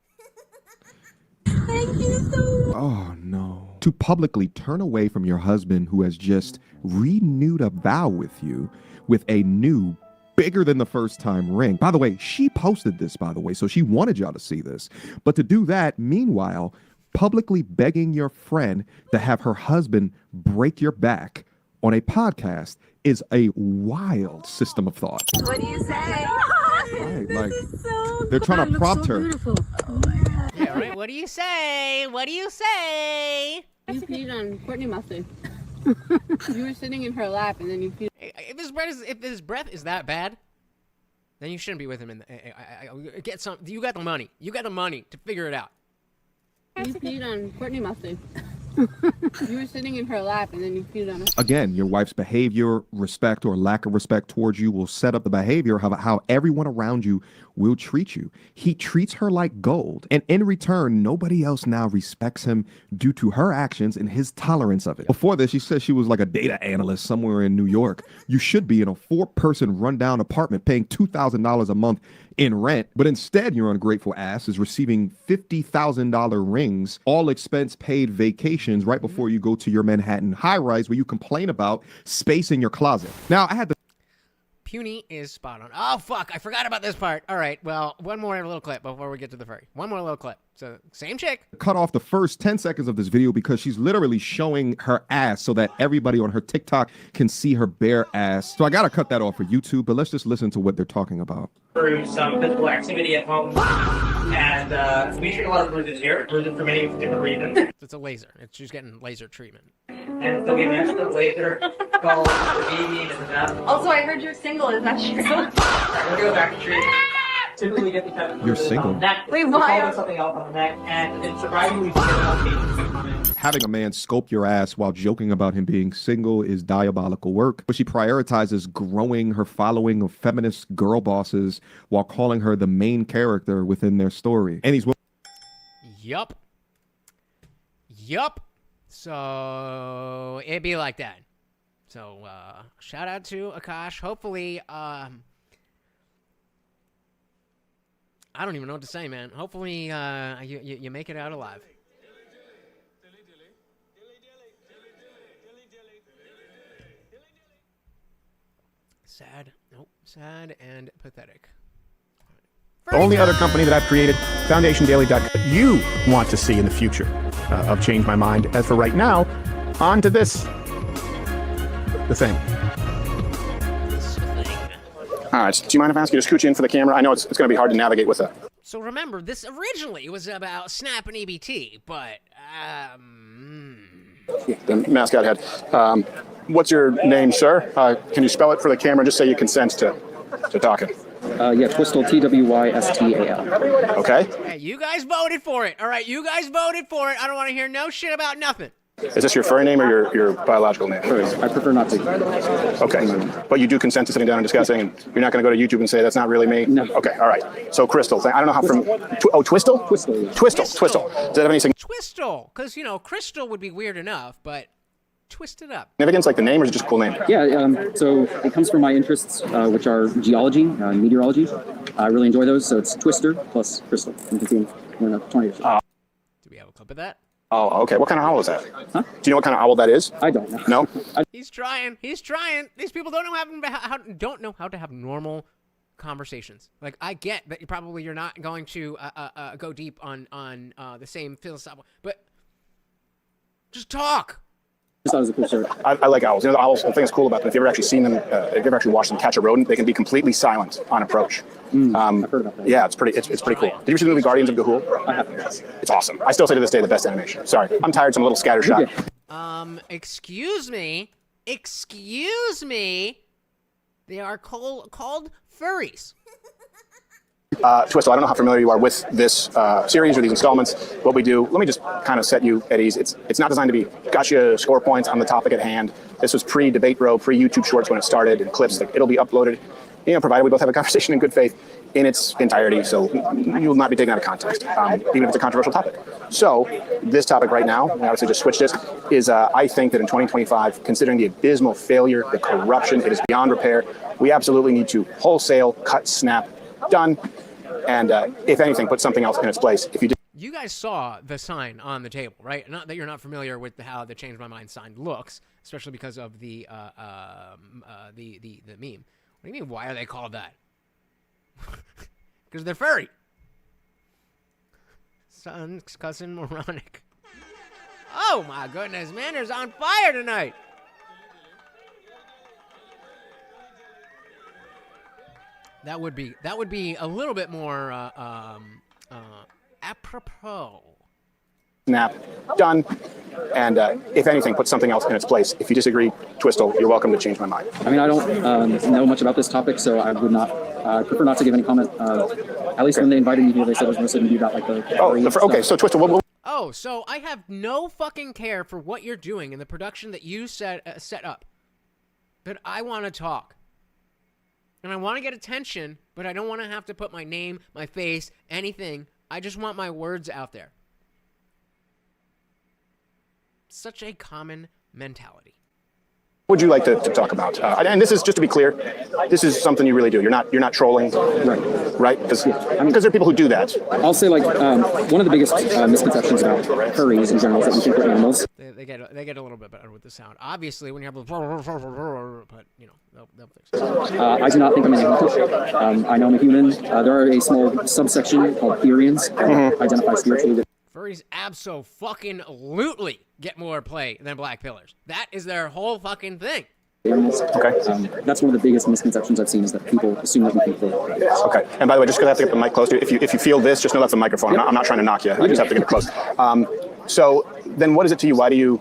Thank you so much. Oh, no. To publicly turn away from your husband who has just renewed a vow with you with a new, bigger than the first time ring. By the way, she posted this, by the way, so she wanted y'all to see this. But to do that, meanwhile, publicly begging your friend to have her husband break your back on a podcast is a wild system of thought. What do you say? Right, like, So they're trying to prompt her. Yeah, right? What do you say? What do you say? You peed on Courtney Mustard. You were sitting in her lap and then you peed. If his breath is that bad, then you shouldn't be with him. Get some. You got the money. You got the money to figure it out. You peed on Courtney Mustard. You were sitting in her lap and then you peed on her. Again, your wife's behavior, respect, or lack of respect towards you will set up the behavior of how everyone around you will treat you. He treats her like gold, and in return, nobody else now respects him due to her actions and his tolerance of it. Before this, she said she was like a data analyst somewhere in New York. You should be in a 4-person rundown apartment paying $2,000 a month in rent, but instead your ungrateful ass is receiving $50,000 rings, all expense paid vacations right before you go to your Manhattan high-rise where you complain about space in your closet. Now, I had the Puny is spot on. Oh, fuck. I forgot about this part. All right. Well, one more little clip before we get to the furry. One more little clip. So, same chick. cut off the first 10 seconds of this video because she's literally showing her ass so that everybody on her TikTok can see her bare ass. So I got to cut that off for YouTube, but let's just listen to what they're talking about. Through some physical activity at home. And we treat a lot of bruises here. Bruises for many different reasons. It's a laser. She's getting laser treatment. And so we mentioned the laser called the baby and that. Also, I heard you're single. Is that true? We'll go back to treatment. typically get the kind of You're single. neck. Wait, we why? call it something else on the neck, and it's surprisingly difficult. Having a man sculpt your ass while joking about him being single is diabolical work, but she prioritizes growing her following of feminist girl bosses while calling her the main character within their story. And these women. Yup. So it'd be like that. So shout out to Akash. Hopefully, I don't even know what to say, man. Hopefully, you make it out alive. Sad. Nope. Sad and pathetic. The only other company that I've created, FoundationDaily.com, you want to see in the future of Change My Mind. As for right now, on to this. The thing. All right. Do you mind if I ask you to scooch in for the camera? I know it's going to be hard to navigate with a. So remember, this originally was about Snap and EBT, but The mascot head. What's your name, sir? Can you spell it for the camera? Just say you consent to talking. Yeah, Twistal, Twystal. Okay. Hey, you guys voted for it. All right, you guys voted for it. I don't want to hear no shit about nothing. Is this your furry name or your biological name? I prefer not to. Okay. But you do consent to sitting down and discussing, and you're not going to go to YouTube and say, that's not really me? No. Okay, all right. So, Crystal, I don't know how from... Twistal? Twistal. Twistal. Does that have anything... Twistal, because, Crystal would be weird enough, but twist it up. significance, like the name, or is it just a cool name? Yeah, so it comes from my interests, which are geology, meteorology. I really enjoy those, so it's Twister plus Crystal. I'm thinking, 20 years. Do we have a clip of that? Oh, okay. What kind of owl is that? Huh? Do you know what kind of owl that is? I don't know. No? He's trying. These people don't know how to have normal conversations. Like, I get that you're not going to go deep on the same philosophical, but just talk. Just thought it was a cool shirt. I like owls. The owls, the thing that's cool about them, if you've ever actually seen them, if you've ever actually watched them catch a rodent, they can be completely silent on approach. I've heard about that. Yeah, it's pretty cool. Did you ever see the movie Guardians of Gahul? I have. It's awesome. I still say to this day the best animation. Sorry, I'm tired, so I'm a little scattershot. Excuse me. They are called furries. Twistle, I don't know how familiar you are with this series or these installments. What we do, let me just kind of set you at ease. It's not designed to be gotcha score points on the topic at hand. This was pre-Debate Bro, pre-YouTube Shorts when it started, and clips. It'll be uploaded, provided we both have a conversation in good faith in its entirety, so you will not be taken out of context, even if it's a controversial topic. So this topic right now, I obviously just switched this, is I think that in 2025, considering the abysmal failure, the corruption, it is beyond repair. We absolutely need to wholesale cut Snap, done, and if anything, put something else in its place. If you did. You guys saw the sign on the table, right? Not that you're not familiar with how the Change My Mind sign looks, especially because of the meme. What do you mean? Why are they called that? Because they're furry. Son's cousin moronic. Oh my goodness, Manor's on fire tonight. That would be a little bit more apropos. Snap, done, and if anything, put something else in its place. If you disagree, Twistle, you're welcome to change my mind. I mean, I don't know much about this topic, so I would not prefer not to give any comment. At least when they invited me here, they said it was mostly to be about like the. Okay, so Twistle, what? Oh, so I have no fucking care for what you're doing in the production that you set up, but I want to talk. And I want to get attention, but I don't want to have to put my name, my face, anything. I just want my words out there. Such a common mentality. What would you like to talk about? And this is, just to be clear, this is something you really do. You're not trolling, right? Because there are people who do that. I'll say, like, one of the biggest misconceptions about furries in general is that we think we're animals. They get a little bit better with the sound. Obviously, when you have the but they'll fix it. I do not think I'm an animal. I know I'm a human. There are a small subsection called Therians that identify spiritually. Furries abso-fucking-lutely get more play than black pillars. That is their whole fucking thing. Okay. That's one of the biggest misconceptions I've seen is that people assume that we think we're. Okay. And by the way, just because I have to get the mic close to you, if you feel this, just know that's a microphone. I'm not trying to knock you. I just have to get it close. So then what is it to you? Why do you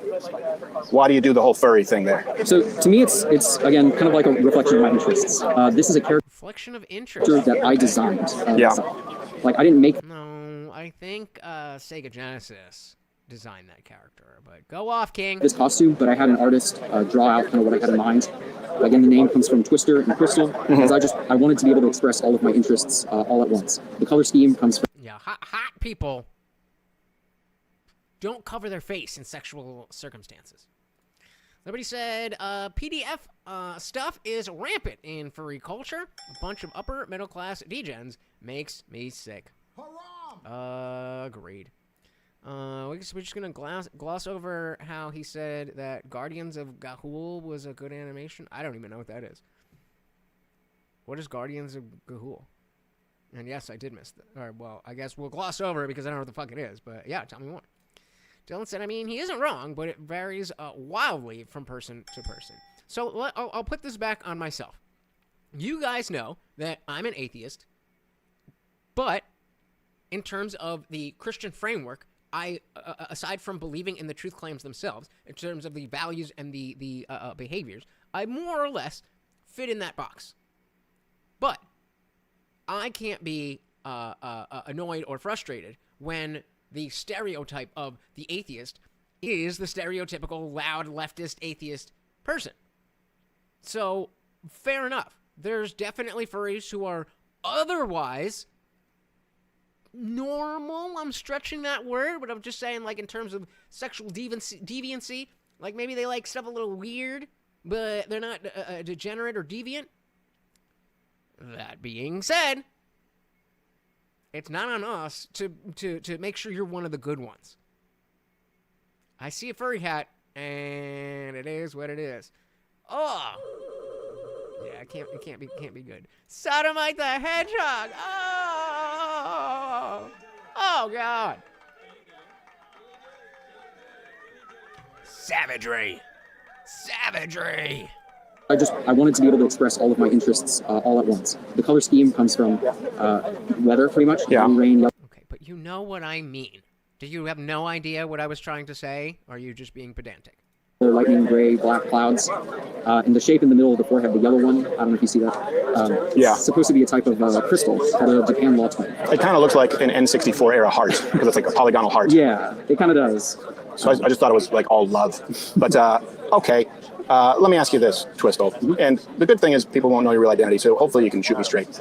do the whole furry thing there? So to me, it's again kind of like a reflection of my interests. This is a character Reflection of interest. that I designed. Yeah. Myself. Like I didn't make. No, I think Sega Genesis designed that character, but go off, King. This costume, but I had an artist draw out kind of what I had in mind. Again, the name comes from Twister and Crystal, because I wanted to be able to express all of my interests all at once. The color scheme comes from Hot people don't cover their face in sexual circumstances. Somebody said PDF stuff is rampant in furry culture. A bunch of upper middle class degens makes me sick. Agreed. We're just gonna gloss over how he said that Guardians of Gahul was a good animation. I don't even know what that is. What is Guardians of Gahul? And yes, I did miss that. All right, well, I guess we'll gloss over it because I don't know what the fuck it is. But yeah, tell me more. Dylan said, I mean, he isn't wrong, but it varies wildly from person to person. So I'll put this back on myself. You guys know that I'm an atheist, but in terms of the Christian framework, I, aside from believing in the truth claims themselves, in terms of the values and the behaviors, I more or less fit in that box. But I can't be annoyed or frustrated when the stereotype of the atheist is the stereotypical loud leftist atheist person. So, fair enough. There's definitely furries who are otherwise normal. I'm stretching that word, but I'm just saying, like, in terms of sexual deviancy, like maybe they like stuff a little weird, but they're not degenerate or deviant. That being said, it's not on us to make sure you're one of the good ones. I see a furry hat, and it is what it is. Oh, yeah, it can't be good. Sodomite the Hedgehog. Oh God. Savagery. I wanted to be able to express all of my interests all at once. The color scheme comes from weather, pretty much. Yeah. Rain, yellow. Okay, but you know what I mean. Do you have no idea what I was trying to say? Or are you just being pedantic? Lightning, gray, black clouds. And the shape in the middle of the forehead, the yellow one, I don't know if you see that. Yeah. It's supposed to be a type of crystal called a Japan law twin. It kind of looks like an N64 era heart, because it's like a polygonal heart. Yeah, it kind of does. So I just thought it was like all love. But okay, let me ask you this, Twistle. And the good thing is people won't know your real identity, so hopefully you can shoot me straight.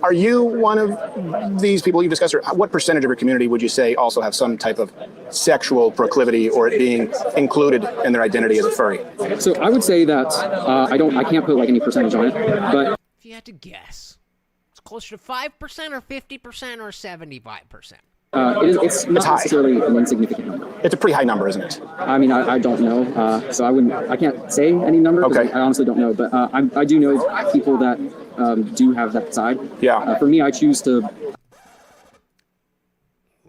Are you one of these people you've discussed, or what percentage of your community would you say also have some type of sexual proclivity or it being included in their identity as a furry? So I would say that I can't put like any percentage on it, but If you had to guess, it's closer to 5% or 50% or 75%. it's not necessarily an insignificant number. It's a pretty high number, isn't it? I mean, I don't know, so I can't say any number. Okay. I honestly don't know, but I do know people that do have that side. Yeah. For me, I choose to.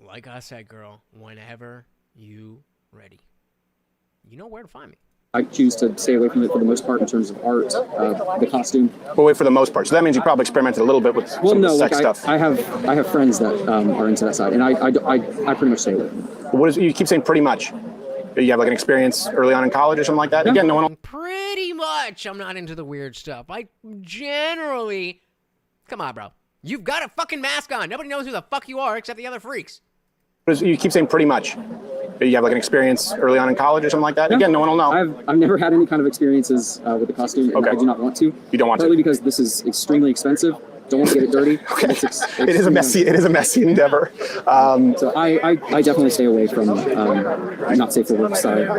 Like I said, girl, whenever you ready, you know where to find me. I choose to stay away from it for the most part in terms of art, the costume. Well, wait, for the most part. So that means you probably experimented a little bit with some of the sex stuff. I have friends that are into that side, and I pretty much stay away from it. What is you keep saying pretty much? You have like an experience early on in college or something like that? Yeah. Again, no one. Pretty much, I'm not into the weird stuff. I generally, come on, bro. You've got a fucking mask on. Nobody knows who the fuck you are except the other freaks. You keep saying pretty much. You have like an experience early on in college or something like that? Yeah. Again, no one will know. I've never had any kind of experiences with the costume, and Okay. I do not want to. You don't want Partly to? because this is extremely expensive. Don't want to get it dirty. Okay. It is a messy endeavor. So I definitely stay away from not safe for work side.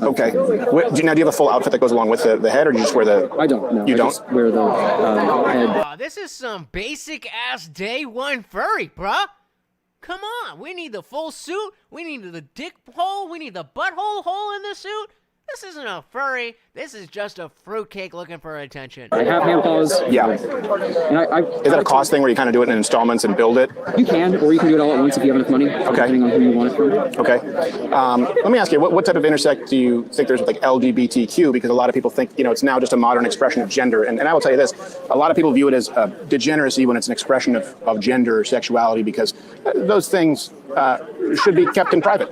Okay. Now, do you have a full outfit that goes along with the head, or do you just wear the? I don't know. You I don't just wear the head. This is some basic ass day one furry, bruh. Come on, we need the full suit. We need the dick hole. We need the butthole hole in the suit. This isn't a furry. This is just a fruitcake looking for attention. I have hand paws. Yeah. And I Is that a cost thing where you kind of do it in installments and build it? You can, or you can do it all at once if you have enough money, depending on who you want it from. Okay. Let me ask you, what type of intersect do you think there's with like LGBTQ? Because a lot of people think, it's now just a modern expression of gender. And I will tell you this, a lot of people view it as degeneracy when it's an expression of gender or sexuality, because those things should be kept in private.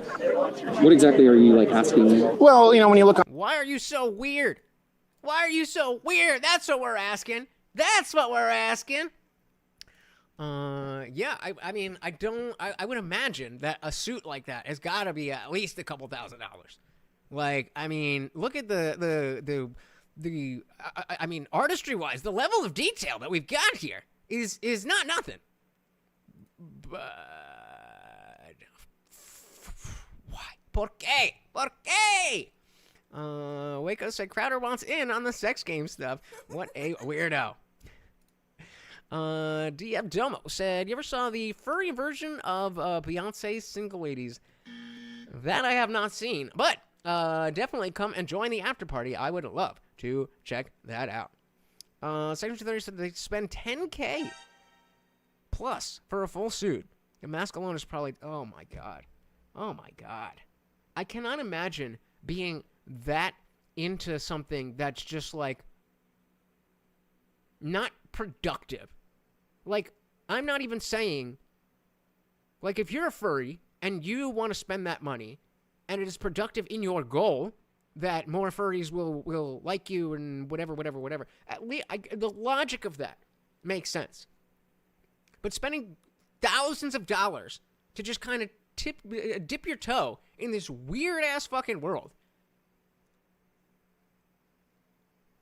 What exactly are you asking? Well, when you look on... Why are you so weird? Why are you so weird? That's what we're asking. That's what we're asking. Yeah, I mean, I would imagine that a suit like that has got to be at least a couple $1,000s. Like, I mean, look at I mean, artistry-wise, the level of detail that we've got here is not nothing. But why? ¿Por qué? ¿Por qué? Waco said Crowder wants in on the sex game stuff. What a weirdo. DF Domo said, you ever saw the furry version of Beyonce's Single Ladies? That I have not seen, but definitely come and join the after party. I would love to check that out. Section 230 said they spend $10K plus for a full suit. The mask alone is probably, oh my god. Oh my god. I cannot imagine being that into something that's just not productive. I'm not even saying, if you're a furry and you want to spend that money and it is productive in your goal that more furries will like you and whatever, at least the logic of that makes sense. But spending thousands of dollars to just kind of dip your toe in this weird-ass fucking world,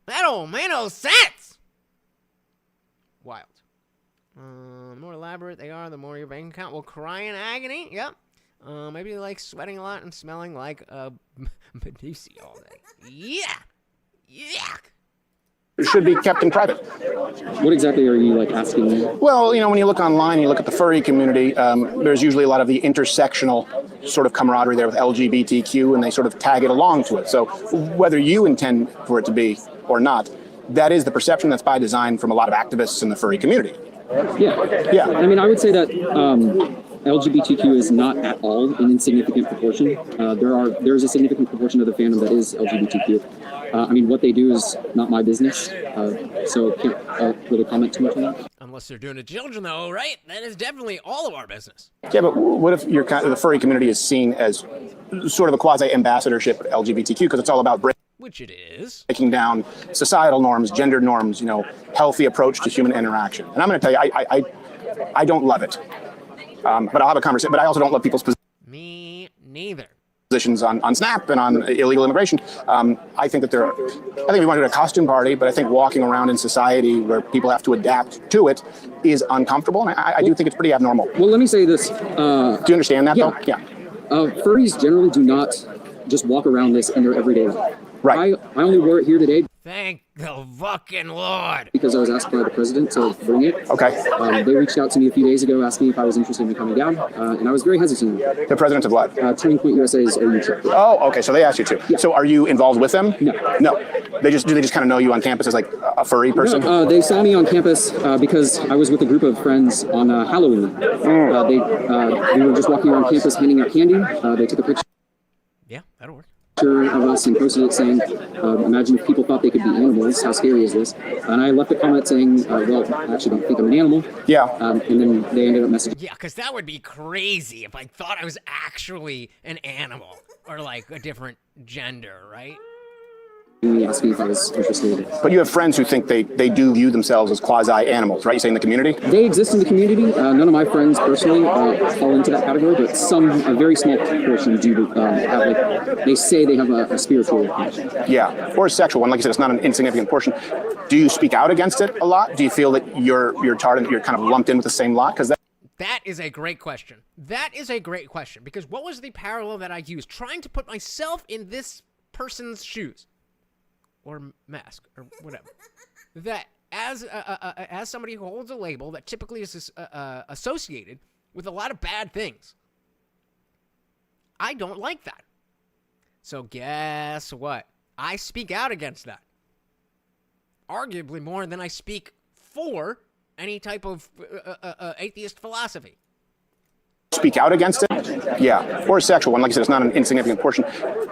that don't make no sense! Wild. The more elaborate they are, the more your bank account will cry in agony. Yep. Maybe sweating a lot and smelling like a Medusa all day. Yeah! Yuck! It should be kept in private. What exactly are you asking? Well, when you look online, you look at the furry community, there's usually a lot of the intersectional sort of camaraderie there with LGBTQ, and they sort of tag it along to it. So whether you intend for it to be or not, that is the perception that's by design from a lot of activists in the furry community. Yeah. I mean, I would say that LGBTQ is not at all an insignificant proportion. There's a significant proportion of the fandom that is LGBTQ. I mean, what they do is not my business, so can't really comment too much on that. Unless they're doing it to children, though, right? That is definitely all of our business. Yeah, but what if the furry community is seen as sort of a quasi-ambassadorship of LGBTQ, because it's all about which it is. Breaking down societal norms, gender norms, healthy approach to human interaction. And I'm going to tell you, I don't love it. But I'll have a conversation. But I also don't love people's Me neither. Positions on SNAP and on illegal immigration. I think we want to do a costume party, but I think walking around in society where people have to adapt to it is uncomfortable. And I do think it's pretty abnormal. Well, let me say this. Do you understand that, though? Yeah. Furries generally do not just walk around this in their everyday life. Right. I only wore it here today. Thank the fucking Lord. Because I was asked by the president to bring it. Okay. They reached out to me a few days ago asking if I was interested in coming down, and I was very hesitant. The president of what? Turning Point USA's OU trip. Oh, okay. So they asked you to. Yeah. So are you involved with them? No. No. Do they just kind of know you on campus as a furry person? No, they saw me on campus because I was with a group of friends on Halloween. We were just walking around campus handing out candy. They took a picture. Yeah, that'll work. Of us and posted it saying, imagine if people thought they could be animals, how scary is this? And I left a comment saying, well, I actually don't think I'm an animal. Yeah. And then they ended up messaging. Yeah, because that would be crazy if I thought I was actually an animal or a different gender, right? Me asking if I was interested. But you have friends who think they do view themselves as quasi-animals, right? You say in the community? They exist in the community. None of my friends personally fall into that category, but a very small portion do have, they say they have a spiritual connection. Yeah, or a sexual one. Like you said, it's not an insignificant portion. Do you speak out against it a lot? Do you feel that you're kind of lumped in with the same lot? Because that is a great question. That is a great question, because what was the parallel that I used? Trying to put myself in this person's shoes. Or mask, or whatever. That as somebody who holds a label that typically is associated with a lot of bad things, I don't like that. So guess what? I speak out against that. Arguably more than I speak for any type of atheist philosophy. Speak out against it? Yeah. Or sexual one. Like I said, it's not an insignificant portion.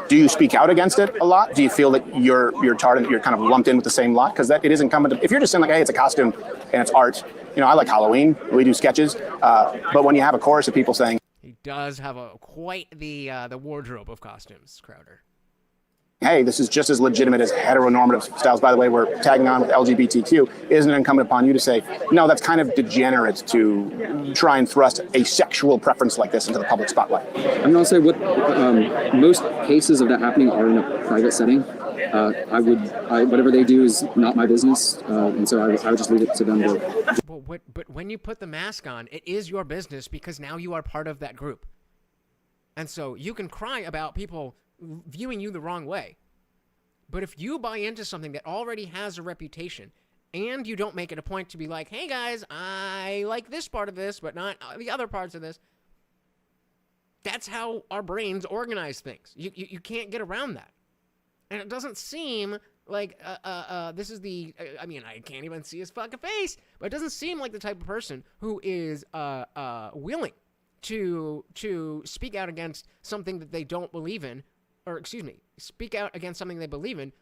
Do you speak out against it a lot? Do you feel that you're tarred, you're kind of lumped in with the same lot? Because that it is incumbent. If you're just saying like, hey, it's a costume and it's art. I like Halloween. We do sketches. But when you have a chorus of people saying, he does have quite the wardrobe of costumes, Crowder. Hey, this is just as legitimate as heteronormative styles. By the way, we're tagging on with LGBTQ. Isn't it incumbent upon you to say, no, that's kind of degenerate to try and thrust a sexual preference like this into the public spotlight? I'm going to say what most cases of that happening are in a private setting. Whatever they do is not my business, and so I would just leave it to them to. But when you put the mask on, it is your business because now you are part of that group. And so you can cry about people viewing you the wrong way. But if you buy into something that already has a reputation and you don't make it a point to be like, hey guys, I like this part of this, but not the other parts of this. That's how our brains organize things. You can't get around that. And it doesn't seem like this is the, I mean, I can't even see his fucking face, but it doesn't seem like the type of person who is willing to speak out against something that they don't believe in, or excuse me, speak out against something they believe in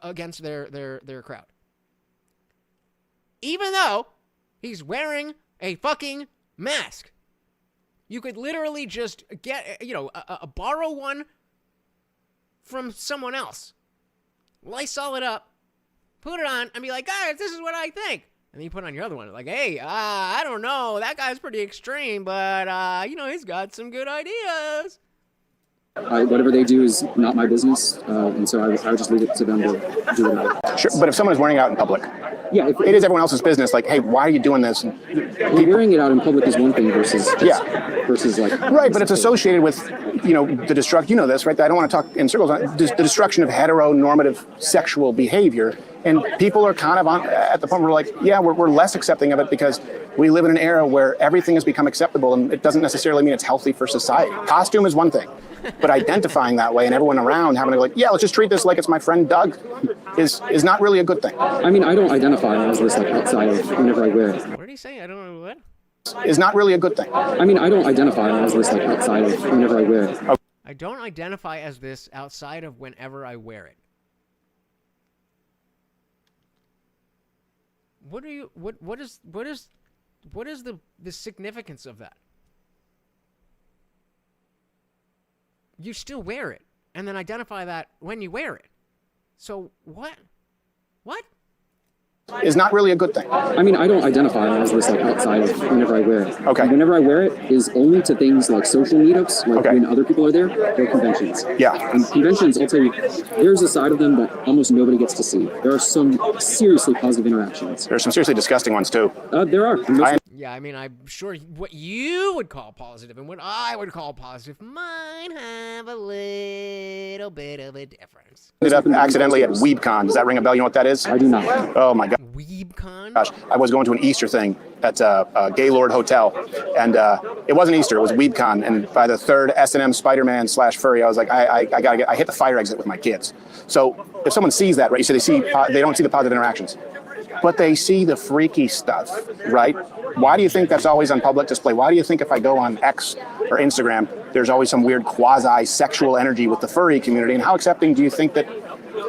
against their crowd. Even though he's wearing a fucking mask. You could literally just get, borrow one from someone else. Lysol it up, put it on, and be like, guys, this is what I think. And then you put on your other one, like, hey, I don't know, that guy's pretty extreme, but, he's got some good ideas. Whatever they do is not my business, and so I would just leave it to them to do it. Sure, but if someone is wearing it out in public, yeah, it is everyone else's business. Like, hey, why are you doing this? Wearing it out in public is one thing versus like right, but it's associated with the destruct. You know this, right? I don't want to talk in circles. The destruction of heteronormative sexual behavior, and people are kind of at the point where we're like, yeah, we're less accepting of it because we live in an era where everything has become acceptable, and it doesn't necessarily mean it's healthy for society. Costume is one thing. But identifying that way and everyone around having to go like, yeah, let's just treat this like it's my friend Doug is not really a good thing. I mean, I don't identify as this like outside of whenever I wear it. What did he say? I don't know what. Is not really a good thing. I mean, I don't identify as this like outside of whenever I wear it. I don't identify as this outside of whenever I wear it. What is the significance of that? You still wear it, and then identify that when you wear it. So what? Is not really a good thing. I mean, I don't identify as this like outside of whenever I wear it. Okay. Whenever I wear it is only to things like social meetups, like when other people are there, or conventions. Yeah. And conventions, I'll tell you, there's a side of them that almost nobody gets to see. There are some seriously positive interactions. There's some seriously disgusting ones too. There are. Yeah, I mean, I'm sure what you would call positive and what I would call positive might have a little bit of a difference. Ended up accidentally at WeebCon. Does that ring a bell? You know what that is? I do not. Oh my God. WeebCon? Gosh, I was going to an Easter thing at Gaylord Hotel, and it wasn't Easter, it was WeebCon, and by the third S&M Spider-Man / furry, I was like, I hit the fire exit with my kids. So if someone sees that, right, so they don't see the positive interactions, but they see the freaky stuff, right? Why do you think that's always on public display? Why do you think if I go on X or Instagram, there's always some weird quasi-sexual energy with the furry community, and how accepting do you think that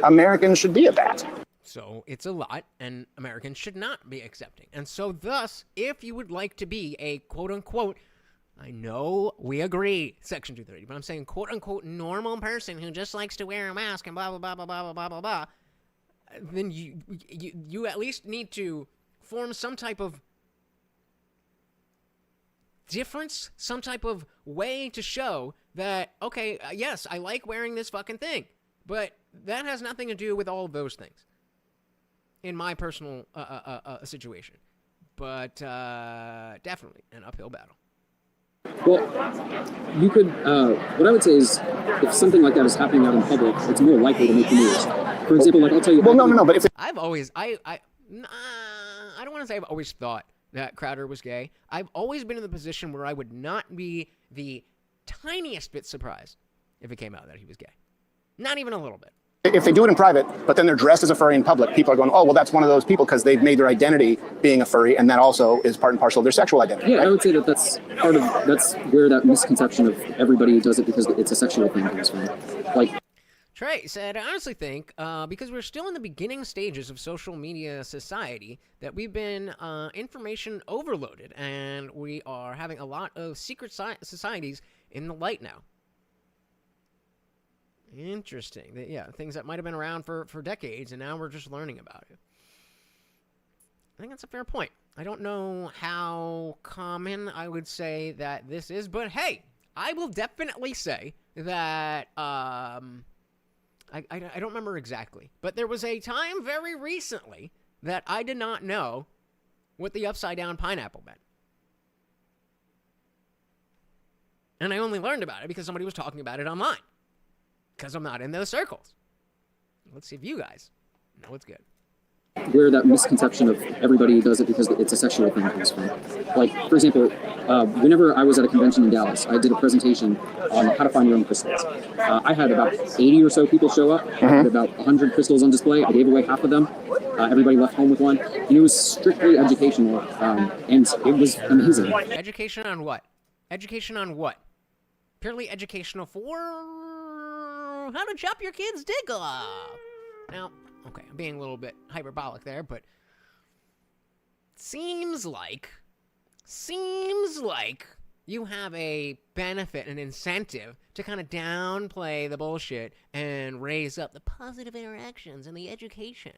Americans should be of that? So it's a lot, and Americans should not be accepting. And so thus, if you would like to be a quote-unquote, I know we agree, Section 230, but I'm saying quote-unquote normal person who just likes to wear a mask and blah, blah, blah, blah, blah, blah, blah, blah, then you at least need to form some type of difference, some type of way to show that, okay, yes, I like wearing this fucking thing, but that has nothing to do with all of those things. In my personal situation. But definitely an uphill battle. Well, you could, what I would say is, if something like that is happening out in public, it's more likely to make the news. For example, like I'll tell you. Well, no, but if I've always, I don't want to say I've always thought that Crowder was gay. I've always been in the position where I would not be the tiniest bit surprised if it came out that he was gay. Not even a little bit. If they do it in private, but then they're dressed as a furry in public, people are going, oh, well, that's one of those people because they've made their identity being a furry, and that also is part and parcel of their sexual identity. Yeah, right? I would say that that's where that misconception of everybody does it because it's a sexual thing comes from. Like, Trey said, I honestly think, because we're still in the beginning stages of social media society, that we've been information overloaded, and we are having a lot of secret societies in the light now. Interesting. Yeah, things that might have been around for decades, and now we're just learning about it. I think that's a fair point. I don't know how common I would say that this is, but hey, I will definitely say that, I don't remember exactly, but there was a time very recently that I did not know what the upside-down pineapple meant. And I only learned about it because somebody was talking about it online. Because I'm not in those circles. Let's see if you guys know what's good. where that misconception of everybody does it because it's a sexual thing comes from. Like, for example, whenever I was at a convention in Dallas, I did a presentation on how to find your own crystals. I had about 80 or so people show up. I had about 100 crystals on display. I gave away half of them. Everybody left home with one. And it was strictly educational, and it was amazing. Education on what? Education on what? Purely educational for how to chop your kid's dick off. Now, okay, I'm being a little bit hyperbolic there, but seems like you have a benefit, an incentive to kind of downplay the bullshit and raise up the positive interactions and the education.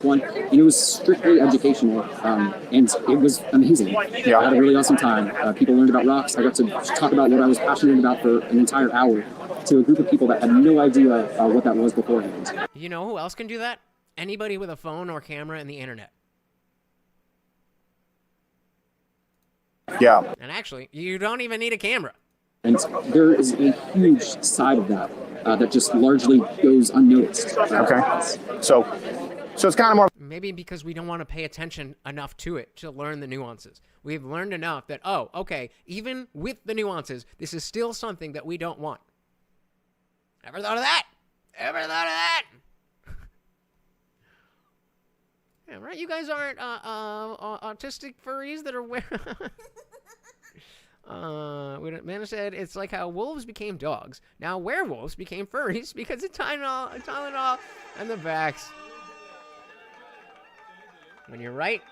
One, and it was strictly educational, and it was amazing. Yeah. I had a really awesome time. People learned about rocks. I got to talk about what I was passionate about for an entire hour to a group of people that had no idea what that was beforehand. You know who else can do that? Anybody with a phone or camera and the internet. Yeah. And actually, you don't even need a camera. And there is a huge side of that that just largely goes unnoticed. Okay. So it's kind of more... Maybe because we don't want to pay attention enough to it to learn the nuances. We've learned enough that, oh, okay, even with the nuances, this is still something that we don't want. Ever thought of that? Ever thought of that? Yeah, right? You guys aren't autistic furries that are Amanda said it's like how wolves became dogs. Now werewolves became furries because of Tylenol and the vax. When you're right.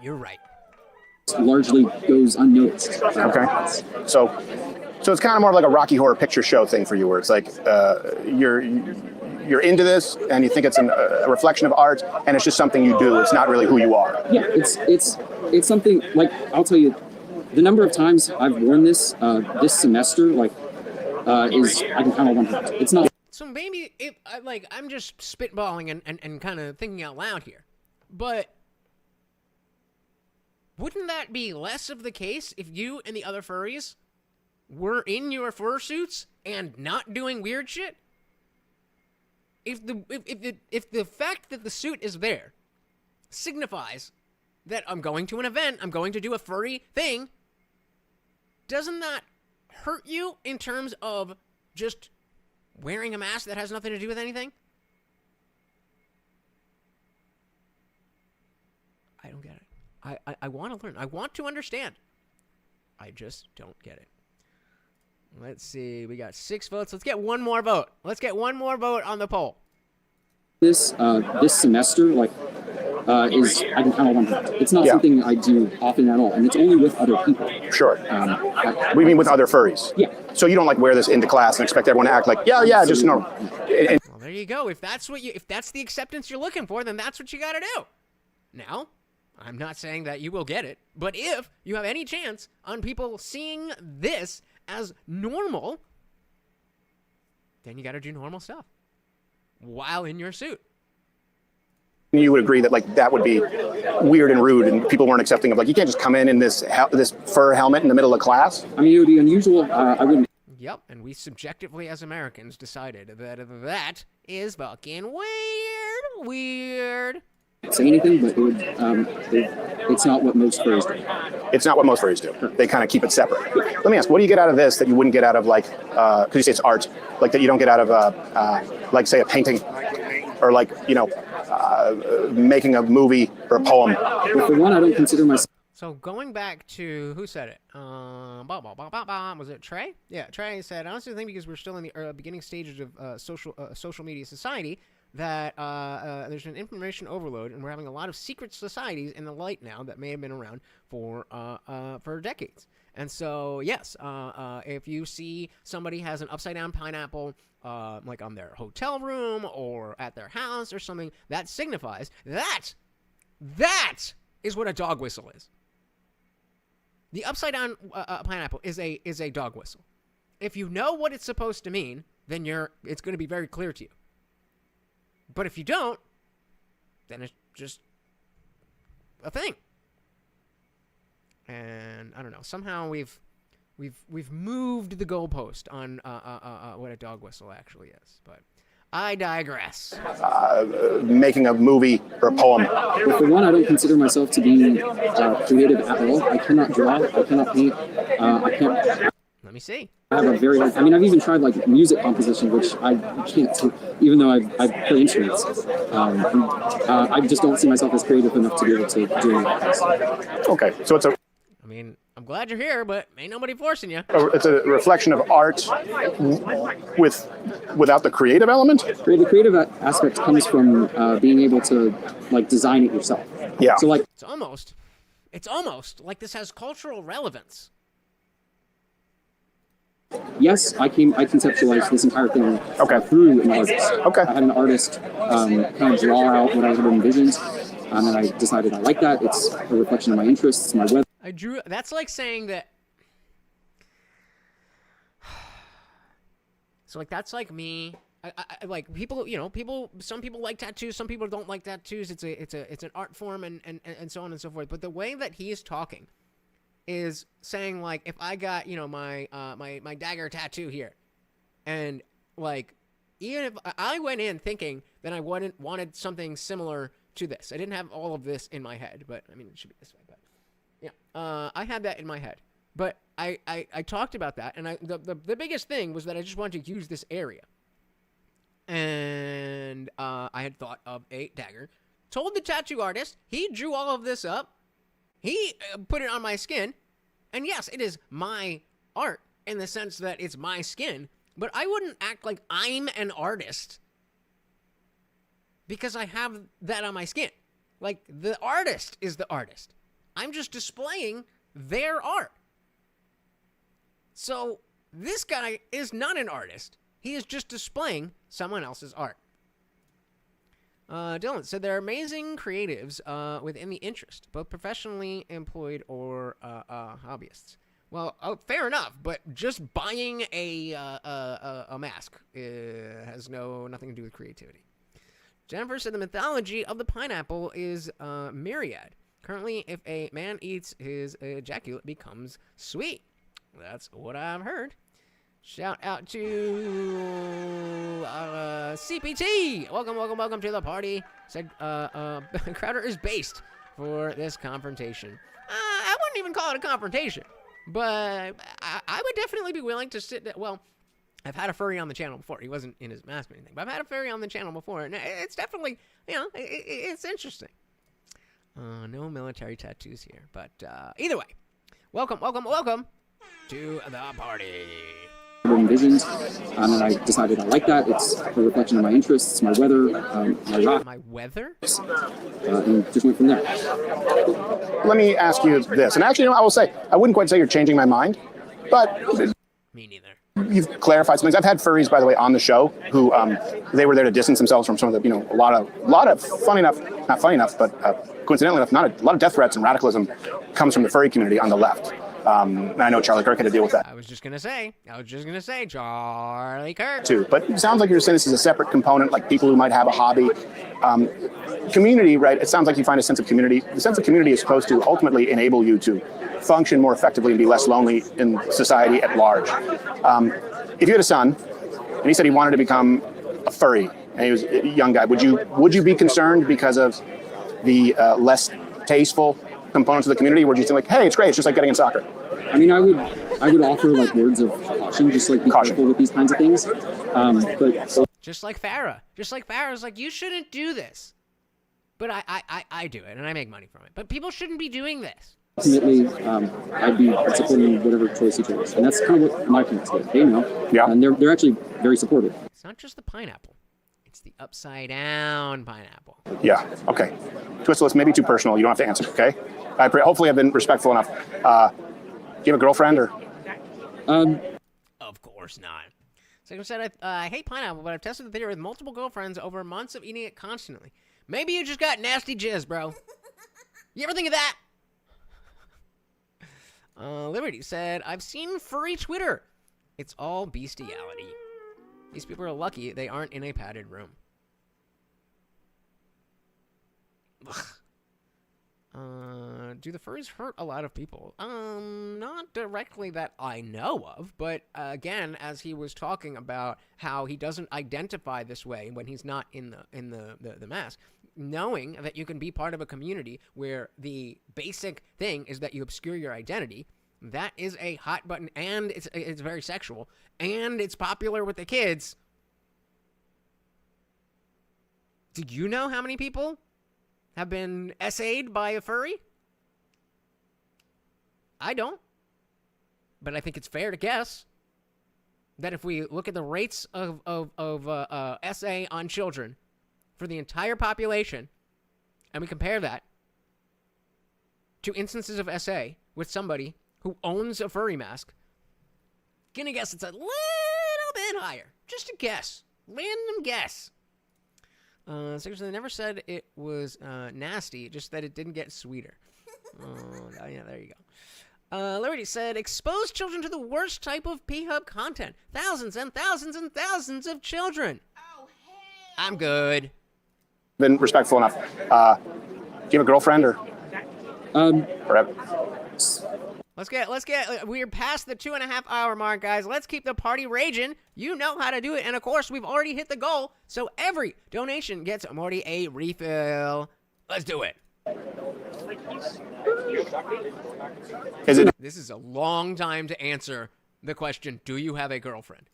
You're right. Largely goes unnoticed. Okay. So it's kind of more like a Rocky Horror Picture Show thing for you, where it's like you're into this and you think it's a reflection of art, and it's just something you do. It's not really who you are. Yeah, it's something like, I'll tell you, the number of times I've worn this this semester, like, is, I can count on one hand. It's not. So maybe if I'm just spitballing and kind of thinking out loud here, but wouldn't that be less of the case if you and the other furries were in your fursuits and not doing weird shit? If the fact that the suit is there signifies that I'm going to an event, I'm going to do a furry thing, doesn't that hurt you in terms of just wearing a mask that has nothing to do with anything? I don't get it. I want to learn. I want to understand. I just don't get it. Let's see. We got 6 votes. Let's get one more vote. Let's get one more vote on the poll. This semester, like, is, I can count on one hand. It's not something I do often at all, and it's only with other people. Sure. We mean with other furries. Yeah. So you don't like wear this into class and expect everyone to act like, yeah, just normal. Well, there you go. If that's the acceptance you're looking for, then that's what you got to do. Now, I'm not saying that you will get it, but if you have any chance on people seeing this as normal, then you got to do normal stuff while in your suit. You would agree that that would be weird and rude, and people weren't accepting of you can't just come in this fur helmet in the middle of class. I mean, it would be unusual. I wouldn't. Yep, and we subjectively as Americans decided that is fucking weird. say anything, but it's not what most furries do. It's not what most furries do. They kind of keep it separate. Let me ask, what do you get out of this that you wouldn't get out of, like, because you say it's art, like that you don't get out of, like, say, a painting, or like, making a movie or a poem? Well, for one, I don't consider myself. So going back to who said it? Was it Trey? Yeah, Trey said, I honestly think because we're still in the beginning stages of social media society, that there's an information overload, and we're having a lot of secret societies in the light now that may have been around for decades. And so, yes, if you see somebody has an upside-down pineapple, like on their hotel room or at their house or something, that signifies that is what a dog whistle is. The upside-down pineapple is a dog whistle. If you know what it's supposed to mean, then it's going to be very clear to you. But if you don't, then it's just a thing. And I don't know. Somehow we've moved the goalpost on what a dog whistle actually is. But I digress. Making a movie or a poem. Well, for one, I don't consider myself to be creative at all. I cannot draw. I cannot paint. I can't. Let me see. I have a very hard. I mean, I've even tried like music composition, which I can't do, even though I play instruments. I just don't see myself as creative enough to be able to do any of that. Okay, so it's a. I mean, I'm glad you're here, but ain't nobody forcing you. It's a reflection of art without the creative element? The creative aspect comes from being able to like design it yourself. Yeah. So like it's almost like this has cultural relevance. Yes, I conceptualized this entire thing through an artist. Okay. I had an artist kind of draw out what I had envisioned, and then I decided I like that. It's a reflection of my interests, my weather. That's like saying that. So like that's like me. I like people. Some people like tattoos. Some people don't like tattoos. It's an art form and so on and so forth. But the way that he is talking is saying like, if I got my dagger tattoo here, and like even if I went in thinking that I wanted something similar to this, I didn't have all of this in my head, but I mean it should be this way. But yeah, I had that in my head, but I talked about that, and the biggest thing was that I just wanted to use this area, and I had thought of a dagger. Told the tattoo artist, he drew all of this up. He put it on my skin, and yes, it is my art in the sense that it's my skin, but I wouldn't act like I'm an artist because I have that on my skin. Like, the artist is the artist. I'm just displaying their art. So, this guy is not an artist. He is just displaying someone else's art. Dylan said there are amazing creatives within the interest, both professionally employed or hobbyists. Well, fair enough, but just buying a mask has nothing to do with creativity. Jennifer said the mythology of the pineapple is myriad. Currently, if a man eats his ejaculate, it becomes sweet. That's what I've heard. Shout out to CPT. Welcome to the party. Said Crowder is based for this confrontation. I wouldn't even call it a confrontation, but I would definitely be willing to sit. Well, I've had a furry on the channel before. He wasn't in his mask or anything, but I've had a furry on the channel before, and it's definitely, it's interesting. No military tattoos here, but either way, welcome to the party. Envisioned, and then I decided I like that. It's a reflection of my interests, my weather, my rock. My weather? And just went from there. Let me ask you this, and actually, I will say, I wouldn't quite say you're changing my mind, but me neither. You've clarified some things. I've had furries, by the way, on the show who they were there to distance themselves from some of the, a lot of not funny enough, but coincidentally enough, not a lot of death threats and radicalism comes from the furry community on the left. And I know Charlie Kirk had to deal with that. I was just gonna say, Charlie Kirk. Too, but it sounds like you're saying this is a separate component, like people who might have a hobby. Community, right? It sounds like you find a sense of community. The sense of community is supposed to ultimately enable you to function more effectively and be less lonely in society at large. If you had a son, and he said he wanted to become a furry, and he was a young guy, would you be concerned because of the less tasteful components of the community? Or do you think like, hey, it's great, it's just like getting in soccer? I mean, I would offer like words of caution, just like be careful with these kinds of things. But just like Farrah. Just like Farrah's like, you shouldn't do this. But I do it, and I make money from it. But people shouldn't be doing this. ultimately, I'd be supporting whatever choice he chose. And that's kind of what my parents did. They know. Yeah. And they're actually very supportive. It's not just the pineapple. It's the upside down pineapple. Yeah, okay. Twistle, it's maybe too personal. You don't have to answer, okay? Hopefully I've been respectful enough. Do you have a girlfriend or? Of course not. Second said, I hate pineapple, but I've tested the theory with multiple girlfriends over months of eating it constantly. Maybe you just got nasty jizz, bro. You ever think of that? Liberty said, I've seen furry Twitter. It's all bestiality. These people are lucky they aren't in a padded room. Do the furries hurt a lot of people? Not directly that I know of, but again, as he was talking about how he doesn't identify this way when he's not in the mask, knowing that you can be part of a community where the basic thing is that you obscure your identity, that is a hot button, and it's very sexual, and it's popular with the kids. Do you know how many people have been essayed by a furry? I don't. But I think it's fair to guess that if we look at the rates of essay on children for the entire population, and we compare that to instances of essay with somebody who owns a furry mask, gonna guess it's a little bit higher. Just a guess. Random guess. Seriously, they never said it was nasty, just that it didn't get sweeter. Yeah, there you go. Liberty said, expose children to the worst type of P-Hub content. Thousands and thousands and thousands of children. Oh, hell. I'm good. Been respectful enough. Do you have a girlfriend or? Let's get, we're past the 2.5 hour mark, guys. Let's keep the party raging. You know how to do it. And of course, we've already hit the goal. So every donation gets Morty a refill. Let's do it. This is a long time to answer the question, do you have a girlfriend?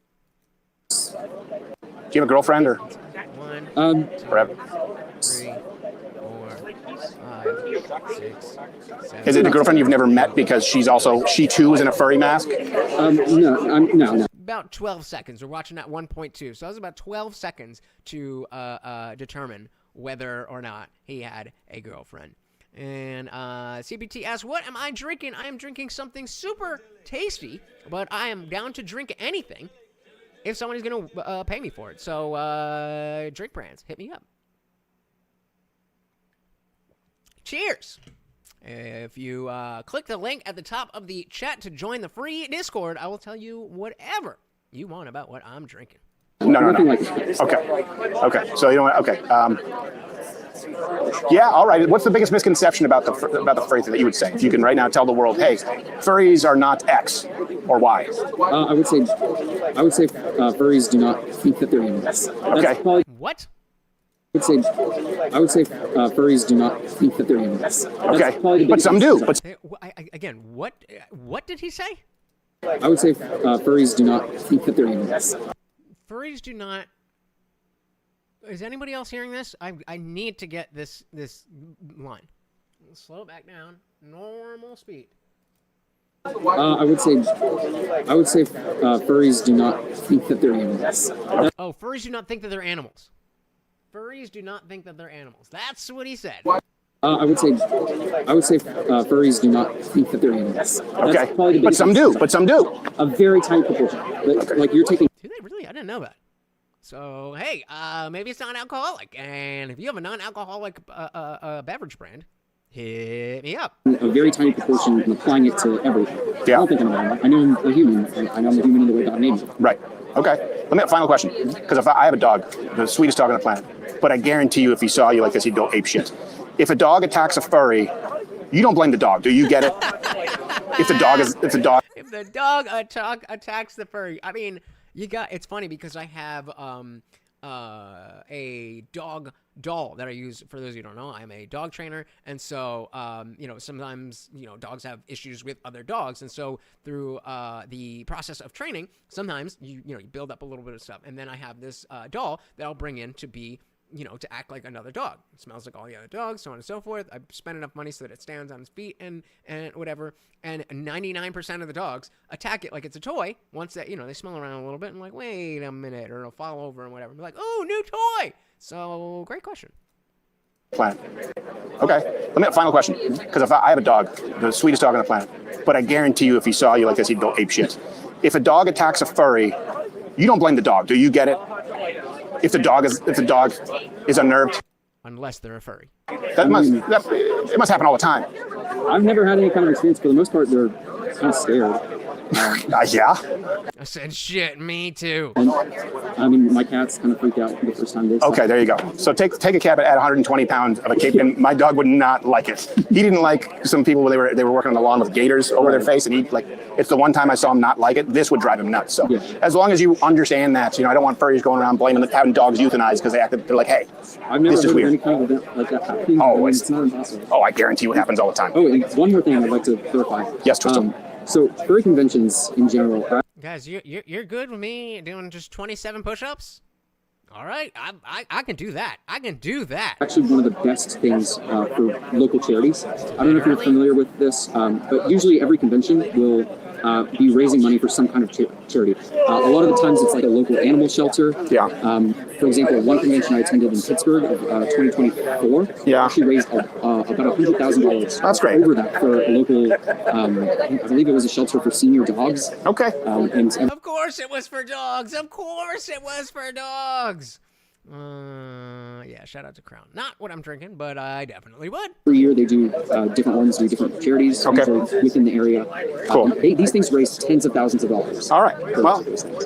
Do you have a girlfriend or? 1, 2, Forever. 3, 4, 5, 6, 7. Is it a girlfriend you've never met because she too is in a furry mask? No. About 12 seconds. We're watching at 1.2. So that was about 12 seconds to determine whether or not he had a girlfriend. And CBT asks, what am I drinking? I am drinking something super tasty, but I am down to drink anything if somebody's going to pay me for it. So, drink brands, hit me up. Cheers. If you click the link at the top of the chat to join the free Discord, I will tell you whatever you want about what I'm drinking. No. Okay. So you know what? Okay. Yeah. All right. What's the biggest misconception about the furry thing that you would say? If you can right now tell the world, hey, furries are not X or Y. I would say furries do not think that they're animals. Okay. What? I would say furries do not think that they're animals. Okay. But some do. But again, what did he say? I would say furries do not think that they're animals. Furries do not. Is anybody else hearing this? I need to get this line. Slow it back down. Normal speed. I would say furries do not think that they're animals. Oh, furries do not think that they're animals. Furries do not think that they're animals. That's what he said. I would say furries do not think that they're animals. Okay. But some do. A very tiny proportion. Like you're taking. Do they really? I didn't know that. So, hey, maybe it's non-alcoholic. And if you have a non-alcoholic beverage brand, hit me up. A very tiny proportion and applying it to everything. Yeah. I don't think I'm an animal. I know I'm a human. I know I'm a human in the way God made me. Right. Okay. Let me have a final question. Because if I have a dog, the sweetest dog on the planet, but I guarantee you if he saw you like this, he'd go ape shit. If a dog attacks a furry, you don't blame the dog. Do you get it? If the dog attacks the furry, I mean, it's funny because I have a dog doll that I use. For those of you who don't know, I'm a dog trainer, and so sometimes dogs have issues with other dogs, and so through the process of training, sometimes you build up a little bit of stuff, and then I have this doll that I'll bring in to be to act like another dog. It smells like all the other dogs, so on and so forth. I spend enough money so that it stands on its feet and whatever. And 99% of the dogs attack it like it's a toy. Once that, they smell around a little bit and like, wait a minute, or it'll fall over and whatever. And be like, oh, new toy. So great question. Planet. Okay. Final question. Because if I have a dog, the sweetest dog on the planet, but I guarantee you if he saw you like this, he'd go ape shit. If a dog attacks a furry, you don't blame the dog. Do you get it? If the dog is unnerved, unless they're a furry, it must happen all the time. I've never had any kind of experience. For the most part, they're kind of scared. Yeah. I said, shit, me too. And, I mean, my cats kind of freaked out the first time they saw Okay, there you go. So take a cab at 120 pounds of a cape, and my dog would not like it. He didn't like some people when they were working on the lawn with gaiters over their face, and it's the one time I saw him not like it. This would drive him nuts. So as long as you understand that, I don't want furries going around having dogs euthanized because they're like, hey, I've never this is heard weird. of any kind of event like that happening. It's not impossible. Oh, I guarantee what happens all the time. Oh, and one more thing I'd like to clarify. Yes, Tristan. So furry conventions in general. Guys, you're good with me doing just 27 push-ups? All right, I can do that. I can do that. Actually, one of the best things for local charities. I don't know if you're familiar with this, but usually every convention will be raising money for some kind of charity. A lot of the times it's like a local animal shelter. Yeah. For example, one convention I attended in Pittsburgh of 2024 actually raised about $100,000. That's great. Over that for a local, I believe it was a shelter for senior dogs. Okay. Of course it was for dogs. Of course it was for dogs. Yeah, shout out to Crown. Not what I'm drinking, but I definitely would. Every year they do different ones, do different charities usually within the area. Cool. These things raise tens of thousands of dollars. All right. Well,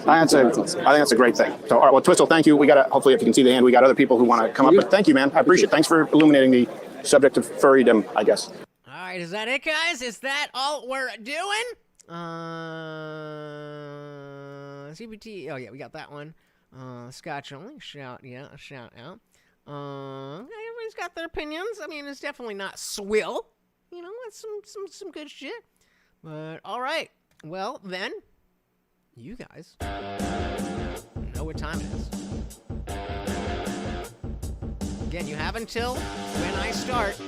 I think that's a great thing. So, all right. Well, Twistle, thank you. We got hopefully, if you can see the hand, we got other people who want to come up. But thank you, man. I appreciate it. Thanks for illuminating the subject of furrydom, I guess. All right. Is that it, guys? Is that all we're doing? CBT. Oh, yeah, we got that one. Scotch only. Shout out. Everybody's got their opinions. I mean, it's definitely not swill. It's some good shit. But all right. Well, then, you guys know what time it is. Again, you have until when I start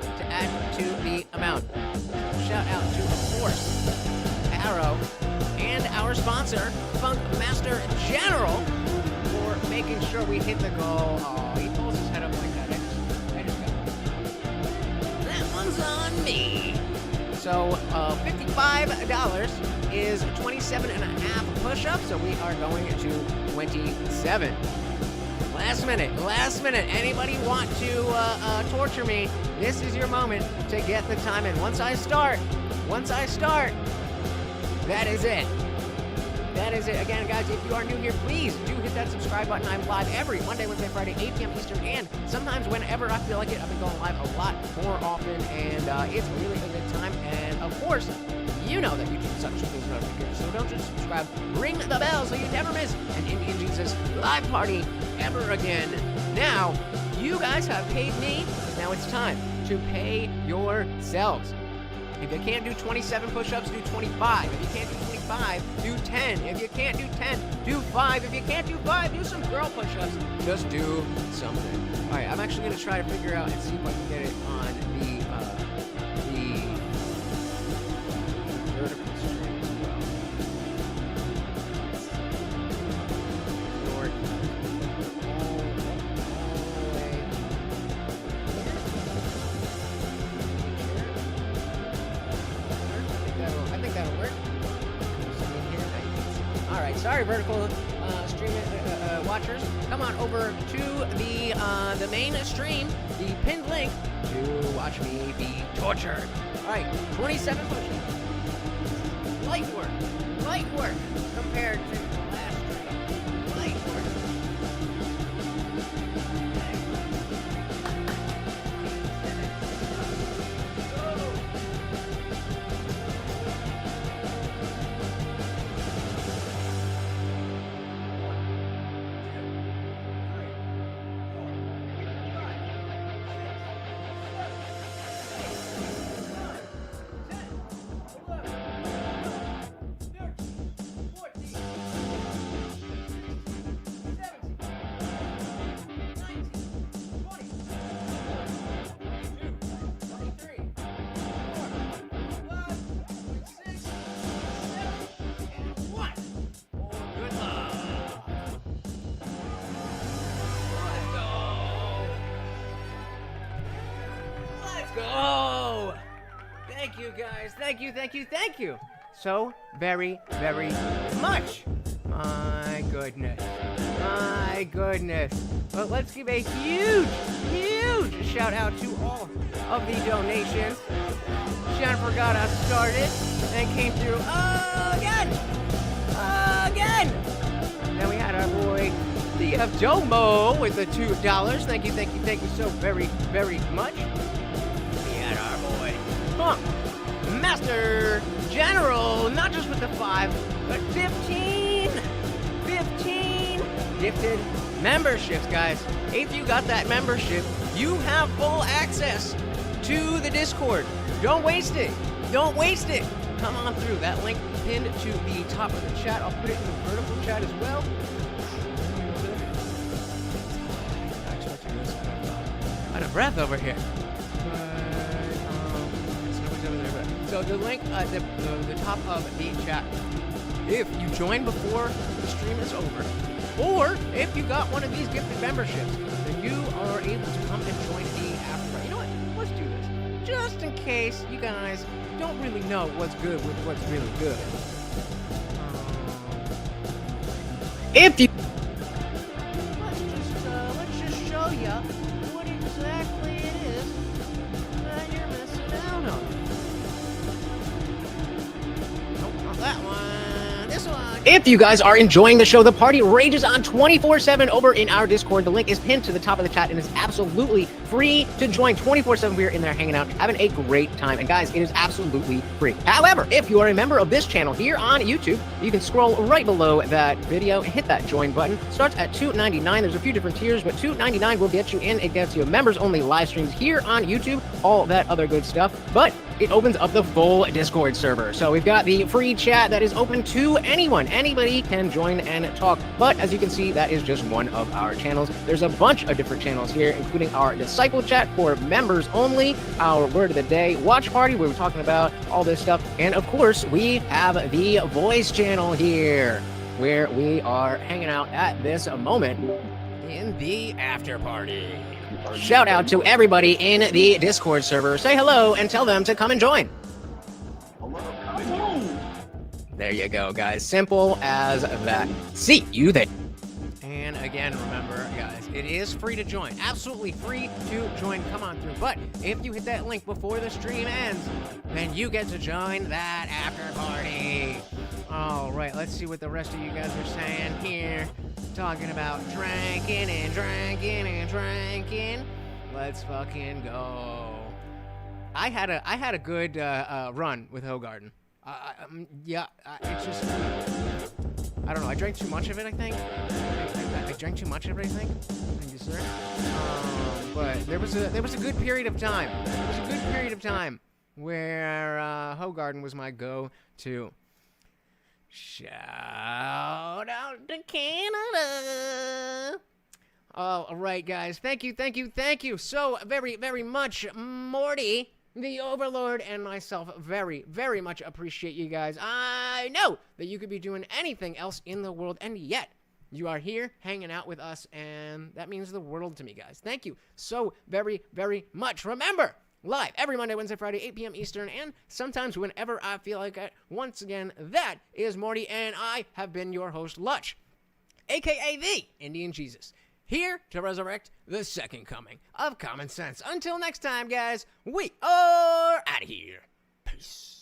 to add to the amount. Shout out to, of course, Arrow and our sponsor, Funk Master General, for making sure we hit the goal. Oh, he pulls his head up like that. I just got it. That one's on me. So, $55 is 27 and a half push-ups, so we are going to 27. Last minute. Anybody want to torture me? This is your moment to get the time in. Once I start, that is it. Again, guys, if you are new here, please do hit that subscribe button. I'm live every Monday, Wednesday, Friday, 8 p.m. Eastern, and sometimes whenever I feel like it. I've been going live a lot more often, and it's really a good time. And, of course, you know that YouTube sucks with those notifications, so don't just subscribe. Ring the bell so you never miss an Indian Jesus live party ever again. Now, you guys have paid me. Now it's time to pay yourselves. If you can't do 27 push-ups, do 25. If you can't do 25, do 10. If you can't do 10, do 5. If you can't do 5, do some girl push-ups. Just do something. All right, I'm actually going to try to figure out and see if I can get it on the vertical stream as well. Lord. I think that'll work. All right, sorry, vertical stream watchers. Come on over to the main stream, the pinned link, to watch me be tortured. All right, 27 push-ups. Light work compared to the last stream. Light work. go. Thank you, guys. Thank you. So very, very much. My goodness. But let's give a huge shout out to all of the donations. Jennifer got us started and came through again. Then we had our boy DF Domo with the $2. Thank you so very, very much. We had our boy Funk Master General, not just with the 5, but 15 gifted memberships, guys. If you got that membership, you have full access to the Discord. Don't waste it. Come on through. That link pinned to the top of the chat. I'll put it in the vertical chat as well. Out of breath over here. So the link at the top of the chat. If you join before the stream is over, or if you got one of these gifted memberships, then you are able to come and join the after. You know what? Let's do this. Just in case you guys don't really know what's good with what's really good. If you... Let's just show you what exactly it is that you're missing out on. Nope, not that one. This one. If you guys are enjoying the show, the party rages on 24/7 over in our Discord. The link is pinned to the top of the chat and is absolutely free to join 24/7. We're in there hanging out, having a great time. And guys, it is absolutely free. However, if you are a member of this channel here on YouTube, you can scroll right below that video and hit that join button. Starts at $2.99. There's a few different tiers, but $2.99 will get you in. It gets you members only live streams here on YouTube, all that other good stuff. But it opens up the full Discord server. So we've got the free chat that is open to anyone. Anybody can join and talk. But as you can see, that is just one of our channels. There's a bunch of different channels here, including our Disciple chat for members only, our Word of the Day watch party where we're talking about all this stuff. And of course, we have the voice channel here where we are hanging out at this moment in the after party. Shout out to everybody in the Discord server. Say hello and tell them to come and join. There you go, guys. Simple as that. See you there. And again, remember, guys, it is free to join. Absolutely free to join. Come on through. But if you hit that link before the stream ends, then you get to join that after party. All right, let's see what the rest of you guys are saying here. Talking about drinking and drinking and drinking. Let's fucking go. I had a good run with Hogarden. It's just, I don't know. I drank too much of it, I think. I drank too much of it, I think. Thank you, sir. But there was a good period of time. There was a good period of time where Hogarden was my go-to. Shout out to Canada. All right, guys. Thank you so very, very much, Morty, the Overlord, and myself. Very, very much appreciate you guys. I know that you could be doing anything else in the world, and yet you are here hanging out with us, and that means the world to me, guys. Thank you so very, very much. Remember, live every Monday, Wednesday, Friday, 8 p.m. Eastern, and sometimes whenever I feel like it. Once again, that is Morty, and I have been your host, Lutch, a.k.a. the Indian Jesus, here to resurrect the second coming of common sense. Until next time, guys, we are out of here. Peace.